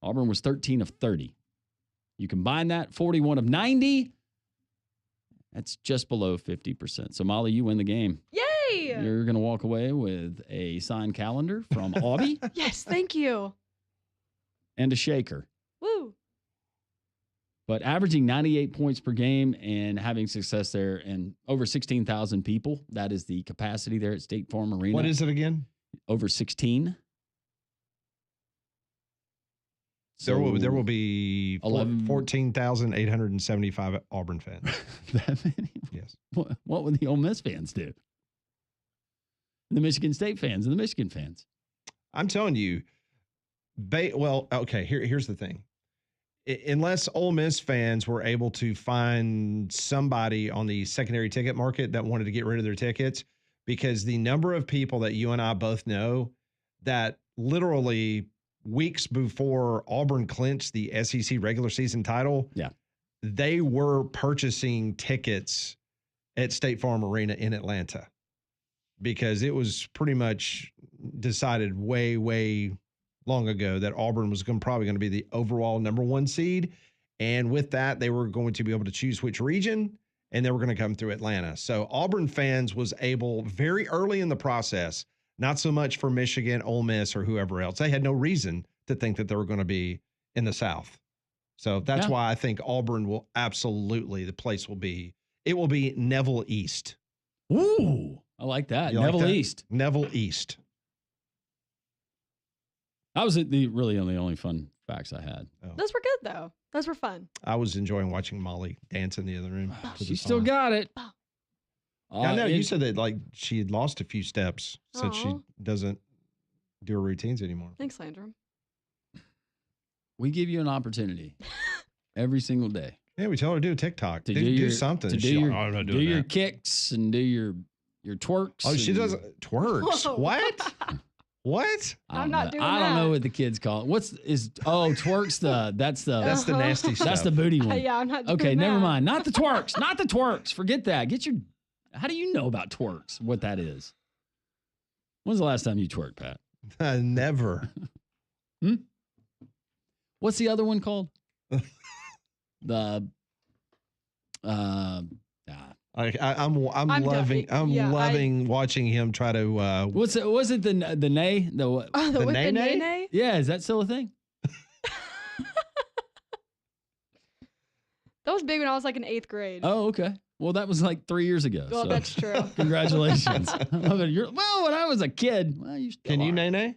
Auburn was 13 of 30. You combine that, 41 of 90, that's just below 50%. So, Molly, you win the game. Yay! You're going to walk away with a signed calendar from Aubie. Yes, thank you. And a shaker. Woo. But averaging 98 points per game and having success there, and over 16,000 people, that is the capacity there at State Farm Arena. What is it again? Over 16. So there will be 11 14,875 Auburn fans. That many? Yes. What would the Ole Miss fans do? The Michigan State fans and the Michigan fans. I'm telling you, here's the thing. Unless Ole Miss fans were able to find somebody on the secondary ticket market that wanted to get rid of their tickets, because the number of people that you and I both know that literally weeks before Auburn clinched the SEC regular season title, they were purchasing tickets at State Farm Arena in Atlanta, because it was pretty much decided way long ago that Auburn was probably going to be the overall number 1 seed. And with that, they were going to be able to choose which region, and they were going to come through Atlanta. So Auburn fans was able very early in the process, not so much for Michigan, Ole Miss, or whoever else. They had no reason to think that they were going to be in the South. So that's why I think Auburn will absolutely, the place will be Neville East. Ooh, I like that. You like Neville that? East. Neville East. That was really the only fun facts I had. Oh. Those were good, though. Those were fun. I was enjoying watching Molly dance in the other room. to She the still song. got it. I know you said that like she had lost a few steps since she Aw. doesn't do her routines anymore. Thanks, Landrum. We give you an opportunity every single day Yeah, we tell her to do a TikTok. to do something. To do She's your, like, "Oh, I'm not do doing your that." kicks and do your twerks. Oh, she and- doesn't twerks. Whoa. What? What? I I'm don't not know. doing I don't know that. what the kids call it. twerks that's the That's the nasty stuff. that's the booty one. Yeah, I'm not doing Okay, never that. mind. Not the twerks. Not the twerks. Forget that. How do you know about twerks? What that is? When's the last time you twerked, Pat? Never. What's the other one called? The I'm I'm loving done. Yeah, loving watching him try to was it the nay? The what? Oh, The with nay-nay? the nay-nay? Yeah, is that still a thing? That was big when I was like in 8th grade. Oh, okay. Well, that was like 3 years ago. Well, so that's true. Congratulations. Well, when I was a kid, well, you still Can you are. nay nay?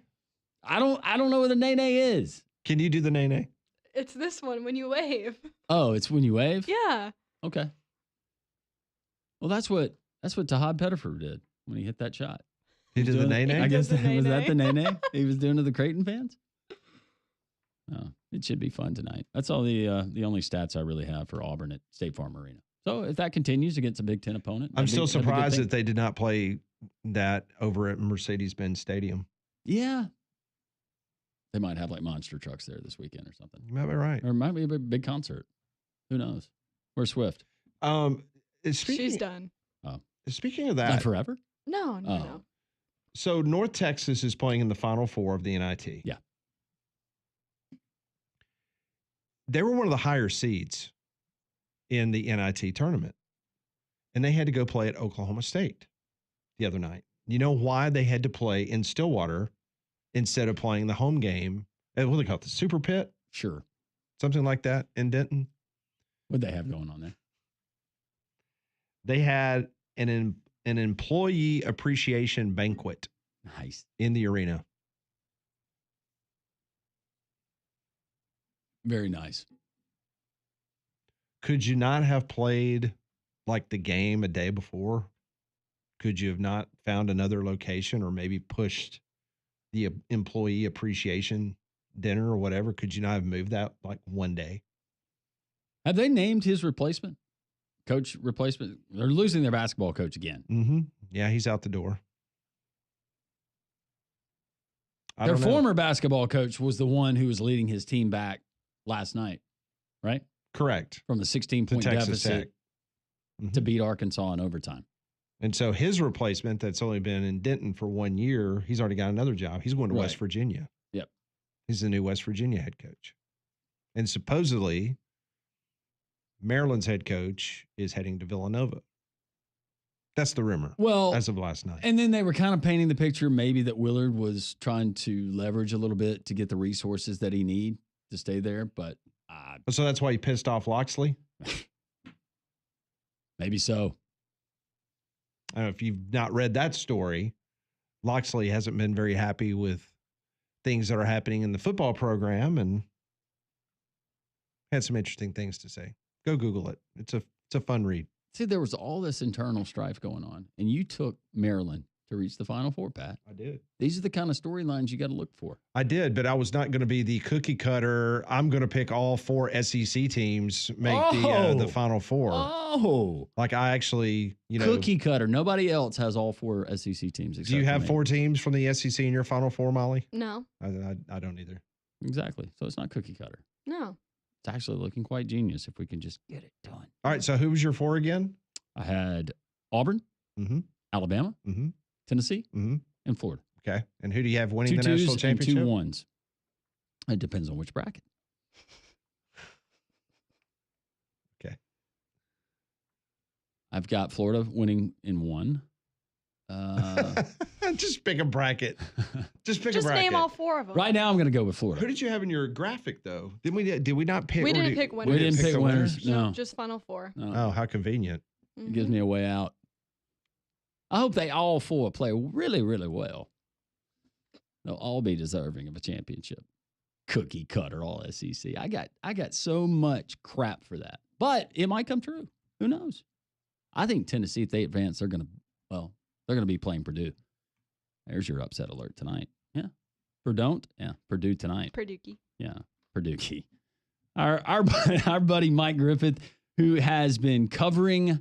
I don't know what a nay nay is. Can you do the nay nay? It's this one when you wave. Oh, it's when you wave? Yeah. Okay. Well, that's what Tahad Pettiford did when he hit that shot. He did the nay nay? I guess did the was that the nay-nay? nay nay he was doing to the Creighton fans? Oh, it should be fun tonight. That's all the only stats I really have for Auburn at State Farm Arena. So if that continues against a Big Ten opponent, I'm still that'd be a good surprised thing. that they did not play that over at Mercedes-Benz Stadium. Yeah. They might have like monster trucks there this weekend or something. You might be right. Or it might be a big concert. Who knows? Where's Swift? She's done. Speaking of Not that, forever? No. Oh. so North Texas is playing in the Final Four of the NIT. Yeah. They were one of the higher seeds in the NIT tournament, and they had to go play at Oklahoma State the other night. You know why they had to play in Stillwater instead of playing the home game? What do they call it? The Super Pit? Sure. Something like that in Denton? What'd they have going on there? They had an employee appreciation banquet Nice. in the arena. Very nice. Could you not have played like the game a day before? Could you have not found another location or maybe pushed the employee appreciation dinner or whatever? Could you not have moved that like one day? Have they named his replacement? Coach replacement? They're losing their basketball coach again. Mm-hmm. Yeah, he's out the door. I Their don't know. former basketball coach was the one who was leading his team back last night, right? Correct. From a 16-point Texas deficit Tech. to Mhm. beat Arkansas in overtime. And so his replacement that's only been in Denton for 1 year, he's already got another job. He's going to West Right. Virginia. Yep. He's the new West Virginia head coach. And supposedly Maryland's head coach is heading to Villanova. That's the rumor Well, as of last night. and then they were kind of painting the picture maybe that Willard was trying to leverage a little bit to get the resources that he need to stay there, but So that's why he pissed off Loxley. maybe so. I don't know if you've not read that story. Loxley hasn't been very happy with things that are happening in the football program and had some interesting things to say. Go Google it. It's a fun read. See, there was all this internal strife going on, and you took Maryland to reach the Final Four, Pat. I did. These are the kind of storylines you got to look for. I did, but I was not going to be the cookie cutter. I'm going to pick all 4 SEC teams make the Final Four. Oh, Like I actually, cookie cutter. Nobody else has all 4 SEC teams. do you except have for me. 4 teams from the SEC in your Final Four, Molly? No. I don't either. Exactly. So it's not cookie cutter. No. It's actually looking quite genius if we can just get it done. All right. So who was your 4 again? I had Auburn, Mm-hmm. Alabama, Mm-hmm. Tennessee, Mm-hmm. and Florida. Okay. And who do you have winning 2 the national 2s and championship? 2 1s. It depends on which bracket. Okay. I've got Florida winning in one. Just pick a bracket. Just pick a Just bracket. name all 4 of them. Right now, I'm going to go with Who Florida. did you have in your graphic though? Did we not pick? We or didn't did- pick winners. We didn't pick the winners. No. Just Final 4. No. Oh, how convenient. It gives me a way out. I hope they all 4 play really, really well. They'll all be deserving of a championship. Cookie cutter, all SEC. I got so much crap for that, but it might come true. Who knows? I think Tennessee, if they advance, they're going to be playing Purdue. There's your upset alert tonight. Yeah. Purdue tonight. Purdue-key. Yeah. Purdue-key. Our buddy Mike Griffith, who has been covering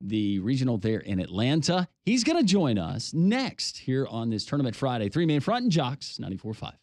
the regional there in Atlanta. He's going to join us next here on this Tournament Friday. 3-Man Front and Jocks 94.5.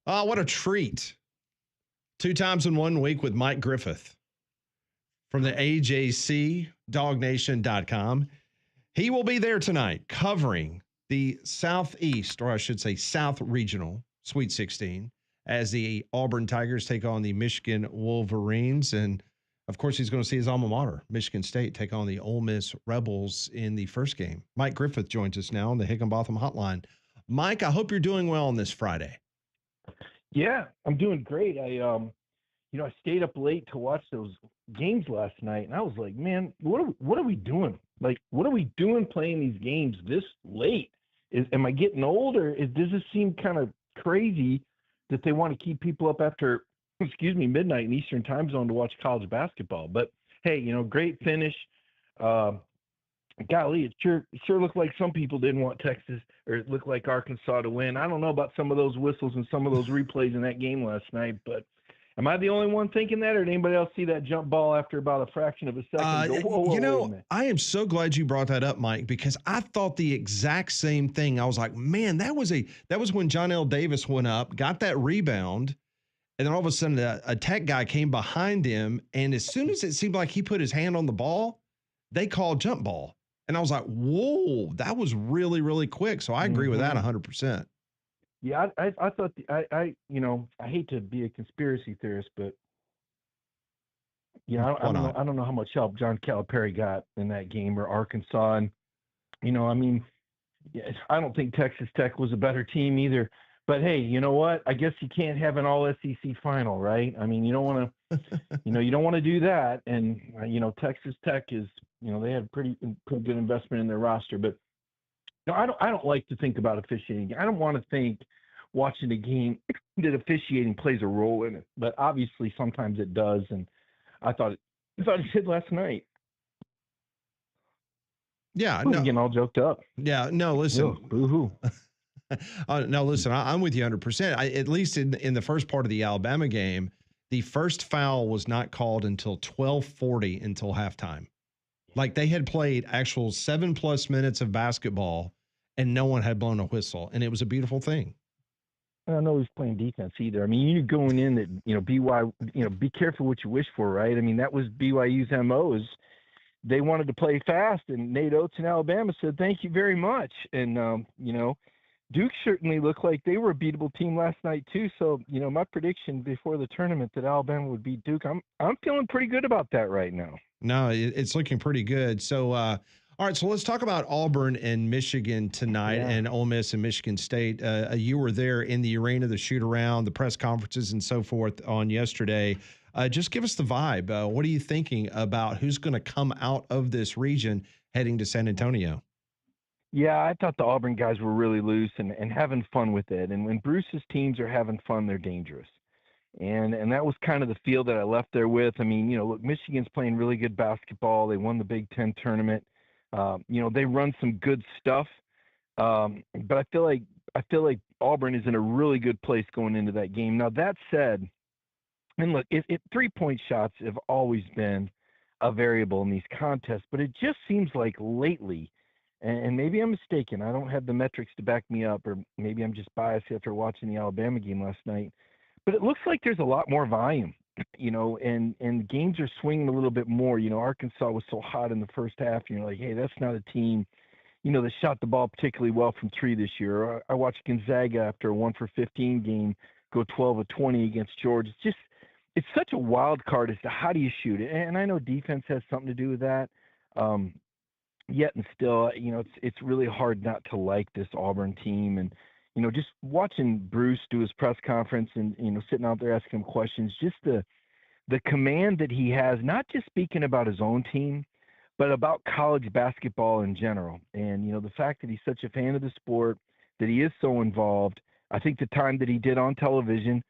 Oh, what a treat. 2 times in 1 week with Mike Griffith from the AJC, DogNation.com. He will be there tonight covering the Southeast, or I should say South Regional Sweet 16, as the Auburn Tigers take on the Michigan Wolverines. And, of course, he's going to see his alma mater, Michigan State, take on the Ole Miss Rebels in the first game. Mike Griffith joins us now on the Higginbotham Hotline. Mike, I hope you're doing well on this Friday. Yeah, I'm doing great. I stayed up late to watch those games last night, and I was like, man, what are we doing? Like, what are we doing playing these games this late? Am I getting old, or does this seem kind of crazy that they want to keep people up after, midnight in Eastern Time Zone to watch college basketball? But hey, great finish. Golly, it sure looked like some people didn't want Texas, or it looked like Arkansas to win. I don't know about some of those whistles and some of those replays in that game last night, but am I the only one thinking that, or did anybody else see that jump ball after about a fraction of a second? Whoa, I am so glad you brought that up, Mike, because I thought the exact same thing. I was like, man, that was when John L. Davis went up, got that rebound, and then all of a sudden a tech guy came behind him, and as soon as it seemed like he put his hand on the ball, they called jump ball. And I was like, whoa, that was really, really quick. So I agree with that 100%. Yeah, I thought I hate to be a conspiracy theorist, but I don't know how much help John Calipari got in that game, or Arkansas. And I don't think Texas Tech was a better team either. But hey, you know what? I guess you can't have an all SEC final, right? I mean, you don't want to, you don't want to do that. And Texas Tech is, they had pretty good investment in their roster. But I don't like to think about officiating. I don't want to think watching a game that officiating plays a role in it. But obviously, sometimes it does. And I thought it did last night. Yeah, no, getting all joked up. Yeah, no, listen. Boo-hoo. No, listen, I'm with you 100%. At least in the first part of the Alabama game, the first foul was not called until 12:40 until halftime. Like they had played actual 7+ minutes of basketball and no one had blown a whistle. And it was a beautiful thing. I don't know who's playing defense either. I mean, you're going in that, be careful what you wish for, right? I mean, that was BYU's MO is they wanted to play fast, and Nate Oats in Alabama said, thank you very much. And, Duke certainly looked like they were a beatable team last night too. So, my prediction before the tournament that Alabama would beat Duke, I'm feeling pretty good about that right now. No, it's looking pretty good. So, all right, so let's talk about Auburn and Michigan tonight, and Ole Miss and Michigan State. You were there in the arena, the shoot around, the press conferences, and so forth on yesterday. Just give us the vibe. What are you thinking about who's going to come out of this region heading to San Antonio? Yeah, I thought the Auburn guys were really loose and having fun with it. And when Bruce's teams are having fun, they're dangerous. And that was kind of the feel that I left there with. I mean, look, Michigan's playing really good basketball. They won the Big Ten tournament. They run some good stuff. But I feel like Auburn is in a really good place going into that game. Now, that said, and look, if 3-point shots have always been a variable in these contests, but it just seems like lately, and maybe I'm mistaken, I don't have the metrics to back me up, or maybe I'm just biased after watching the Alabama game last night, but it looks like there's a lot more volume, and games are swinging a little bit more. Arkansas was so hot in the first half, and you're like, hey, that's not a team, that shot the ball particularly well from three this year. I watched Gonzaga after a 1-for-15 game go 12 of 20 against Georgia. It's such a wild card as to how do you shoot it. And I know defense has something to do with that. Yet and still, it's really hard not to like this Auburn team. And, just watching Bruce do his press conference and, sitting out there asking him questions, just the command that he has, not just speaking about his own team, but about college basketball in general. And, the fact that he's such a fan of the sport, that he is so involved. I think the time that he did on television,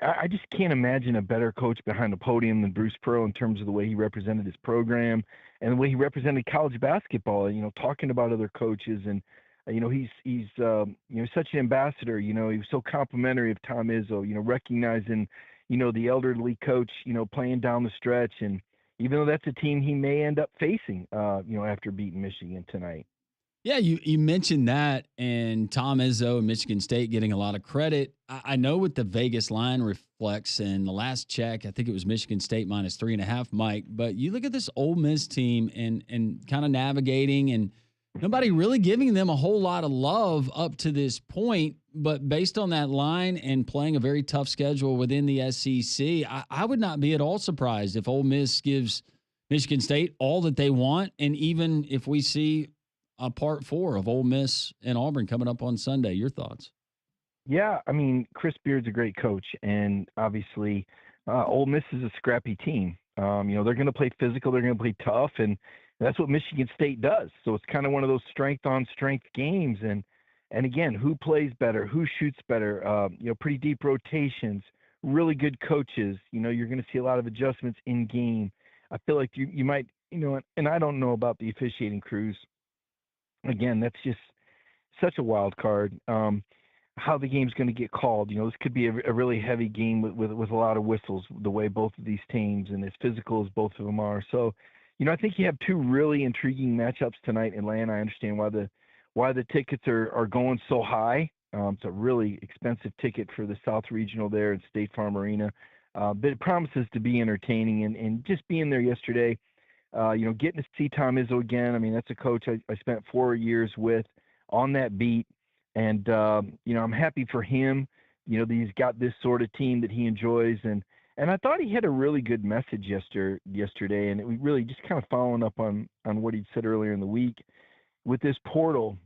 I just can't imagine a better coach behind the podium than Bruce Pearl in terms of the way he represented his program and the way he represented college basketball, talking about other coaches. And, he's such an ambassador. He was so complimentary of Tom Izzo, recognizing, the elderly coach, playing down the stretch. And even though that's a team he may end up facing, after beating Michigan tonight. Yeah, you mentioned that, and Tom Izzo and Michigan State getting a lot of credit. I know what the Vegas line reflects, and the last check, I think it was Michigan State minus 3.5, Mike. But you look at this Ole Miss team and kind of navigating, and nobody really giving them a whole lot of love up to this point. But based on that line and playing a very tough schedule within the SEC, I would not be at all surprised if Ole Miss gives Michigan State all that they want, and even if we see a part 4 of Ole Miss and Auburn coming up on Sunday. Your thoughts? Yeah, I mean, Chris Beard's a great coach, and obviously, Ole Miss is a scrappy team. They're going to play physical, they're going to play tough, and that's what Michigan State does. So it's kind of one of those strength-on-strength games, and again, who plays better, who shoots better? Pretty deep rotations, really good coaches. You're going to see a lot of adjustments in game. I feel like you might, and I don't know about the officiating crews. Again, that's just such a wild card. How the game's going to get called. This could be a really heavy game with a lot of whistles, the way both of these teams and as physical as both of them are. So, I think you have two really intriguing matchups tonight in Atlanta. I understand why the tickets are going so high. It's a really expensive ticket for the South Regional there at State Farm Arena. But it promises to be entertaining, and just being there yesterday, getting to see Tom Izzo again. I mean, that's a coach I spent 4 years with on that beat. And, I'm happy for him, that he's got this sort of team that he enjoys. And I thought he had a really good message yesterday. And it was really just kind of following up on what he'd said earlier in the week with this portal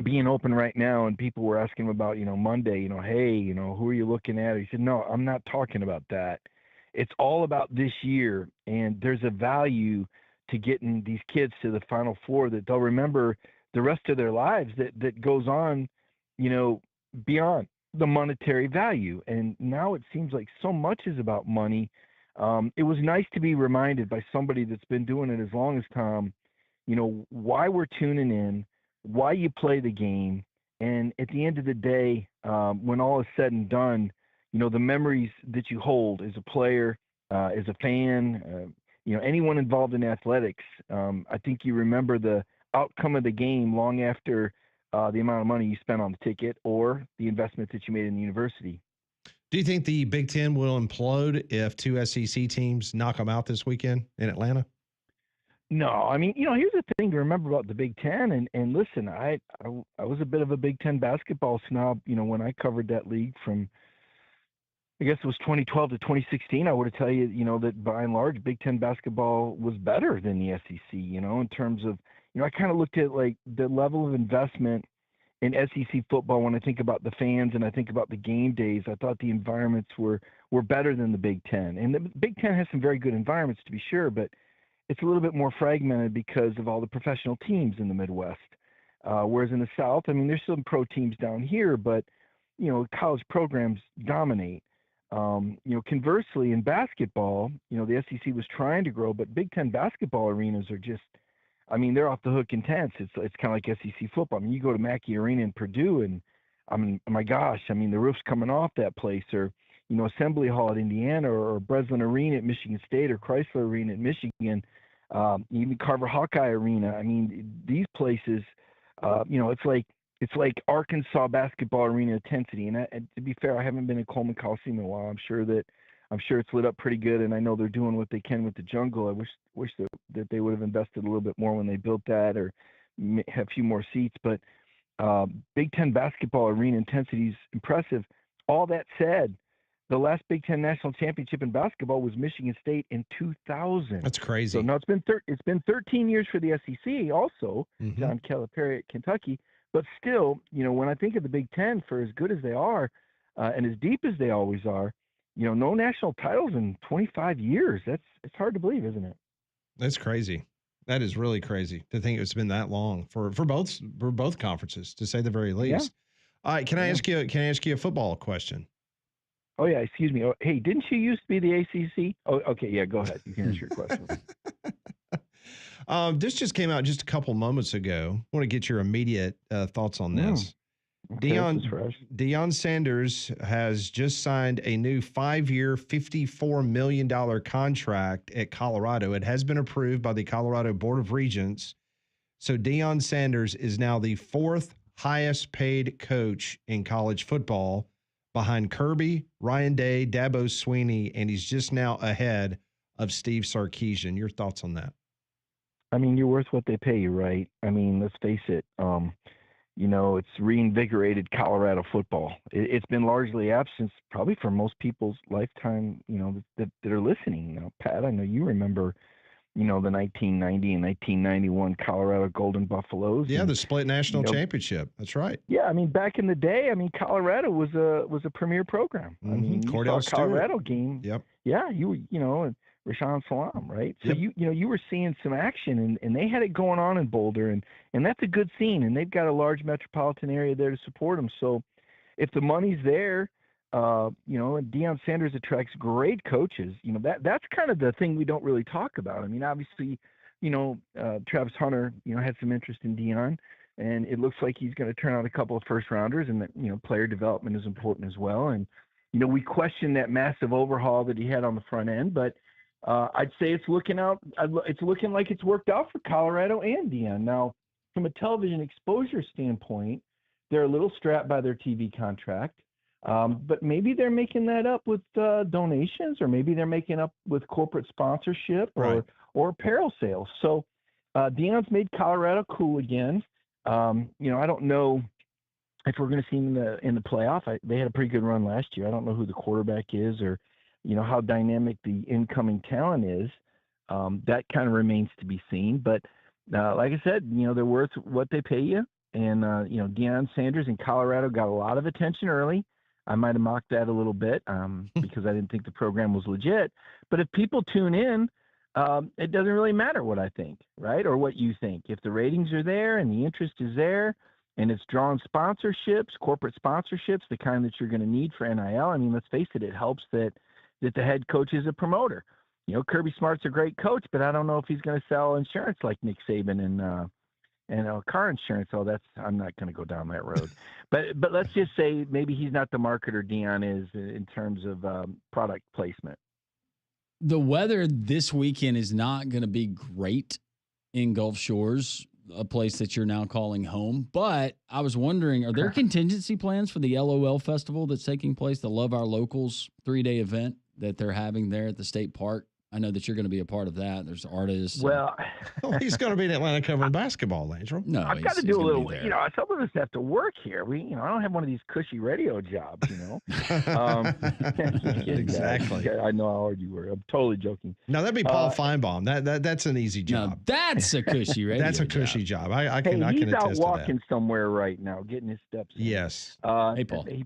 being open right now. And people were asking him about, Monday, hey, who are you looking at? He said, no, I'm not talking about that. It's all about this year, and there's a value to getting these kids to the Final Four that they'll remember the rest of their lives that goes on, beyond the monetary value. And now it seems like so much is about money. It was nice to be reminded by somebody that's been doing it as long as Tom, why we're tuning in, why you play the game. And at the end of the day, when all is said and done, the memories that you hold as a player, as a fan, anyone involved in athletics, I think you remember the outcome of the game long after the amount of money you spent on the ticket or the investment that you made in the university. Do you think the Big Ten will implode if two SEC teams knock them out this weekend in Atlanta? No, I mean, here's the thing to remember about the Big Ten. And listen, I was a bit of a Big Ten basketball snob, when I covered that league from, I guess it was 2012 to 2016. I would have tell you, that by and large, Big Ten basketball was better than the SEC, in terms of, I kind of looked at like the level of investment in SEC football when I think about the fans and I think about the game days. I thought the environments were better than the Big Ten. And the Big Ten has some very good environments, to be sure, but it's a little bit more fragmented because of all the professional teams in the Midwest. Whereas in the South, I mean, there's some pro teams down here, but, college programs dominate. Conversely, in basketball, the SEC was trying to grow, but Big Ten basketball arenas are just, I mean, they're off the hook intense. It's kind of like SEC football. I mean, you go to Mackey Arena in Purdue, and I mean, my gosh, I mean, the roof's coming off that place, or Assembly Hall at Indiana, or Breslin Arena at Michigan State, or Chrysler Arena at Michigan, even Carver Hawkeye Arena. I mean, these places, it's like Arkansas basketball arena intensity. And to be fair, I haven't been in Coleman Coliseum in a while. I'm sure it's lit up pretty good, and I know they're doing what they can with the jungle. I wish that they would have invested a little bit more when they built that, or have a few more seats. But Big Ten basketball arena intensity is impressive. All that said, the last Big Ten national championship in basketball was Michigan State in 2000. That's crazy. So now it's been 13 years for the SEC also, John Calipari at Kentucky. But still, when I think of the Big Ten, for as good as they are and as deep as they always are, no national titles in 25 years. It's hard to believe, isn't it? That's crazy. That is really crazy to think it's been that long for both conferences, to say the very least. Yeah. All right, can I ask you a football question? Oh yeah, excuse me. Oh, hey, didn't you used to be the ACC? Oh, okay, yeah, go ahead. You can answer your question. This just came out just a couple moments ago. I want to get your immediate thoughts on this. Okay, Deion Sanders has just signed a new 5-year, $54 million contract at Colorado. It has been approved by the Colorado Board of Regents. So Deion Sanders is now the 4th highest paid coach in college football behind Kirby, Ryan Day, Dabo Swinney, and he's just now ahead of Steve Sarkisian. Your thoughts on that? I mean, you're worth what they pay you, right? I mean, let's face it. It's reinvigorated Colorado football. It's been largely absent, probably for most people's lifetime, that are listening. Pat, I know you remember, the 1990 and 1991 Colorado Golden Buffaloes. Yeah, and, the split national championship. That's right. Yeah, I mean, back in the day, Colorado was a premier program. I mean, you Cordell saw a Colorado game. Yep. Yeah, and Rashawn Salam, right? So Yep. you were seeing some action, and they had it going on in Boulder, and that's a good scene, and they've got a large metropolitan area there to support them. So if the money's there, and Deion Sanders attracts great coaches. That's kind of the thing we don't really talk about. I mean, obviously, Travis Hunter, had some interest in Deion, and it looks like he's going to turn out a couple of first rounders, and that, player development is important as well. And, we question that massive overhaul that he had on the front end, but I'd say it's looking like it's worked out for Colorado and Deion. Now, from a television exposure standpoint, they're a little strapped by their TV contract. But maybe they're making that up with donations, or maybe they're making up with corporate sponsorship or apparel sales. So Deion's made Colorado cool again. I don't know if we're going to see him in the playoff. They had a pretty good run last year. I don't know who the quarterback is, or how dynamic the incoming talent is. That kind of remains to be seen. But like I said, they're worth what they pay you. And Deion Sanders in Colorado got a lot of attention early. I might have mocked that a little bit because I didn't think the program was legit. But if people tune in, it doesn't really matter what I think, right? Or what you think. If the ratings are there and the interest is there and it's drawn sponsorships, corporate sponsorships, the kind that you're going to need for NIL, I mean, let's face it, it helps that the head coach is a promoter. Kirby Smart's a great coach, but I don't know if he's going to sell insurance like Nick Saban and car insurance. I'm not going to go down that road. But let's just say maybe he's not the marketer Deion is in terms of product placement. The weather this weekend is not going to be great in Gulf Shores, a place that you're now calling home. But I was wondering, are there contingency plans for the LOL festival that's taking place, the Love Our Locals 3-day event that they're having there at the state park? I know that you're going to be a part of that. There's artists. Well, he's going to be in Atlanta covering basketball, Angel. No, I've got to do a little. Some of us have to work here. I don't have one of these cushy radio jobs. Exactly. I know how hard you were. I'm totally joking. No, that'd be Paul Finebaum. That's an easy job. No, that's a cushy radio. That's a cushy job. I can attest to that. He's out walking somewhere right now, getting his steps in. Yes. Hey, Paul. He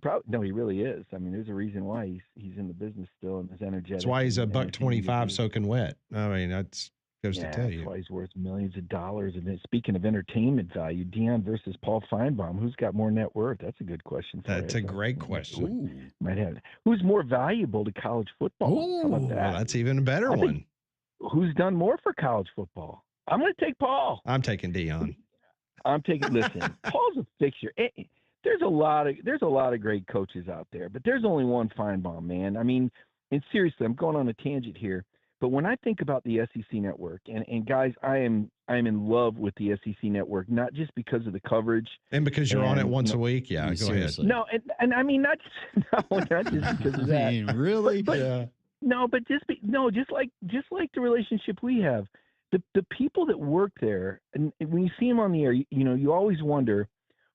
really is. I mean, there's a reason why he's in the business still and is energetic. That's why he's a $1.25 soaking wet. I mean, that's goes to tell you. That's why he's worth millions of dollars. And then, speaking of entertainment value, Deion versus Paul Finebaum, who's got more net worth? That's a good question. That's a great question. Might have. Who's more valuable to college football? How about that? Well, that's even a better one. Who's done more for college football? I'm going to take Paul. I'm taking Deion. Listen, Paul's a fixture. There's a lot of great coaches out there, but there's only one Finebaum, man. I mean, and seriously, I'm going on a tangent here. But when I think about the SEC network, and guys, I am in love with the SEC network, not just because of the coverage and because you're on it once a week. Yeah, go seriously. ahead. No, and I mean not just because of that. I mean, really? But, yeah. No, but just like the relationship we have, the people that work there, and when you see them on the air, you always wonder,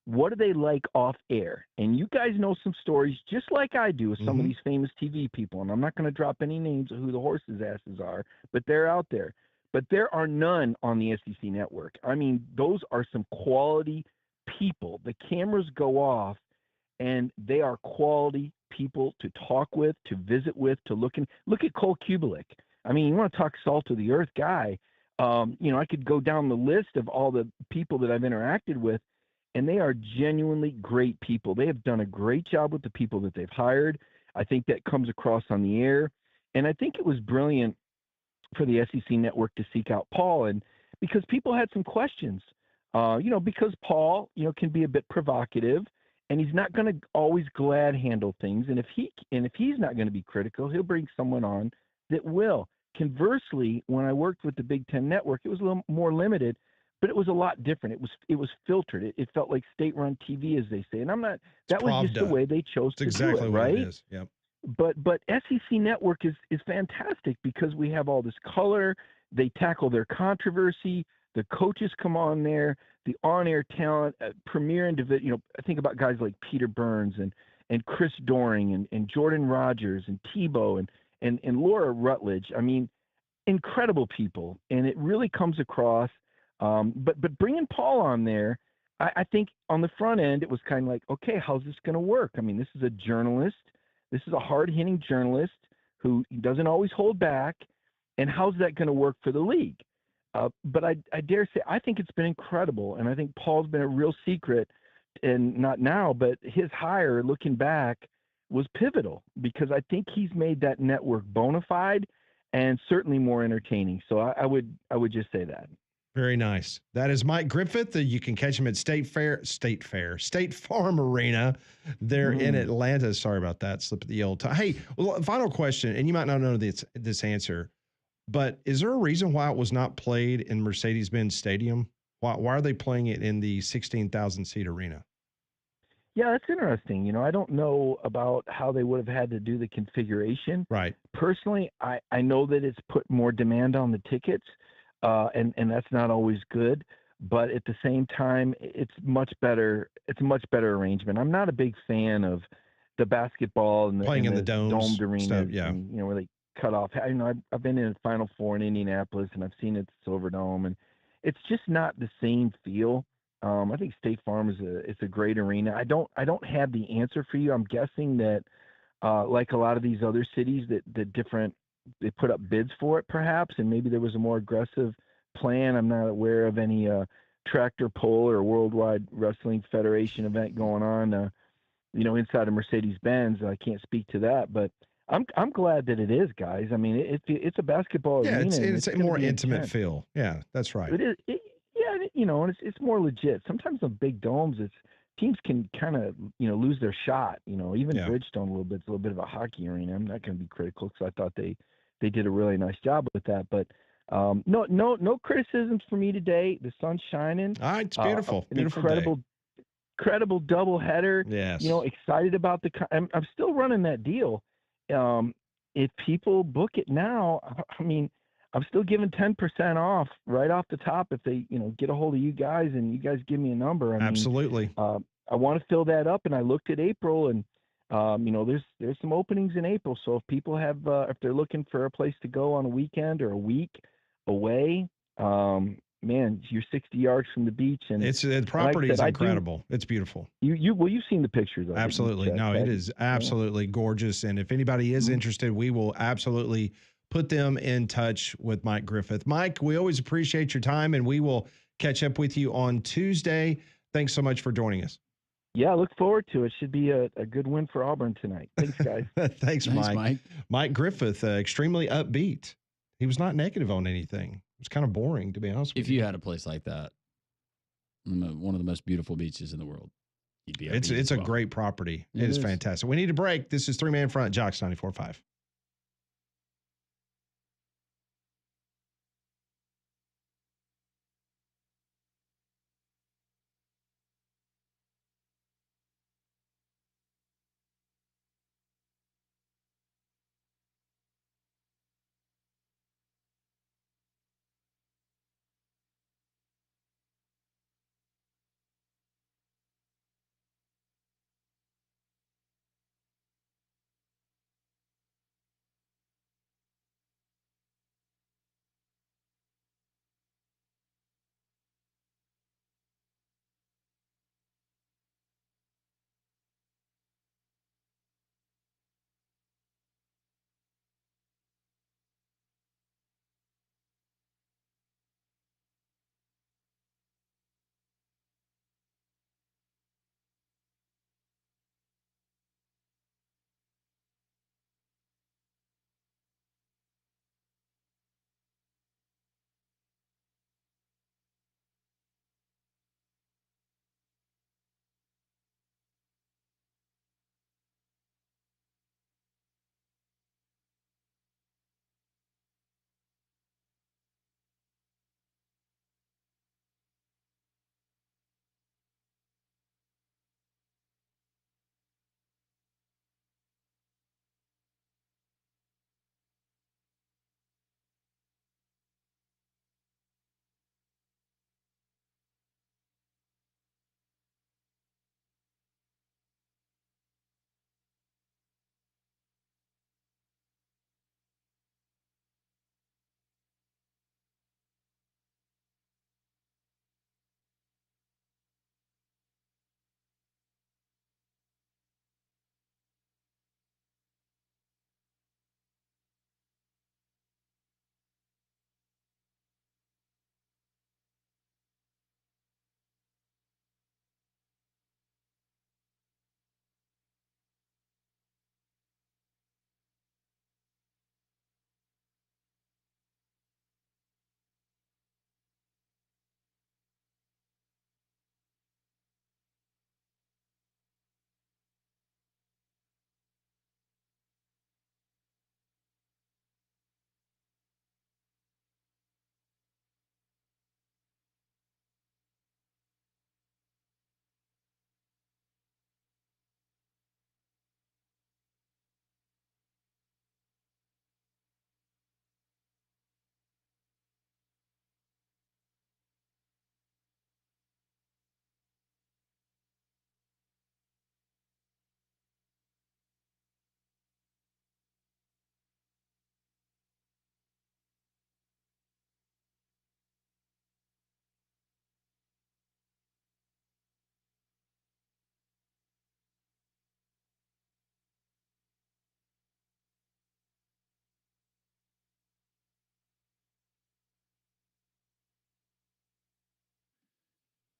what are they like off air? And you guys know some stories just like I do with some of these famous TV people. And I'm not going to drop any names of who the horses' asses are, but they're out there. But there are none on the SEC network. I mean, those are some quality people. The cameras go off, and they are quality people to talk with, to visit with, to look at Cole Kubelik. I mean, you want to talk salt of the earth guy. I could go down the list of all the people that I've interacted with, and they are genuinely great people. They have done a great job with the people that they've hired. I think that comes across on the air. And I think it was brilliant for the SEC network to seek out Paul, and because people had some questions, because Paul, can be a bit provocative, and he's not going to always glad handle things. And if he's not going to be critical, he'll bring someone on that will. Conversely, when I worked with the Big Ten Network, it was a little more limited. but it was a lot different. It was filtered. It felt like state-run TV, as they say. And I'm not. That was just the way they chose to exactly do it, what right? it is. Yep. But SEC Network is fantastic because we have all this color. They tackle their controversy. The coaches come on there. The on-air talent, premier individual. I think about guys like Peter Burns and Chris Doring and Jordan Rogers and Tebow and Laura Rutledge. I mean, incredible people, and it really comes across. But bringing Paul on there, I think on the front end it was kind of like, okay, how's this going to work? I mean, this is a journalist. This is a hard-hitting journalist who doesn't always hold back, and how's that going to work for the league? But I dare say I think it's been incredible, and I think Paul's been a real secret, and not now, but his hire, looking back, was pivotal because I think he's made that network bona fide and certainly more entertaining. So I would just say that. Very nice. That is Mike Griffith. You can catch him at State Farm Arena there in Atlanta. Sorry about that. Slip of the old time. Hey, well, final question, and you might not know this answer, but is there a reason why it was not played in Mercedes-Benz Stadium? Why are they playing it in the 16,000 seat arena? Yeah, that's interesting. You know, I don't know about how they would have had to do the configuration. Right. Personally, I know that it's put more demand on the tickets. And that's not always good, but at the same time, it's much better. It's a much better arrangement. I'm not a big fan of the basketball and playing in the domed arenas, stuff, yeah. and, where they cut off. I've been in the Final Four in Indianapolis, and I've seen it at the Silverdome, and it's just not the same feel. I think State Farm is a great arena. I don't have the answer for you. I'm guessing that, like a lot of these other cities, that they put up bids for it perhaps, and maybe there was a more aggressive plan. I'm not aware of any tractor pull or Worldwide Wrestling Federation event going on, inside of Mercedes-Benz. I can't speak to that, but I'm glad that it is, guys. I mean, it's a basketball arena. It's a more intimate feel. Yeah, that's right. It is. And it's more legit. Sometimes on big domes, teams can kind of, lose their shot. Even Bridgestone a little bit. It's a little bit of a hockey arena. I'm not going to be critical because I thought they did a really nice job with that. But no criticisms for me today. The sun's shining. All right, it's beautiful. An Beautiful incredible doubleheader. Yes. Excited about I'm still running that deal. If people book it now, I mean, I'm still giving 10% off right off the top if they, get a hold of you guys and you guys give me a number. Absolutely. I want to fill that up, and I looked at April, and there's some openings in April. So if people have, if they're looking for a place to go on a weekend or a week away, man, you're 60 yards from the beach, and the property is incredible. It's beautiful. You've seen the pictures of absolutely. it. No, it is absolutely gorgeous. And if anybody is interested, we will absolutely put them in touch with Mike Griffith. Mike, we always appreciate your time, and we will catch up with you on Tuesday. Thanks so much for joining us. Yeah, I look forward to it. Should be a good win for Auburn tonight. Thanks, guys. Thanks, Mike. Mike Griffith, extremely upbeat. He was not negative on anything. It was kind of boring, to be honest with you. If you had a place like that, one of the most beautiful beaches in the world, you'd be upbeat. It's a great property. It is fantastic. We need a break. This is Three Man Front, Jocks 94.5.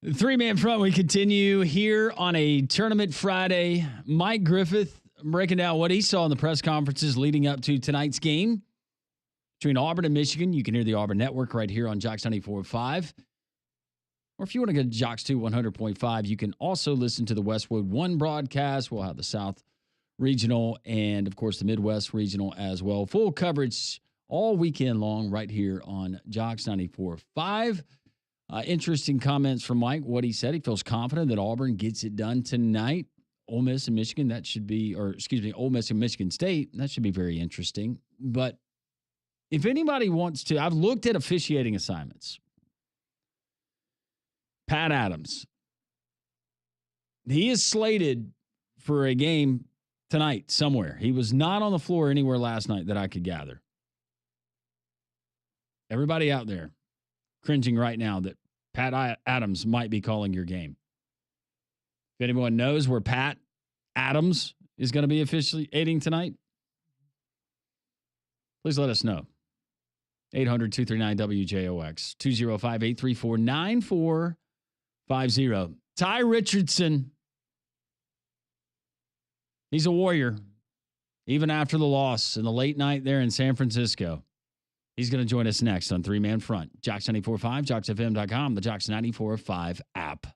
Three-man front, we continue here on a Tournament Friday. Mike Griffith breaking down what he saw in the press conferences leading up to tonight's game between Auburn and Michigan. You can hear the Auburn Network right here on Jocks 94.5. Or if you want to go to Jocks 2 100.5, you can also listen to the Westwood 1 broadcast. We'll have the South Regional and, of course, the Midwest Regional as well. Full coverage all weekend long right here on Jocks 94.5. Interesting comments from Mike. What he said, he feels confident that Auburn gets it done tonight. Ole Miss and Michigan, that should be, or excuse me, Ole Miss and Michigan State, that should be very interesting. But if anybody wants to, I've looked at officiating assignments. Pat Adams, he is slated for a game tonight somewhere. He was not on the floor anywhere last night that I could gather. Everybody out there cringing right now that Pat Adams might be calling your game. If anyone knows where Pat Adams is going to be officiating tonight, please let us know. 800-239-WJOX, 205-834-9450. Ty Richardson, he's a warrior, even after the loss in the late night there in San Francisco. He's going to join us next on Three Man Front. Jocks 94.5, JocksFM.com, the Jocks 94.5 app.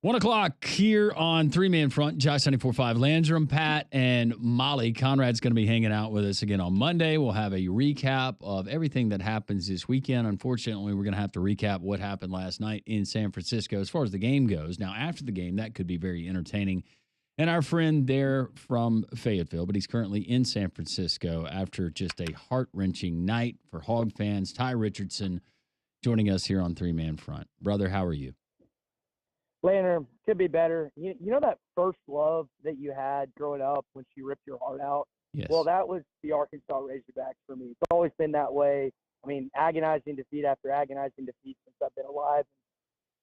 One o'clock here on Three Man Front, Josh 94.5, Landrum, Pat, and Molly. Conrad's going to be hanging out with us again on Monday. We'll have a recap of everything that happens this weekend. Unfortunately, we're going to have to recap what happened last night in San Francisco as far as the game goes. Now, after the game, that could be very entertaining and our friend there from Fayetteville, but he's currently in San Francisco after just a heart-wrenching night for Hog fans. Ty Richardson joining us here on Three Man Front. Brother, how are you? Landon, could be better. You know that first love that you had growing up when she ripped your heart out? Yes. Well, that was the Arkansas Razorbacks for me. It's always been that way. I mean, agonizing defeat after agonizing defeat since I've been alive.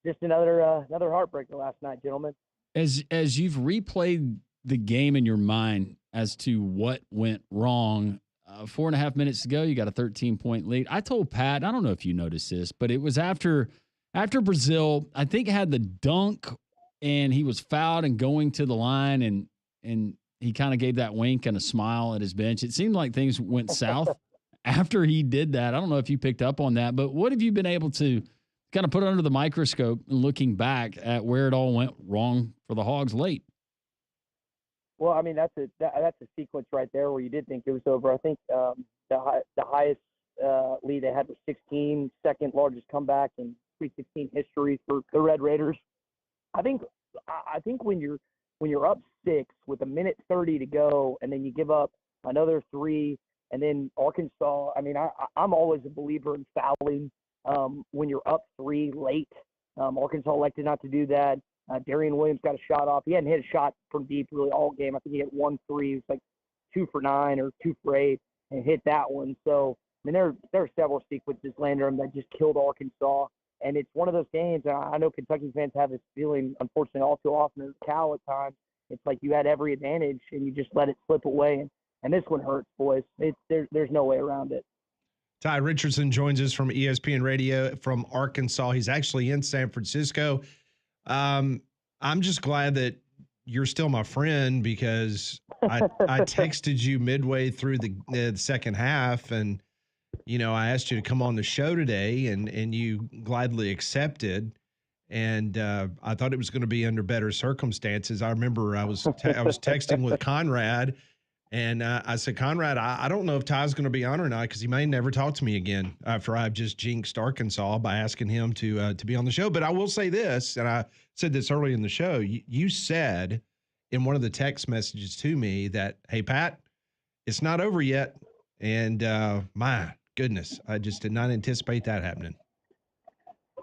Just another heartbreaker last night, gentlemen. As you've replayed the game in your mind as to what went wrong, 4.5 minutes ago, you got a 13-point lead. I told Pat, I don't know if you noticed this, but it was after Brazil, I think, had the dunk and he was fouled and going to the line, and he kind of gave that wink and a smile at his bench. It seemed like things went south after he did that. I don't know if you picked up on that, but what have you been able to kind of put under the microscope and looking back at where it all went wrong for the Hogs late? Well, I mean, that's a sequence right there where you did think it was over. I think the highest lead they had was 16, second largest comeback in 316 history for the Red Raiders. I think when you're up 6 with 1:30 to go, and then you give up another 3, and then Arkansas. I mean, I'm always a believer in fouling when you're up 3 late. Arkansas elected not to do that. Darian Williams got a shot off. He hadn't hit a shot from deep really all game. I think he hit 1 3. It was like 2 for 9 or 2 for 8, and hit that one. So I mean, there are several sequences, Landrum, that just killed Arkansas. And it's one of those games, and I know Kentucky fans have this feeling, unfortunately, all too often as Cal at times. It's like you had every advantage, and you just let it slip away. And this one hurts, boys. There's no way around it. Ty Richardson joins us from ESPN Radio from Arkansas. He's actually in San Francisco. I'm just glad that you're still my friend, because I texted you midway through the second half, and I asked you to come on the show today, and you gladly accepted. And I thought it was going to be under better circumstances. I remember I was texting with Conrad, and I said, Conrad, I don't know if Ty's going to be on or not, because he may never talk to me again after I've just jinxed Arkansas by asking him to be on the show. But I will say this, and I said this early in the show. You said in one of the text messages to me that, hey, Pat, it's not over yet. And my goodness, I just did not anticipate that happening.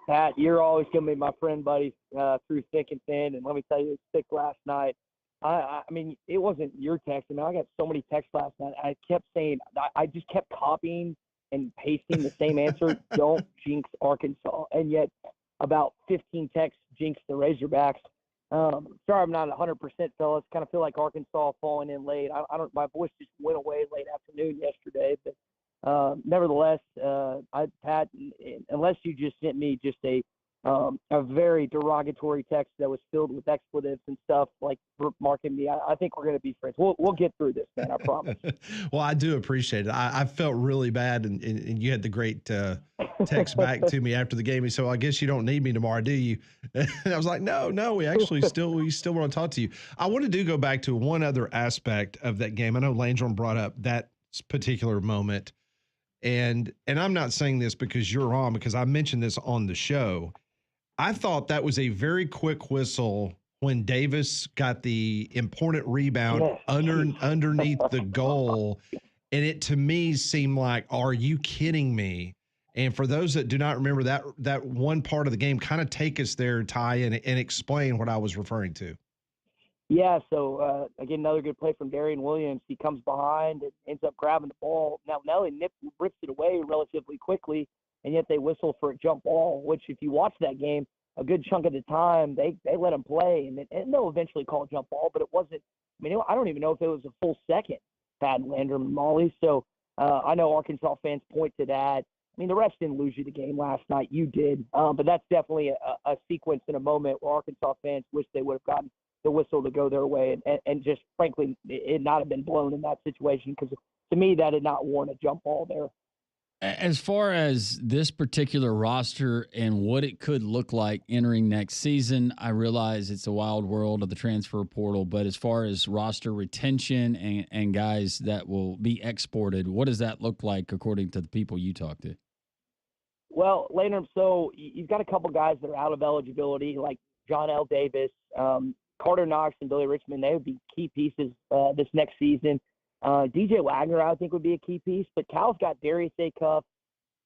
Pat, you're always going to be my friend, buddy, through thick and thin. And let me tell you, it's thick last night. I mean, it wasn't your text. I mean, I got so many texts last night. I kept saying, I just kept copying and pasting the same answer. Don't jinx Arkansas. And yet about 15 texts jinxed the Razorbacks. Sorry, I'm not 100%, fellas. Kind of feel like Arkansas falling in late. I don't. My voice just went away late afternoon yesterday, but nevertheless, Pat, unless you just sent me just a very derogatory text that was filled with expletives and stuff like marking me, I think we're going to be friends. We'll get through this, man. I promise. Well, I do appreciate it. I felt really bad, and you had the great text back to me after the game. So I guess you don't need me tomorrow, do you? And I was like, no, we actually still want to talk to you. I wanted to go back to one other aspect of that game. I know Landrum brought up that particular moment, and I'm not saying this because you're on, because I mentioned this on the show. I thought that was a very quick whistle when Davis got the important rebound underneath the goal. And it, to me, seemed like, are you kidding me? And for those that do not remember that one part of the game, kind of take us there, Ty, and explain what I was referring to. Yeah, so again, another good play from Darian Williams. He comes behind and ends up grabbing the ball. Now Nelly rips it away relatively quickly, and yet they whistle for a jump ball, which if you watch that game, a good chunk of the time, they let him play, and they'll eventually call a jump ball, but it wasn't – I mean, I don't even know if it was a full second, Pat and Landrum and Molly. So I know Arkansas fans point to that. I mean, the refs didn't lose you the game last night. You did. But that's definitely a sequence in a moment where Arkansas fans wish they would have gotten the whistle to go their way and just, frankly, it not have been blown in that situation, because to me that did not warrant a jump ball there. As far as this particular roster and what it could look like entering next season, I realize it's a wild world of the transfer portal, but as far as roster retention and guys that will be exported, what does that look like according to the people you talk to? Well, Landrum, so you've got a couple guys that are out of eligibility, like John L. Davis. Carter Knox and Billy Richmond, they would be key pieces this next season. DJ Wagner, I think, would be a key piece. But Cal's got Darius Acuff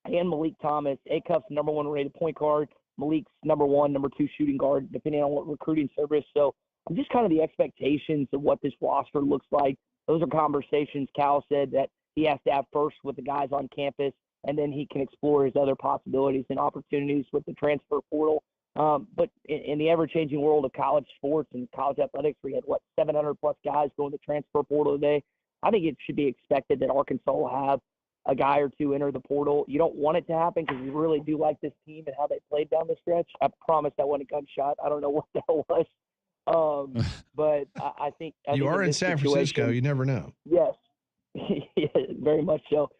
and Malik Thomas. Acuff's number one rated point guard. Malik's number one, number two shooting guard, depending on what recruiting service. So just kind of the expectations of what this roster looks like. Those are conversations Cal said that he has to have first with the guys on campus, and then he can explore his other possibilities and opportunities with the transfer portal. But in the ever-changing world of college sports and college athletics, we had, 700-plus guys going to the transfer portal today. I think it should be expected that Arkansas will have a guy or two enter the portal. You don't want it to happen because you really do like this team and how they played down the stretch. I promise that wasn't a gunshot. I don't know what the hell was. But I think you are in San Francisco. You never know. Yes, yeah, very much so.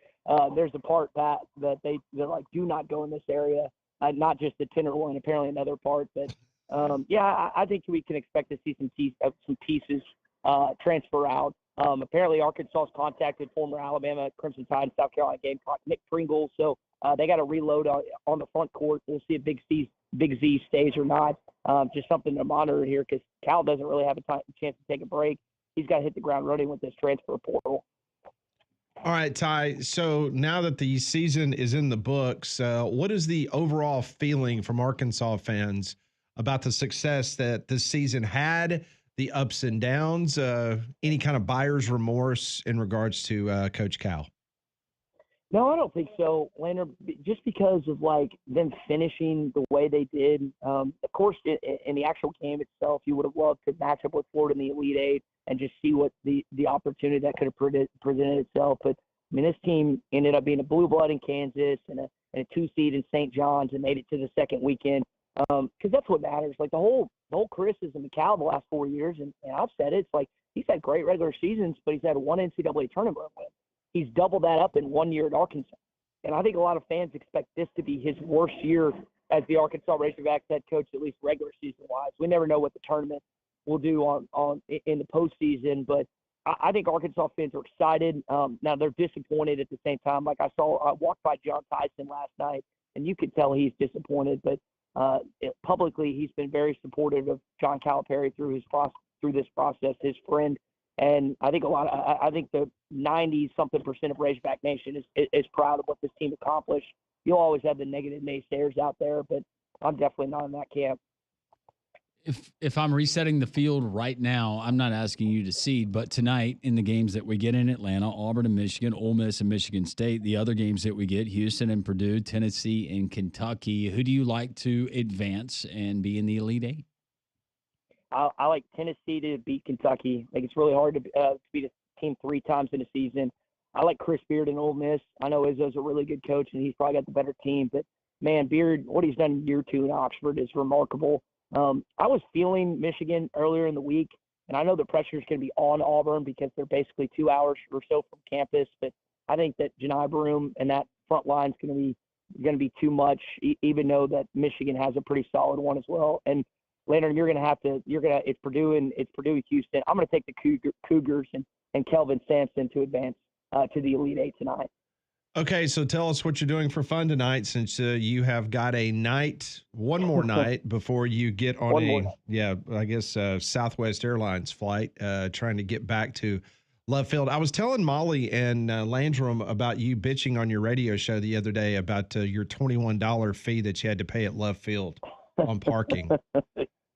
There's a part that they're like, do not go in this area. Not just the Tenderloin, apparently another part. But I think we can expect to see some pieces transfer out. Apparently, Arkansas's contacted former Alabama Crimson Tide and South Carolina Gamecock Nick Pringle, so they got to reload on the front court. We'll see if Big Z stays or not. Just something to monitor here because Cal doesn't really have a chance to take a break. He's got to hit the ground running with this transfer portal. All right, Ty. So now that the season is in the books, what is the overall feeling from Arkansas fans about the success that this season had? The ups and downs, any kind of buyer's remorse in regards to Coach Cal? No, I don't think so, Leonard, just because of them finishing the way they did. Of course, in the actual game itself, you would have loved to match up with Florida in the Elite Eight and just see what the opportunity that could have presented itself. But I mean, this team ended up being a blue blood in Kansas and a 2-seed in St. John's and made it to the second weekend. Because that's what matters. Like the whole criticism of Cal the last 4 years, and I've said it, it's like he's had great regular seasons, but he's had one NCAA tournament win. He's doubled that up in 1 year at Arkansas. And I think a lot of fans expect this to be his worst year as the Arkansas Razorbacks head coach, at least regular season-wise. We never know what the tournament will do in the postseason, but I think Arkansas fans are excited. Now, they're disappointed at the same time. Like I walked by John Tyson last night, and you could tell he's disappointed, but publicly, he's been very supportive of John Calipari through this process, his friend, and I think I think the 90-something% of Razorback Nation is proud of what this team accomplished. You'll always have the negative naysayers out there, but I'm definitely not in that camp. If I'm resetting the field right now, I'm not asking you to seed, but tonight in the games that we get in Atlanta, Auburn and Michigan, Ole Miss and Michigan State, the other games that we get, Houston and Purdue, Tennessee and Kentucky, who do you like to advance and be in the Elite Eight? I like Tennessee to beat Kentucky. Like it's really hard to beat a team 3 times in a season. I like Chris Beard in Ole Miss. I know Izzo's a really good coach, and he's probably got the better team. But, man, Beard, what he's done in year 2 in Oxford is remarkable. I was feeling Michigan earlier in the week, and I know the pressure is going to be on Auburn because they're basically 2 hours or so from campus. But I think that Janai Broom and that front line is going to be too much, even though that Michigan has a pretty solid one as well. And Leonard, it's Purdue and Houston. I'm going to take the Cougars and Kelvin Sampson to advance to the Elite Eight tonight. Okay, so tell us what you're doing for fun tonight, since you have got one more night before you get on Southwest Airlines flight, trying to get back to Love Field. I was telling Molly and Landrum about you bitching on your radio show the other day about your $21 fee that you had to pay at Love Field on parking.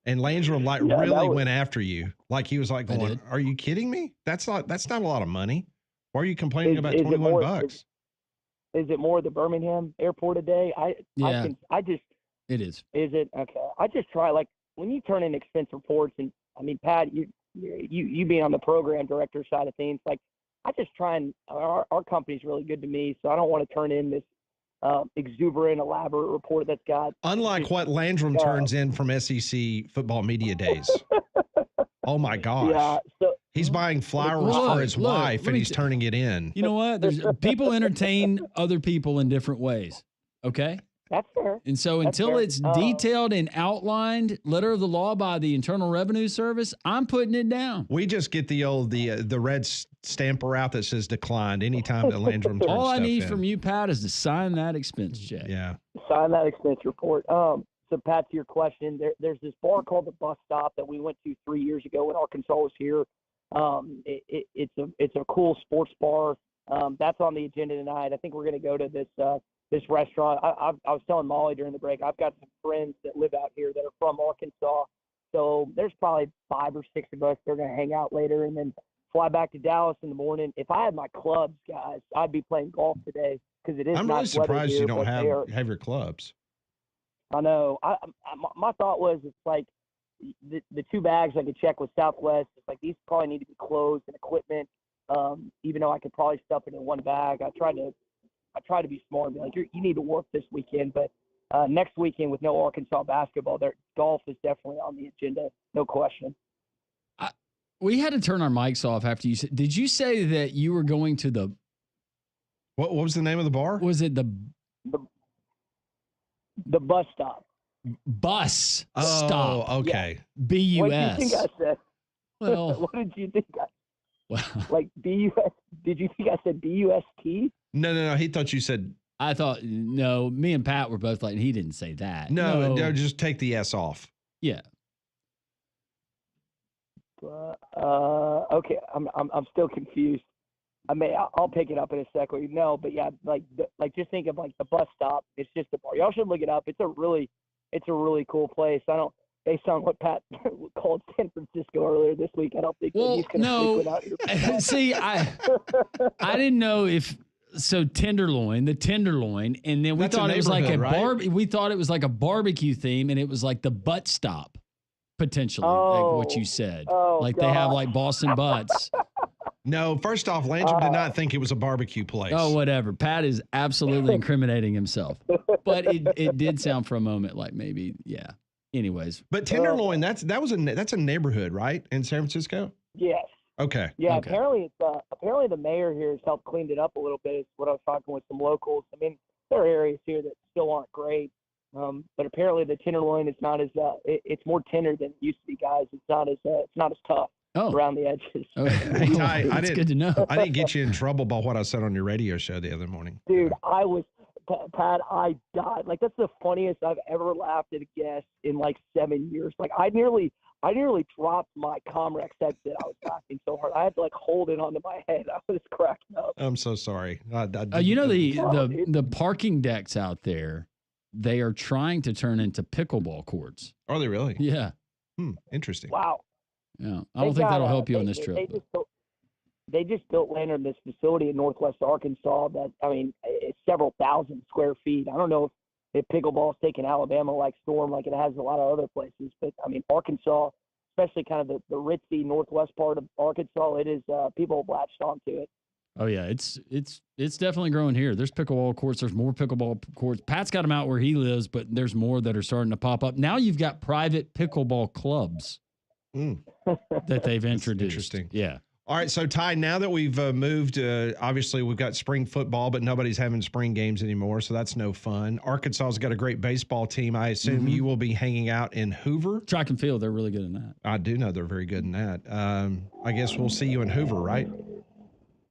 And Landrum really went after you. Like he was like going, "Are you kidding me? That's not a lot of money. Why are you complaining about $21? Is it more the Birmingham airport a day? It is. Is it? Okay. I just try, like, when you turn in expense reports, and I mean, Pat, you being on the program director side of things, like, I just try and our company's really good to me, so I don't want to turn in this exuberant, elaborate report that's got. Unlike what Landrum turns in from SEC football media days. Oh my gosh. Yeah. So he's buying flowers for his wife and he's turning it in. You know what? There's people entertain other people in different ways. Okay. That's fair. And so until it's detailed and outlined, letter of the law by the Internal Revenue Service, I'm putting it down. We just get the red stamper out that says declined anytime that Landrum turns All I need in. from you, Pat, is to sign that expense check. Yeah. Sign that expense report. Pat, to your question, there's this bar called the Bus Stop that we went to 3 years ago when Arkansas was here. It's a cool sports bar. That's on the agenda tonight. I think we're going to go to this restaurant. I was telling Molly during the break, I've got some friends that live out here that are from Arkansas. So there's probably 5 or 6 of us that are going to hang out later and then fly back to Dallas in the morning. If I had my clubs, guys, I'd be playing golf today because it is I'm really nice weather surprised here, you don't but have your clubs. I know. My thought was it's like the 2 bags I could check with Southwest. It's like these probably need to be clothes and equipment. Even though I could probably stuff it in 1 bag, I try to be smart and be like, you need to work this weekend, but next weekend with no Arkansas basketball, golf is definitely on the agenda, no question. We had to turn our mics off after you said. Did you say that you were going to the? What was the name of the bar? Was it the Bus Stop? Bus Stop. Okay. Yeah. BUS. What did you think I said? Well, what did you think? Well, like BUS? Did you think I said BUST? No. He thought you said. I thought no. Me and Pat were both like, he didn't say that. No, just take the S off. Yeah. Okay, I'm still confused. I'll pick it up in a second. No, but yeah, like just think of like the Bus Stop. It's just a bar. Y'all should look it up. It's a really cool place. Based on what Pat called San Francisco earlier this week, I don't think that he's going to frequent out here. See, I didn't know if so. The tenderloin, and then we thought it was like we thought it was like a barbecue theme, and it was like the butt stop. Potentially, like what you said. They have like Boston butts. No, first off, Landrum did not think it was a barbecue place. Oh, whatever. Pat is absolutely incriminating himself. But it did sound for a moment like maybe, yeah. Anyways. But Tenderloin, that's a neighborhood, right? In San Francisco? Yes. Okay. Yeah, okay. Apparently the mayor here has helped clean it up a little bit, is what I was talking with some locals. I mean, there are areas here that still aren't great. But apparently the Tenderloin is not as it's more tender than it used to be, guys. It's not as tough around the edges. Hey, Ty, it's good to know. I didn't get you in trouble by what I said on your radio show the other morning. Dude, Pat, I died. Like, that's the funniest I've ever laughed at a guest in like 7 years. Like, I nearly dropped my Comrex headset. I was laughing so hard. I had to like hold it onto my head. I was cracking up. I'm so sorry. The parking decks out there, they are trying to turn into pickleball courts. Are they really? Yeah. Interesting. Wow. Yeah. I don't think that'll help you on this trip. They just built land in this facility in Northwest Arkansas that, I mean, it's several thousand square feet. I don't know if pickleball's taking Alabama like storm like it has a lot of other places, but I mean, Arkansas, especially kind of the ritzy northwest part of Arkansas, it is people have latched onto it. Oh yeah, it's definitely growing here. There's pickleball courts. There's more pickleball courts. Pat's got them out where he lives, but there's more that are starting to pop up. Now you've got private pickleball clubs that they've introduced. Interesting. Yeah. All right, so Ty, now that we've moved, obviously we've got spring football, but nobody's having spring games anymore, so that's no fun. Arkansas's got a great baseball team. I assume you will be hanging out in Hoover. Track and field, they're really good in that. I do know they're very good in that. I guess we'll see you in Hoover, right?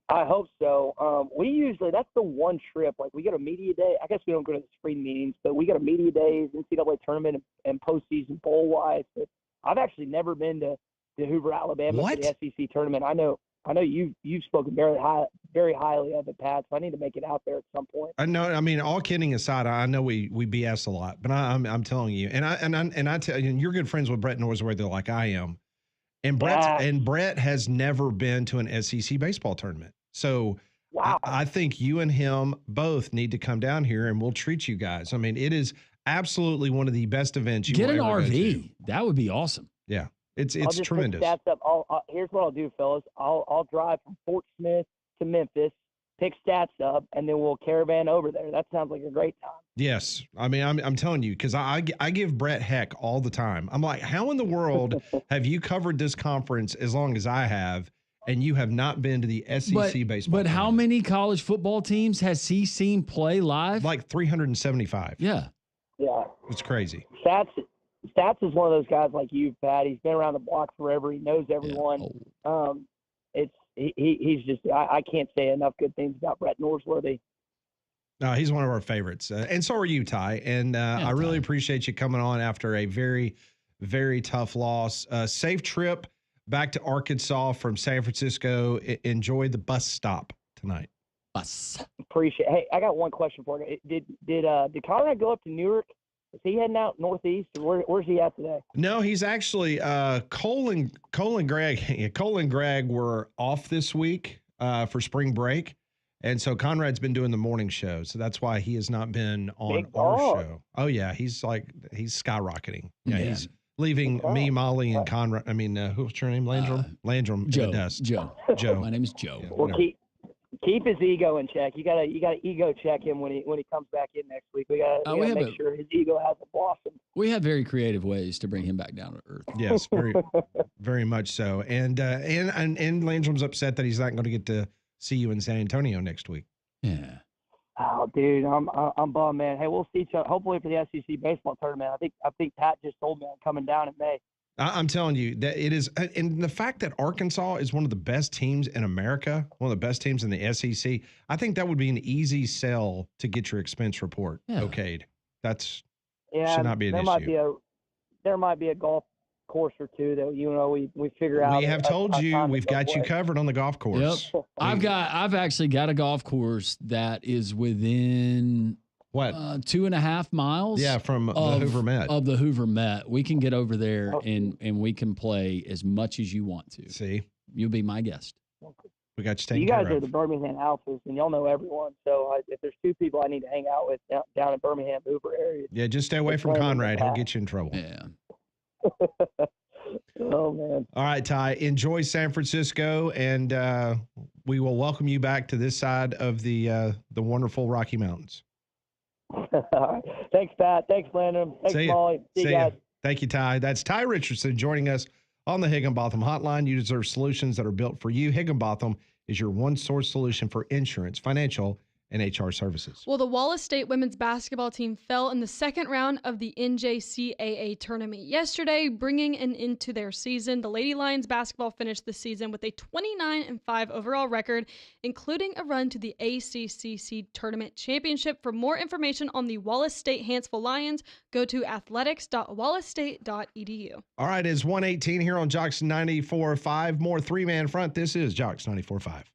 I hope so. We usually, that's the one trip, like we get a media day. I guess we don't go to the spring meetings, but we get a media days, NCAA tournament, and postseason bowl-wise. But I've actually never been to Hoover, Alabama for the SEC tournament. I know you've spoken very highly of it, Pat. So I need to make it out there at some point. I know. I mean, all kidding aside, I know we BS a lot, but I'm telling you, and I tell you, you're good friends with Brett Norsworthy like I am, and Brett has never been to an SEC baseball tournament. So wow. I think you and him both need to come down here, and we'll treat you guys. I mean, it is absolutely one of the best events you get will an ever RV. go to. That would be awesome. Yeah. It's just tremendous. Pick stats up. Here's what I'll do, fellas. I'll drive from Fort Smith to Memphis, pick stats up, and then we'll caravan over there. That sounds like a great time. Yes. I mean, I'm telling you, because I give Brett heck all the time. I'm like, how in the world have you covered this conference as long as I have, and you have not been to the SEC baseball But tournament? how many college football teams has he seen play live? Like 375. Yeah. Yeah. It's crazy. Stats is one of those guys like you, Pat. He's been around the block forever. He knows everyone. Yeah. He's just I can't say enough good things about Brett Norsworthy. No, he's one of our favorites. And so are you, Ty. And I really appreciate you coming on after a very, very tough loss. Safe trip back to Arkansas from San Francisco. Enjoy the bus stop tonight. Appreciate. Hey, I got one question for you. Did Conrad go up to Newark? Is he heading out northeast? Or where's he at today? No, he's actually Cole and Greg. Cole and Greg were off this week for spring break, and so Conrad's been doing the morning show. So that's why he has not been on our show. Oh yeah, he's skyrocketing. Yeah, he's leaving me, Molly, and Conrad. I mean, what's your name? Landrum. Landrum. Joe. Joe. My name is Joe. Yeah, Well, keep his ego in check. You gotta ego check him when he comes back in next week. We gotta make sure his ego hasn't blossomed. We have very creative ways to bring him back down to earth. Yes, very, very much so. And Landrum's upset that he's not going to get to see you in San Antonio next week. Yeah. Oh, dude, I'm bummed, man. Hey, we'll see each other hopefully for the SEC baseball tournament. I think Pat just told me I'm coming down in May. I'm telling you that it is, and the fact that Arkansas is one of the best teams in America, one of the best teams in the SEC, I think that would be an easy sell to get your expense report okayed. That's should not be an issue. There might be a golf course or two that we figure out. We have told you we've got you covered on the golf course. Yep. I've actually got a golf course that is within. What? 2.5 miles? Yeah, from the Hoover Met. Of the Hoover Met. We can get over there and we can play as much as you want to. See? You'll be my guest. We got you taken You care guys are the Birmingham Alphas, and y'all know everyone. So if there's two people I need to hang out with down in Birmingham, Hoover area. Yeah, just stay away from Conrad. He'll get you in trouble. Yeah. Oh, man. All right, Ty. Enjoy San Francisco, and we will welcome you back to this side of the wonderful Rocky Mountains. Thanks, Pat. Thanks, Brandon. Thanks, Molly. See you guys. Thank you, Ty. That's Ty Richardson joining us on the Higginbotham Hotline. You deserve solutions that are built for you. Higginbotham is your one-source solution for insurance, financial, and HR services. Well, the Wallace State women's basketball team fell in the second round of the NJCAA tournament yesterday, bringing an end to their season. The Lady Lions basketball finished the season with a 29-5 overall record, including a run to the ACCC Tournament Championship. For more information on the Wallace State Hansville Lions, go to athletics.wallacestate.edu. All right, it's 1:18 here on Jocks 94.5. More three-man front. This is Jocks 94.5.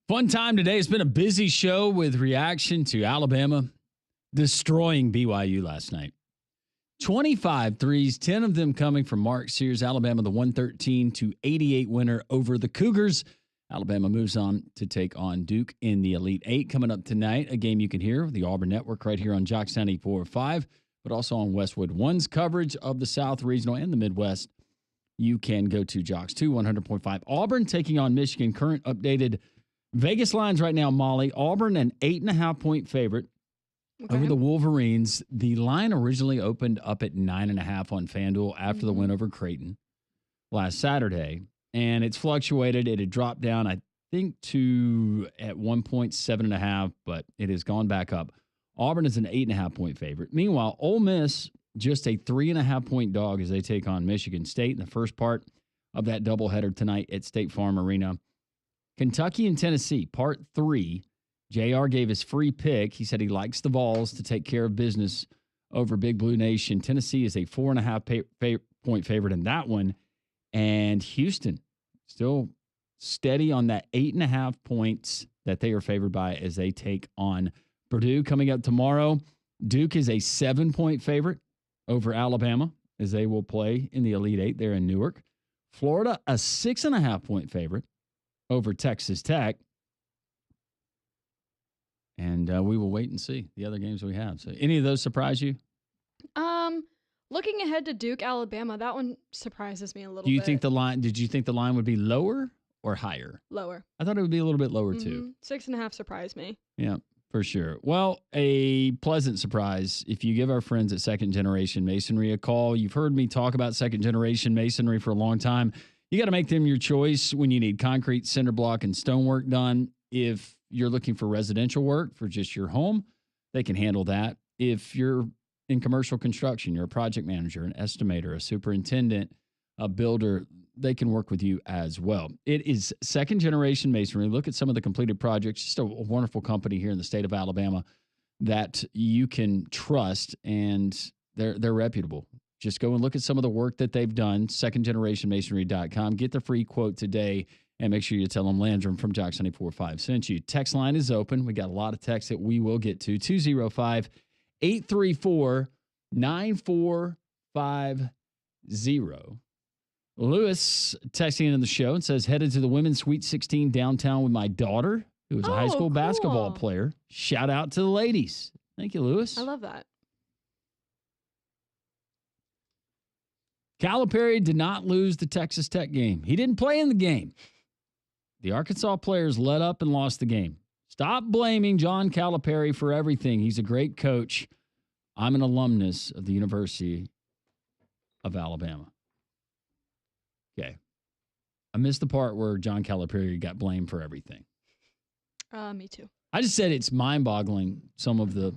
Fun time today. It's been a busy show with reaction to Alabama destroying BYU last night. 25 threes, 10 of them coming from Mark Sears. Alabama, the 113-88 winner over the Cougars. Alabama moves on to take on Duke in the Elite Eight. Coming up tonight, a game you can hear the Auburn Network right here on Jock 94.5, but also on Westwood One's coverage of the South Regional and the Midwest. You can go to Jocks 2, 100.5. Auburn taking on Michigan. Current updated Vegas lines right now, Molly. Auburn, an 8.5-point favorite over the Wolverines. The line originally opened up at 9.5 on FanDuel after the win over Creighton last Saturday. And it's fluctuated. It had dropped down, I think, to at 1 point 7.5, but it has gone back up. Auburn is an 8.5-point favorite. Meanwhile, Ole Miss, just a 3.5-point dog as they take on Michigan State in the first part of that doubleheader tonight at State Farm Arena. Kentucky and Tennessee, part 3. JR gave his free pick. He said he likes the Vols to take care of business over Big Blue Nation. Tennessee is a 4.5-point favorite in that one. And Houston still steady on that 8.5 points that they are favored by as they take on Purdue. Coming up tomorrow, Duke is a 7-point favorite over Alabama as they will play in the Elite Eight there in Newark. Florida, a 6.5-point favorite over Texas Tech. And we will wait and see the other games we have. So any of those surprise you? Looking ahead to Duke, Alabama, that one surprises me a little bit. Did you think the line would be lower or higher? Lower. I thought it would be a little bit lower too. 6.5 surprised me. Yeah, for sure. Well, a pleasant surprise if you give our friends at Second Generation Masonry a call. You've heard me talk about Second Generation Masonry for a long time. You got to make them your choice when you need concrete, cinder block, and stonework done. If you're looking for residential work for just your home, they can handle that. If you're in commercial construction, you're a project manager, an estimator, a superintendent, a builder, they can work with you as well. It is Second Generation Masonry. Look at some of the completed projects. Just a wonderful company here in the state of Alabama that you can trust, and they're reputable. Just go and look at some of the work that they've done, secondgenerationmasonry.com. Get the free quote today, and make sure you tell them Landrum from Jock 94.5 sent you. Text line is open. We got a lot of texts that we will get to. 205-834-9450. Lewis texting in the show and says, headed to the Women's Sweet 16 downtown with my daughter, who is a high school basketball player. Shout out to the ladies. Thank you, Lewis. I love that. Calipari did not lose the Texas Tech game. He didn't play in the game. The Arkansas players let up and lost the game. Stop blaming John Calipari for everything. He's a great coach. I'm an alumnus of the University of Alabama. Okay. I missed the part where John Calipari got blamed for everything. Me too. I just said it's mind-boggling, some of the...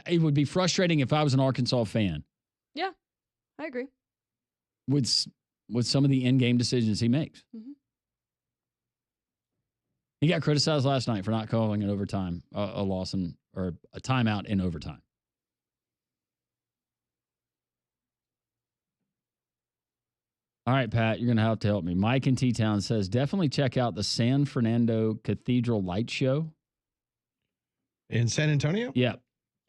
it would be frustrating if I was an Arkansas fan. Yeah, I agree. With some of the in-game decisions he makes. Mm-hmm. He got criticized last night for not calling an overtime, a loss or a timeout in overtime. All right, Pat, you're going to have to help me. Mike in T-Town says, definitely check out the San Fernando Cathedral Light Show. In San Antonio? Yeah.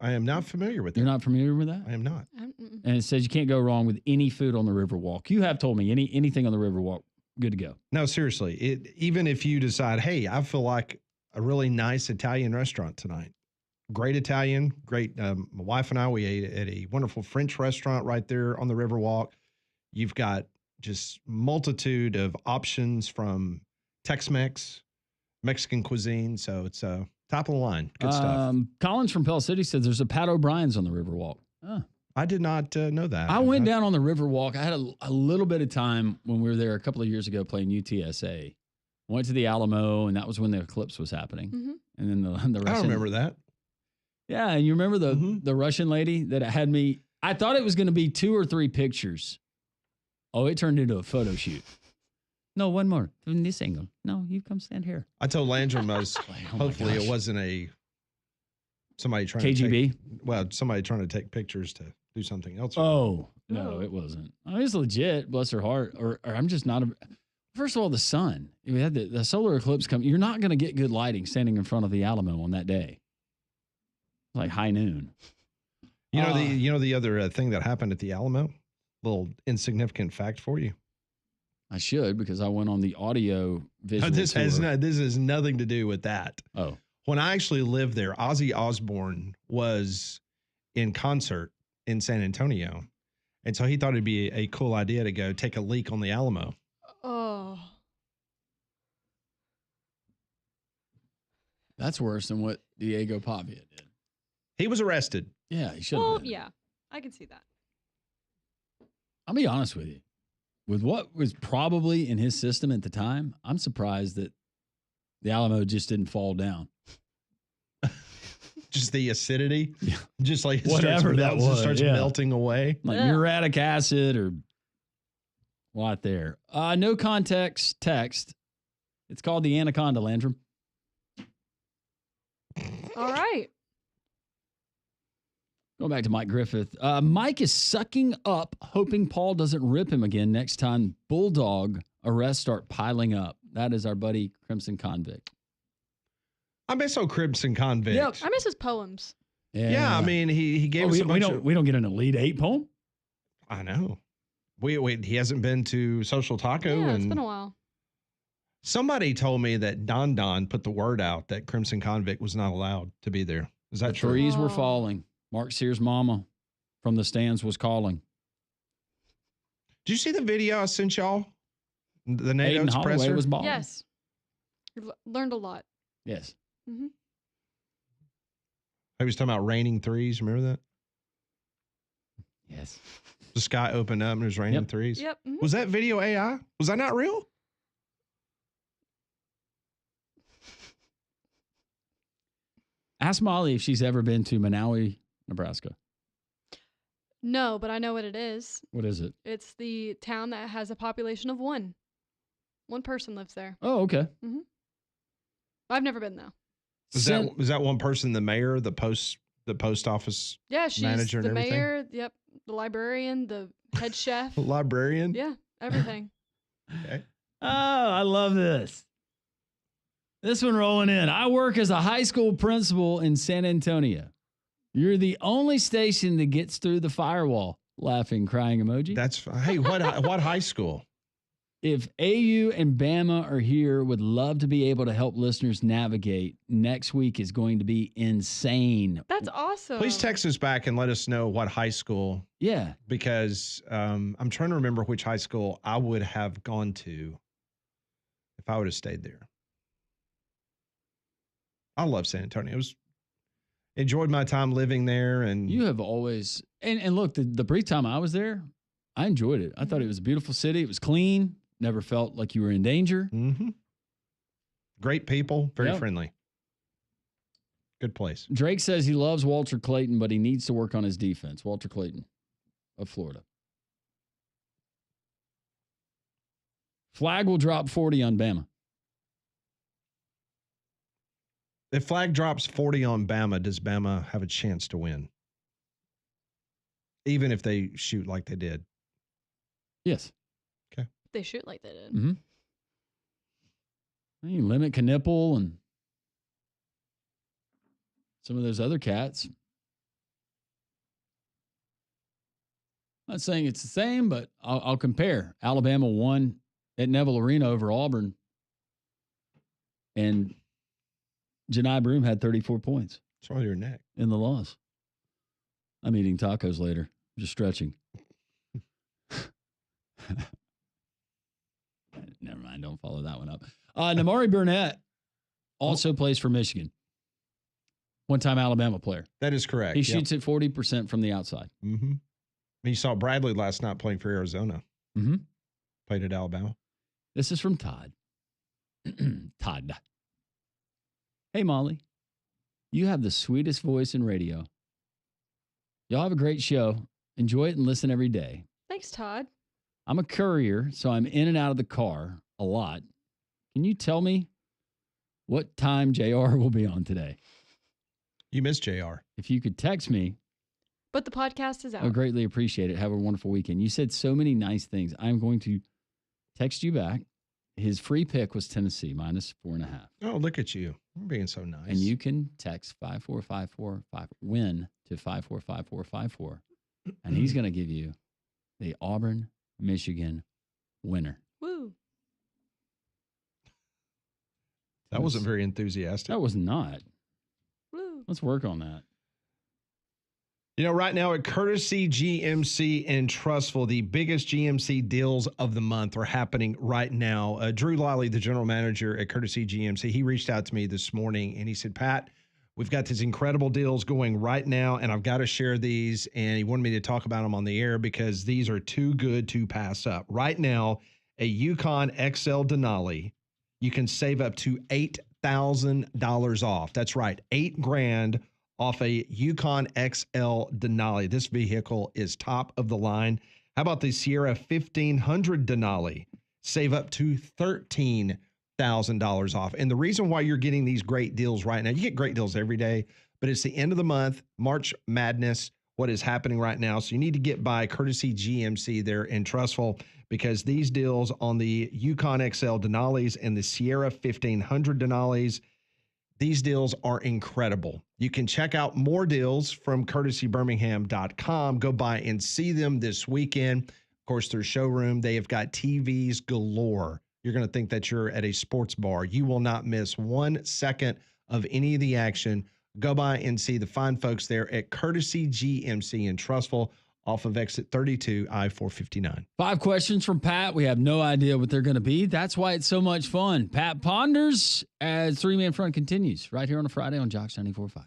I am not familiar with that. You're not familiar with that? I am not. And it says you can't go wrong with any food on the Riverwalk. You have told me anything on the Riverwalk, good to go. No, seriously. Even if you decide, hey, I feel like a really nice Italian restaurant tonight. Great Italian, great. My wife and I, we ate at a wonderful French restaurant right there on the Riverwalk. You've got just multitude of options from Tex-Mex, Mexican cuisine. So it's top of the line. Good stuff. Collins from Pell City says there's a Pat O'Brien's on the Riverwalk. Oh. I did not know that. I went down on the Riverwalk. I had a little bit of time when we were there a couple of years ago playing UTSA. Went to the Alamo, and that was when the eclipse was happening. Mm-hmm. And then the Russian, I remember that. Yeah, and you remember the Russian lady that had me? I thought it was going to be 2 or 3 pictures. Oh, it turned into a photo shoot. No, one more from this angle. No, you come stand here. I told Landrum hopefully it wasn't somebody trying KGB? Somebody trying to take pictures to do something else. Oh, no, it wasn't. I mean, it's legit, bless her heart. Or I'm just not First of all, the sun. We had the solar eclipse come. You're not going to get good lighting standing in front of the Alamo on that day. Like high noon. You know the other thing that happened at the Alamo? Little insignificant fact for you. I should, because I went on the audio visual This tour. has nothing to do with that. Oh. When I actually lived there, Ozzy Osbourne was in concert in San Antonio. And so he thought it'd be a cool idea to go take a leak on the Alamo. Oh. That's worse than what Diego Pavia did. He was arrested. Yeah, he should have Well, been. yeah, I can see that. I'll be honest with you. With what was probably in his system at the time, I'm surprised that the Alamo just didn't fall down. Just the acidity. Yeah. Just like it Whatever that was, starts yeah. melting away. Like Yeah. muriatic acid or what there. No context text. It's called the Anaconda, Landrum. All right. Going back to Mike Griffith. Mike is sucking up, hoping Paul doesn't rip him again next time Bulldog arrests start piling up. That is our buddy Crimson Convict. I miss old Crimson Convict. Yep. I miss his poems. Yeah, I mean, he gave us a bunch of... we don't get an Elite 8 poem? I know. Wait, he hasn't been to Social Taco? Yeah, and it's been a while. Somebody told me that Don put the word out that Crimson Convict was not allowed to be there. Is that The true? threes were Oh. falling. Mark Sears' mama from the stands was calling. Did you see the video I sent y'all? The Nate Aiden Oates Holloway presser? was balling. Yes. Learned a lot. Yes. Mm-hmm. He was talking about raining threes. Remember that? Yes. The sky opened up and it was raining Yep. threes. Yep. Mhm. Was that video AI? Was that not real? Ask Molly if she's ever been to Manawi, Nebraska. No, but I know what it is. What is it? It's the town that has a population of one. One person lives there. Oh, okay. I've never been though. Is that one person the mayor, the post office Yeah, she's manager and the everything? mayor. Yep, the librarian, the head chef. Librarian? Yeah, everything. Okay. Oh, I love this. This one rolling in. I work as a high school principal in San Antonio. You're the only station that gets through the firewall. Laughing, crying emoji. Hey, what high school? If AU and Bama are here, would love to be able to help listeners navigate. Next week is going to be insane. That's awesome. Please text us back and let us know what high school. Yeah. Because I'm trying to remember which high school I would have gone to if I would have stayed there. I love San Antonio. Enjoyed my time living there. And You have always, and look, the brief time I was there, I enjoyed it. I thought it was a beautiful city. It was clean. Never felt like you were in danger. Mm-hmm. Great people, very Yep. friendly. Good place. Drake says he loves Walter Clayton, but he needs to work on his defense. Walter Clayton of Florida. Flag will drop 40 on Bama. If Flag drops 40 on Bama, does Bama have a chance to win? Even if they shoot like they did. Yes. They shoot like they did. Mm-hmm. You limit Knipple and some of those other cats. Not saying it's the same, but I'll compare. Alabama won at Neville Arena over Auburn, and Janai Broom had 34 points. What's wrong with your neck? In the loss. I'm eating tacos later. Just stretching. Never mind. Don't follow that one up. Namari Burnett also plays for Michigan. One-time Alabama player. That is correct. He Yep. shoots at 40% from the outside. Mm-hmm. You saw Bradley last night playing for Arizona. Mm-hmm. Played at Alabama. This is from Todd. Todd. Hey, Molly. You have the sweetest voice in radio. Y'all have a great show. Enjoy it and listen every day. Thanks, Todd. I'm a courier, so I'm in and out of the car a lot. Can you tell me what time JR will be on today? You missed JR. If you could text me, But the podcast is out. I would greatly appreciate it. Have a wonderful weekend. You said so many nice things. I'm going to text you back His free pick was Tennessee minus 4.5. Oh, look at you. You're being so nice. And you can text 54545 win to 545454. And he's going to give you the Auburn, Michigan winner. Woo. That wasn't very enthusiastic. That was not. Woo. Let's work on that. You know, right now at Courtesy GMC in Trustful, the biggest GMC deals of the month are happening right now. Drew Lally, the general manager at Courtesy GMC, he reached out to me this morning and he said, Pat, we've got these incredible deals going right now, and I've got to share these. And he wanted me to talk about them on the air because these are too good to pass up. Right now, a Yukon XL Denali, you can save up to $8,000 off. That's right, $8,000 off a Yukon XL Denali. This vehicle is top of the line. How about the Sierra 1500 Denali? Save up to $13,000 off. And the reason why you're getting these great deals right now, you get great deals every day, but it's the end of the month, March Madness, what is happening right now. So you need to get by Courtesy GMC there in Trustful because these deals on the Yukon XL Denalis and the Sierra 1500 Denalis, these deals are incredible. You can check out more deals from courtesybirmingham.com. Go by and see them this weekend. Of course, their showroom, they have got TVs galore. You're going to think that you're at a sports bar. You will not miss 1 second of any of the action. Go by and see the fine folks there at Courtesy GMC in Trustful off of exit 32, I-459. 5 questions from Pat. We have no idea what they're going to be. That's why it's so much fun. Pat ponders as Three-Man Front continues right here on a Friday on Jocks 94.5.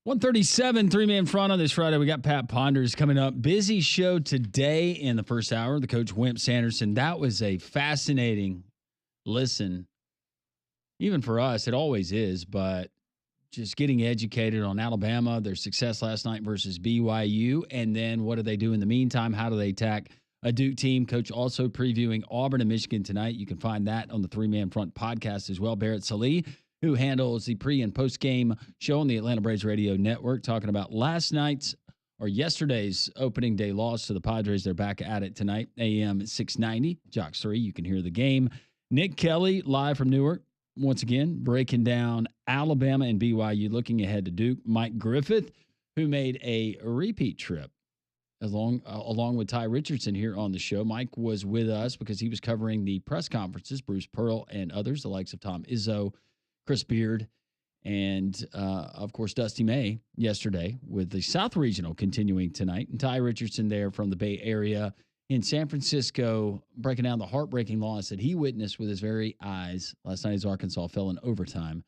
137, three-man front on this Friday. We got Pat Ponders coming up. Busy show today in the first hour. The coach, Wimp Sanderson. That was a fascinating listen. Even for us, it always is, but just getting educated on Alabama, their success last night versus BYU, and then what do they do in the meantime? How do they attack a Duke team? Coach also previewing Auburn and Michigan tonight. You can find that on the Three-Man Front podcast as well. Barrett Salih, who handles the pre- and post-game show on the Atlanta Braves Radio Network, talking about yesterday's opening day loss to the Padres. They're back at it tonight, AM 690, Jocks 3. You can hear the game. Nick Kelly, live from Newark, once again, breaking down Alabama and BYU, looking ahead to Duke. Mike Griffith, who made a repeat trip along with Ty Richardson here on the show. Mike was with us because he was covering the press conferences, Bruce Pearl and others, the likes of Tom Izzo, Chris Beard, and, of course, Dusty May yesterday with the South Regional continuing tonight. And Ty Richardson there from the Bay Area in San Francisco, breaking down the heartbreaking loss that he witnessed with his very eyes last night as Arkansas fell in overtime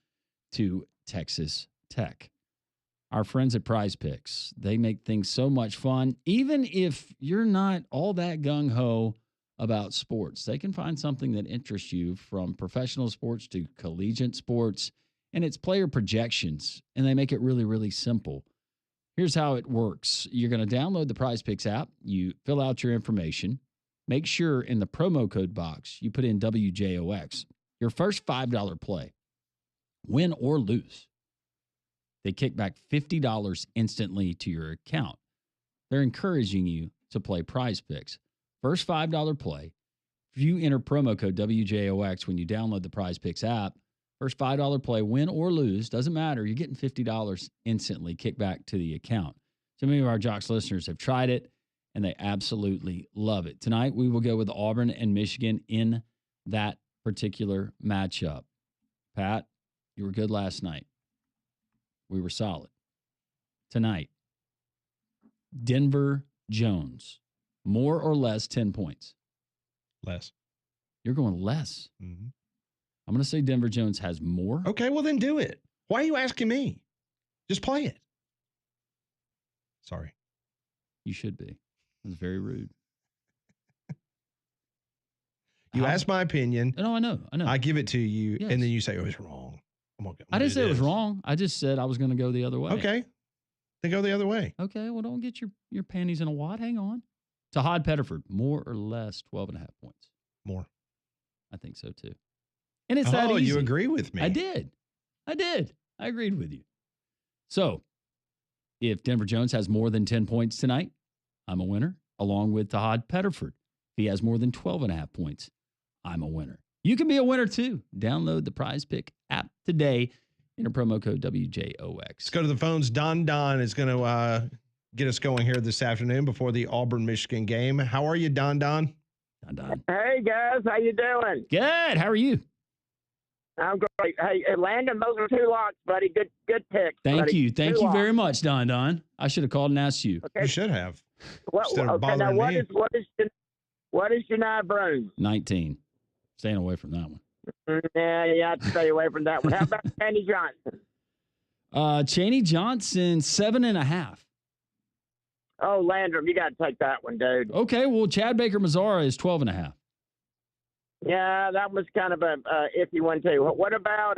to Texas Tech. Our friends at Prize Picks, they make things so much fun. Even if you're not all that gung-ho about sports, they can find something that interests you, from professional sports to collegiate sports, and it's player projections, and they make it really, really simple. Here's how it works. You're going to download the Prize Picks app. You fill out your information. Make sure in the promo code box you put in WJOX. Your first $5 play, win or lose, they kick back $50 instantly to your account. They're encouraging you to play Prize Picks. First $5 play, if you enter promo code WJOX when you download the Prize Picks app, first $5 play, win or lose, doesn't matter. You're getting $50 instantly kicked back to the account. So many of our Jocks listeners have tried it, and they absolutely love it. Tonight, we will go with Auburn and Michigan in that particular matchup. Pat, you were good last night. We were solid. Tonight, Denver Jones, more or less 10 points? Less. You're going less. Mm-hmm. I'm going to say Denver Jones has more. Okay, well then do it. Why are you asking me? Just play it. Sorry. You should be. That's very rude. You asked my opinion. No, I know. I give it to you, Yes. and then you say it was wrong. I didn't say it was wrong. I just said I was going to go the other way. Okay. Then go the other way. Okay, well, don't get your panties in a wad. Hang on. Tahad Pettiford, more or less 12.5 points. More. I think so, too. And it's that easy. Oh, you agree with me. I did. I agreed with you. So, if Denver Jones has more than 10 points tonight, I'm a winner, along with Tahad Pettiford. If he has more than 12.5 points, I'm a winner. You can be a winner, too. Download the Prize Pick app today. Enter promo code WJOX. Let's go to the phones. Don is going to get us going here this afternoon before the Auburn-Michigan game. How are you, Don? Hey, guys. How you doing? Good. How are you? I'm great. Hey, Landon, those are 2 locks, buddy. Good picks. Thank you. Thank Two you locks. very much, Don. I should have called and asked you. Okay. You should have. Okay, now what is Janai Brown? 19. Staying away from that one. Yeah, you have to stay away from that one. How about Chaney Johnson? Chaney Johnson, 7.5. Oh, Landrum, you got to take that one, dude. Okay, well, Chad Baker-Mazara is 12.5. Yeah, that was kind of a iffy one too. What about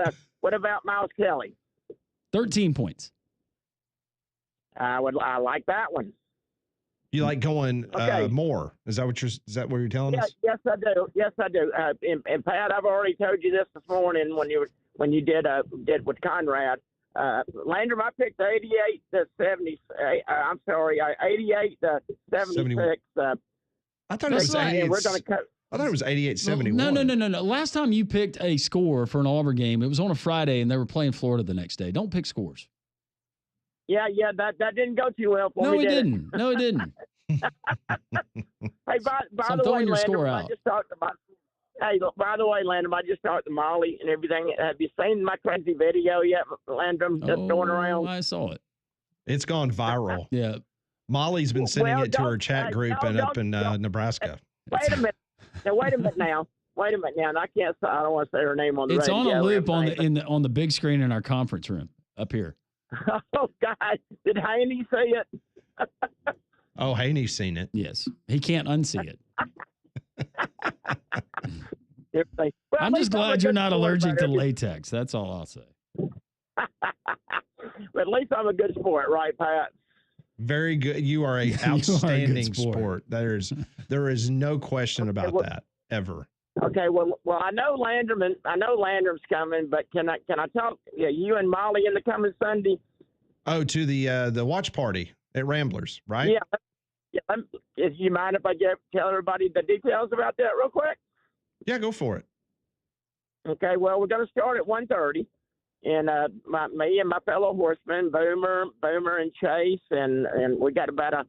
Miles Kelly? 13 points. I like that one. You like going more? Is that what you're telling us? Yes, I do. And Pat, I've already told you this morning when you did with Conrad. Landrum, I picked 88 to 70. I'm sorry, 88 to 76. I thought it was 88. We're going to cut. I thought it was 88-71. No. Last time you picked a score for an Auburn game, it was on a Friday, and they were playing Florida the next day. Don't pick scores. Yeah, that didn't go too well for me. No, it didn't. No, it didn't. Hey, by So I'm the way, throwing your score Landrum, out. I just talked about. Hey, look, by the way, Landrum, I just talked to Molly and everything. Have you seen my crazy video yet, Landrum? That's going around. I saw it. It's gone viral. Yeah. Molly's been sending it to her chat group up in Nebraska. Wait a minute. Now, wait a minute now. And I don't want to say her name on the It's radio. on a loop or anything, on the big screen in our conference room up here. Oh, God. Did Haney see it? Oh, Haney's seen it. Yes. He can't unsee it. Well, I'm just glad you're not allergic to it. latex. That's all I'll say. But at least I'm a good sport, right, Pat? Very good. You are a outstanding sport. There is no question about that ever. Okay, well, I know Landrum's coming, but can I talk? Yeah, you and Molly in the coming Sunday. Oh, to the watch party at Ramblers, right? Yeah. If you mind if I tell everybody the details about that real quick? Yeah, go for it. Okay, well, we're going to start at 1:30, and me and my fellow horsemen, Boomer, and Chase, and we got about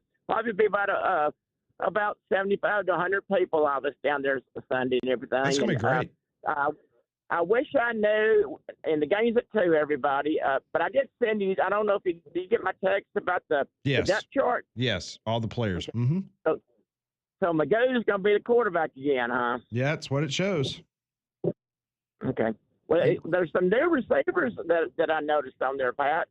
75 to 100 people of us down there Sunday and everything. That's going to be great. I wish I knew, and the game's at 2, everybody, but I did send you, I don't know if did you get my text about the depth chart? Yes, all the players. Mm-hmm. So Magoo's going to be the quarterback again, huh? Yeah, that's what it shows. Okay. Well, there's some new receivers that I noticed on there, Pat.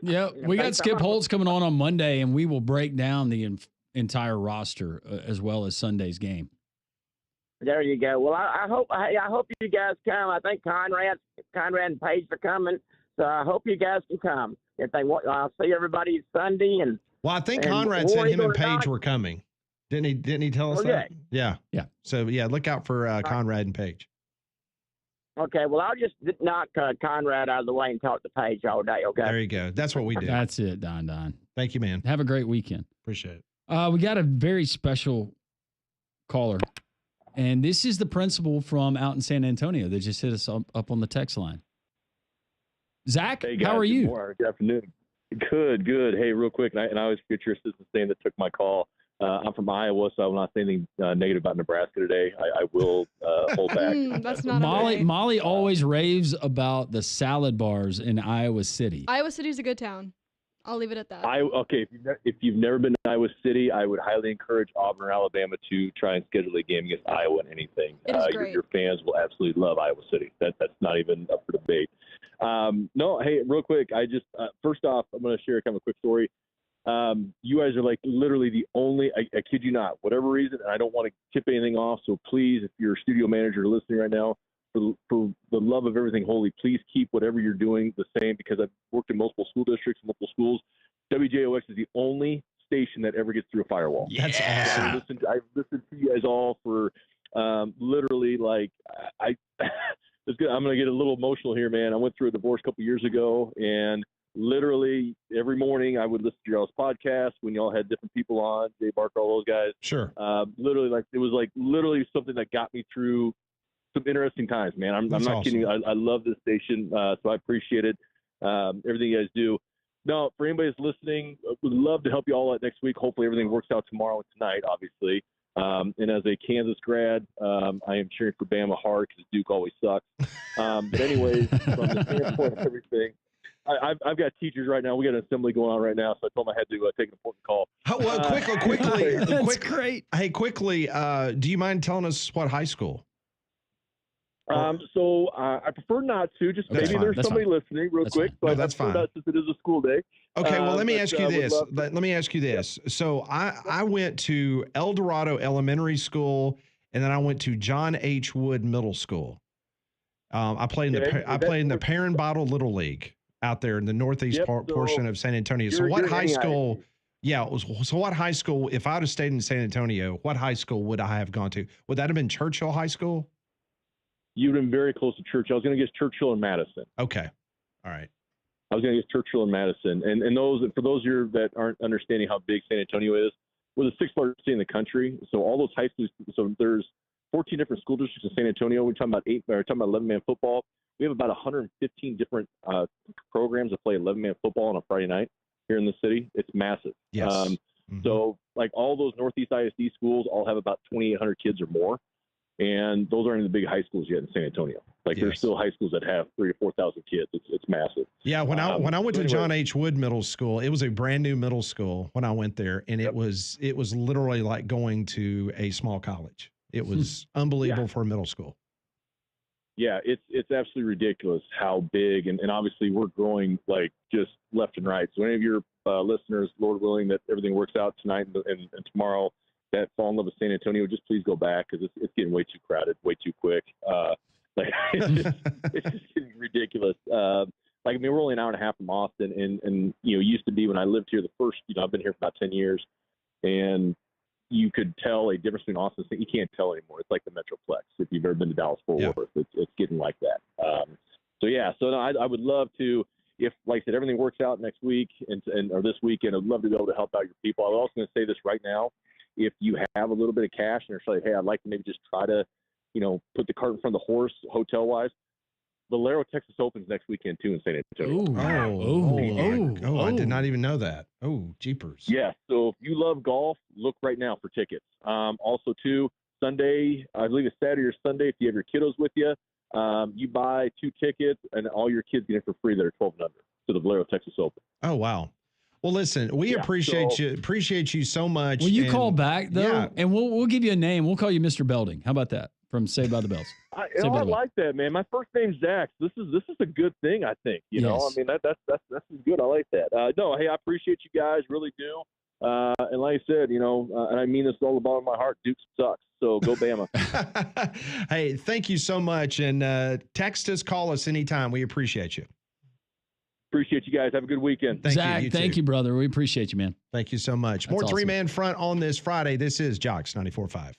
Yeah, we got Skip Holtz coming on Monday, and we will break down the entire roster as well as Sunday's game. There you go. Well, I hope you guys come. I think Conrad and Paige are coming, so I hope you guys can come. If they want, I'll see everybody Sunday. Well, I think Conrad said him and Paige were coming. Didn't he tell us that? Yeah. So yeah, look out for Conrad and Paige. Okay. Well, I'll just knock Conrad out of the way and talk to Paige all day. Okay. There you go. That's what we do. That's it, Don. Thank you, man. Have a great weekend. Appreciate it. We got a very special caller, and this is the principal from out in San Antonio that just hit us up on the text line. Zach, hey guys, how are you? Good afternoon. Good. Hey, real quick, and I always forget your assistant saying that took my call. I'm from Iowa, so I will not say anything negative about Nebraska today. I will hold back. That's not Molly always raves about the salad bars in Iowa City. Iowa City's a good town. I'll leave it at that. If you've never been to Iowa City, I would highly encourage Auburn or Alabama to try and schedule a game against Iowa in anything. It is great. Your fans will absolutely love Iowa City. That's not even up for debate. No, hey, real quick, I just first off, I'm going to share kind of a quick story. You guys are like literally the only, I kid you not, whatever reason, and I don't want to tip anything off, so please, if you're a studio manager listening right now, for the love of everything holy, please keep whatever you're doing the same, because I've worked in multiple school districts, multiple schools. WJOX is the only station that ever gets through a firewall. That's awesome. I've listened to you guys all for literally like I'm going to get a little emotional here, man. I went through a divorce a couple years ago, and literally every morning I would listen to y'all's podcast when y'all had different people on, Jay Barker, all those guys. Sure. Literally, like it was like literally something that got me through some interesting times, man. I'm not awesome. kidding you. I love this station, so I appreciate it. Everything you guys do. No, for anybody that's listening, would love to help you all out next week. Hopefully everything works out tomorrow and tonight, obviously. And as a Kansas grad, I am cheering for Bama hard because Duke always sucks. But anyways, from the standpoint of everything, I've got teachers right now. We got an assembly going on right now, so I told them I had to take an important call. Quickly. That's great. Hey, quickly, do you mind telling us what high school? So I prefer not to. Just That's maybe fine. there's That's somebody fine. listening real That's quick. fine. No, So that's I prefer fine. not, since it is a school day. Okay, well, let me ask you would this. love to- Let me ask you this. So I went to El Dorado Elementary School, and then I went to John H. Wood Middle School. I played in the Perrin Bottle Little League out there in the northeast portion of San Antonio. So what high school? Yeah, so what high school? If I'd have stayed in San Antonio, what high school would I have gone to? Would that have been Churchill High School? You would have been very close to Churchill. I was going to guess Churchill and Madison. Okay, all right. I was going to guess Churchill and Madison. And those, for those of you that aren't understanding how big San Antonio is, we're the sixth largest city in the country. So all those high schools. So there's 14 different school districts in San Antonio. We're talking about 11-man football. We have about 115 different programs that play 11-man football on a Friday night here in the city. It's massive. Yes. So like all those Northeast ISD schools all have about 2,800 kids or more. And those aren't in the big high schools yet in San Antonio. Like there's still high schools that have 3,000 to 4,000 kids. It's massive. Yeah, when I went to John H. Wood Middle School, it was a brand new middle school when I went there, and it was literally like going to a small college. It was unbelievable for a middle school. Yeah, it's absolutely ridiculous how big, and obviously we're growing like just left and right. So any of your listeners, Lord willing, that everything works out tonight and tomorrow, that fall in love with San Antonio, just please go back because it's getting way too crowded, way too quick. It's just getting ridiculous. Like, I mean, we're only an hour and a half from Austin, and you know, it used to be when I lived here the first, you know, I've been here for about 10 years, and you could tell a difference between Austin and you can't tell anymore. It's like the Metroplex. If you've ever been to Dallas-Fort Worth, it's getting like that. So I would love to, if, like I said, everything works out next week or this weekend, I'd love to be able to help out your people. I was also going to say this right now. If you have a little bit of cash and you're like, hey, I'd like to maybe just try to, you know, put the cart in front of the horse hotel-wise, Valero, Texas opens next weekend too in San Antonio. I did not even know that. Oh, jeepers. Yeah. So if you love golf, look right now for tickets. Also, too, Sunday, I believe it's Saturday or Sunday. If you have your kiddos with you, you buy 2 tickets, and all your kids get in for free that are 12 and under to the Valero, Texas Open. Oh, wow. Well, listen, we appreciate you so much. Will you call back though? And we'll give you a name. We'll call you Mr. Belding. How about that? From Saved by the Bells. I like that, man. My first name's Zach. This is a good thing, I think. You know, I mean that's good. I like that. No, hey, I appreciate you guys, really do. And like I said, you know, and I mean this with all the bottom of my heart. Duke sucks, so go Bama. Hey, thank you so much, and text us, call us anytime. We appreciate you. Appreciate you guys. Have a good weekend. Zach, thank you, brother. We appreciate you, man. Thank you so much. More That's awesome. three-man front on this Friday. This is Jocks 94.5.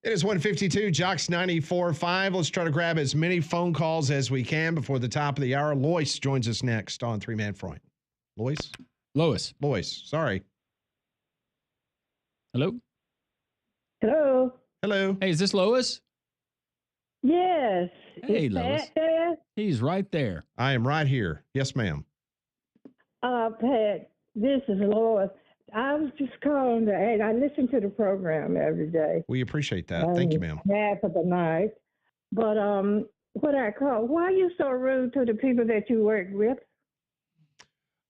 It is 1:52, Jocks 94.5. Let's try to grab as many phone calls as we can before the top of the hour. Lois joins us next on Three Man Front. Lois? Lois, sorry. Hello? Hello. Hello. Hey, is this Lois? Yes. Hey, Is Lois. Pat there? He's right there. I am right here. Yes, ma'am. Pat, this is Lois. I was just calling to add, I listen to the program every day. We appreciate that. Thank you, ma'am. Half of the night. But what I call, why are you so rude to the people that you work with?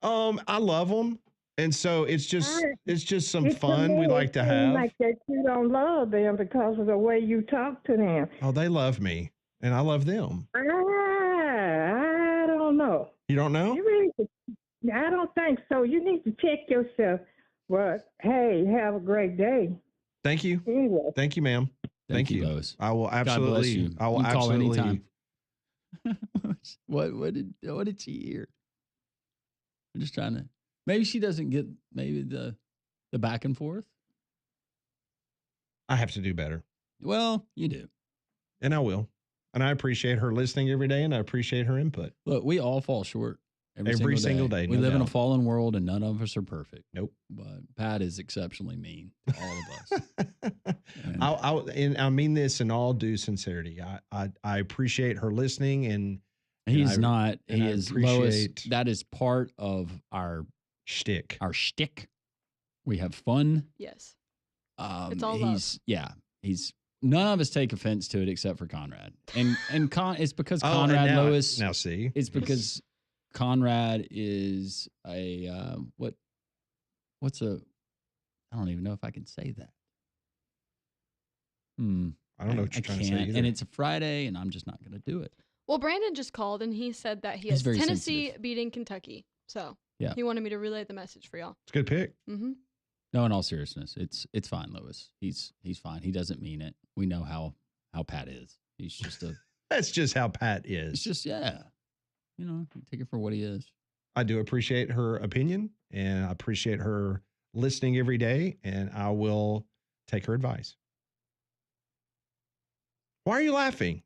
I love them. And so it's just some fun we like to It seems have. like that you don't love them because of the way you talk to them. Oh, they love me and I love them. I don't know. You don't know? You really, I don't think so. You need to check yourself. But hey, have a great day. Thank you. Anyway. Thank you, ma'am. Thank you. Lois. I will absolutely. God bless you. I will You call absolutely. anytime. What did she hear? I'm just trying to. Maybe she doesn't get the back and forth. I have to do better. Well, you do. And I will. And I appreciate her listening every day and I appreciate her input. Look, we all fall short Every single day. We no live in a doubt. fallen world and none of us are perfect. Nope. But Pat is exceptionally mean to all of us. And I mean this in all due sincerity. I appreciate her listening and He's I- not. and He I is Lois. appreciate That is part of our shtick. Our shtick. We have fun. Yes. It's all he's none of us take offense to it except for Conrad. And it's because Oh, and Conrad now- Lois. now see. It's because Conrad is a what's a I don't even know if I can say that. I don't know what you're trying to say either. And it's a Friday, and I'm just not going to do it. Well, Brandon just called and he said that he He's has very Tennessee beating Kentucky. So Yeah. he wanted me to relay the message for y'all. It's a good pick. Mm-hmm. No, in all seriousness, it's fine, Lois. He's fine. He doesn't mean it. We know how Pat is. He's just a. That's just how Pat is. It's just you take it for what he is. I do appreciate her opinion and I appreciate her listening every day and I will take her advice. Why are you laughing?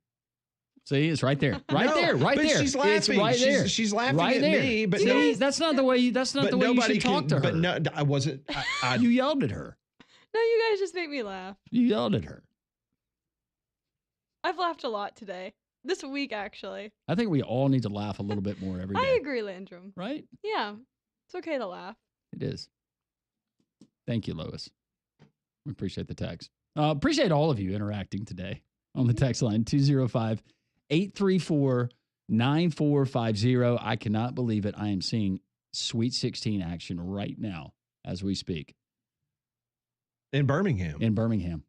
See, it's right there. Right No, there. Right but there. she's laughing. It's right there. She's laughing right at there. me, but See, no- that's not the way you should talk to her. But no, I wasn't. You yelled at her. No, you guys just make me laugh. You yelled at her. I've laughed a lot today. This week, actually. I think we all need to laugh a little bit more every I day. agree, Landrum. Right? Yeah. It's okay to laugh. It is. Thank you, Lois. We appreciate the text. Appreciate all of you interacting today on the text line 205-834-9450. I cannot believe it. I am seeing Sweet 16 action right now as we speak. In Birmingham.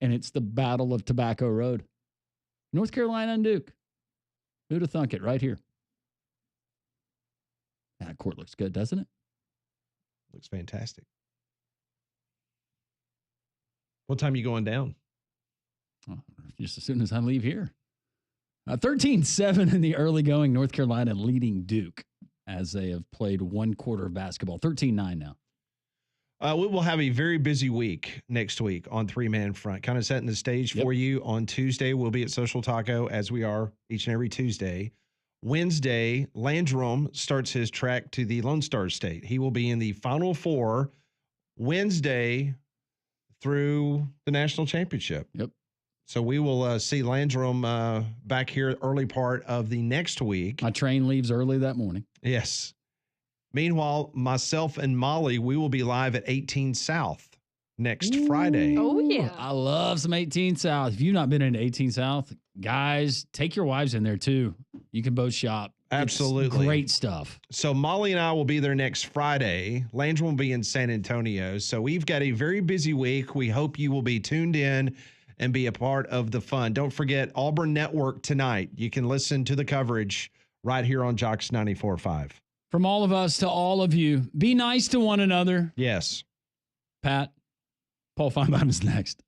And it's the Battle of Tobacco Road. North Carolina and Duke. Who'd have thunk it right here? That court looks good, doesn't it? Looks fantastic. What time are you going down? Oh, just as soon as I leave here. 13-7 in the early going. North Carolina leading Duke as they have played one quarter of basketball. 13-9 now. We will have a very busy week next week on Three Man Front. Kind of setting the stage for you. On Tuesday, we'll be at Social Taco as we are each and every Tuesday. Wednesday, Landrum starts his trek to the Lone Star State. He will be in the Final Four Wednesday through the national championship. Yep. So we will see Landrum back here early part of the next week. My train leaves early that morning. Yes. Meanwhile, myself and Molly, we will be live at 18 South next Friday. Oh, yeah. I love some 18 South. If you've not been in 18 South, guys, take your wives in there too. You can both shop. Absolutely. It's great stuff. So Molly and I will be there next Friday. Landrum will be in San Antonio. So we've got a very busy week. We hope you will be tuned in and be a part of the fun. Don't forget Auburn Network tonight. You can listen to the coverage right here on Jocks 94.5. From all of us to all of you, be nice to one another. Yes. Pat, Paul Finebaum is next.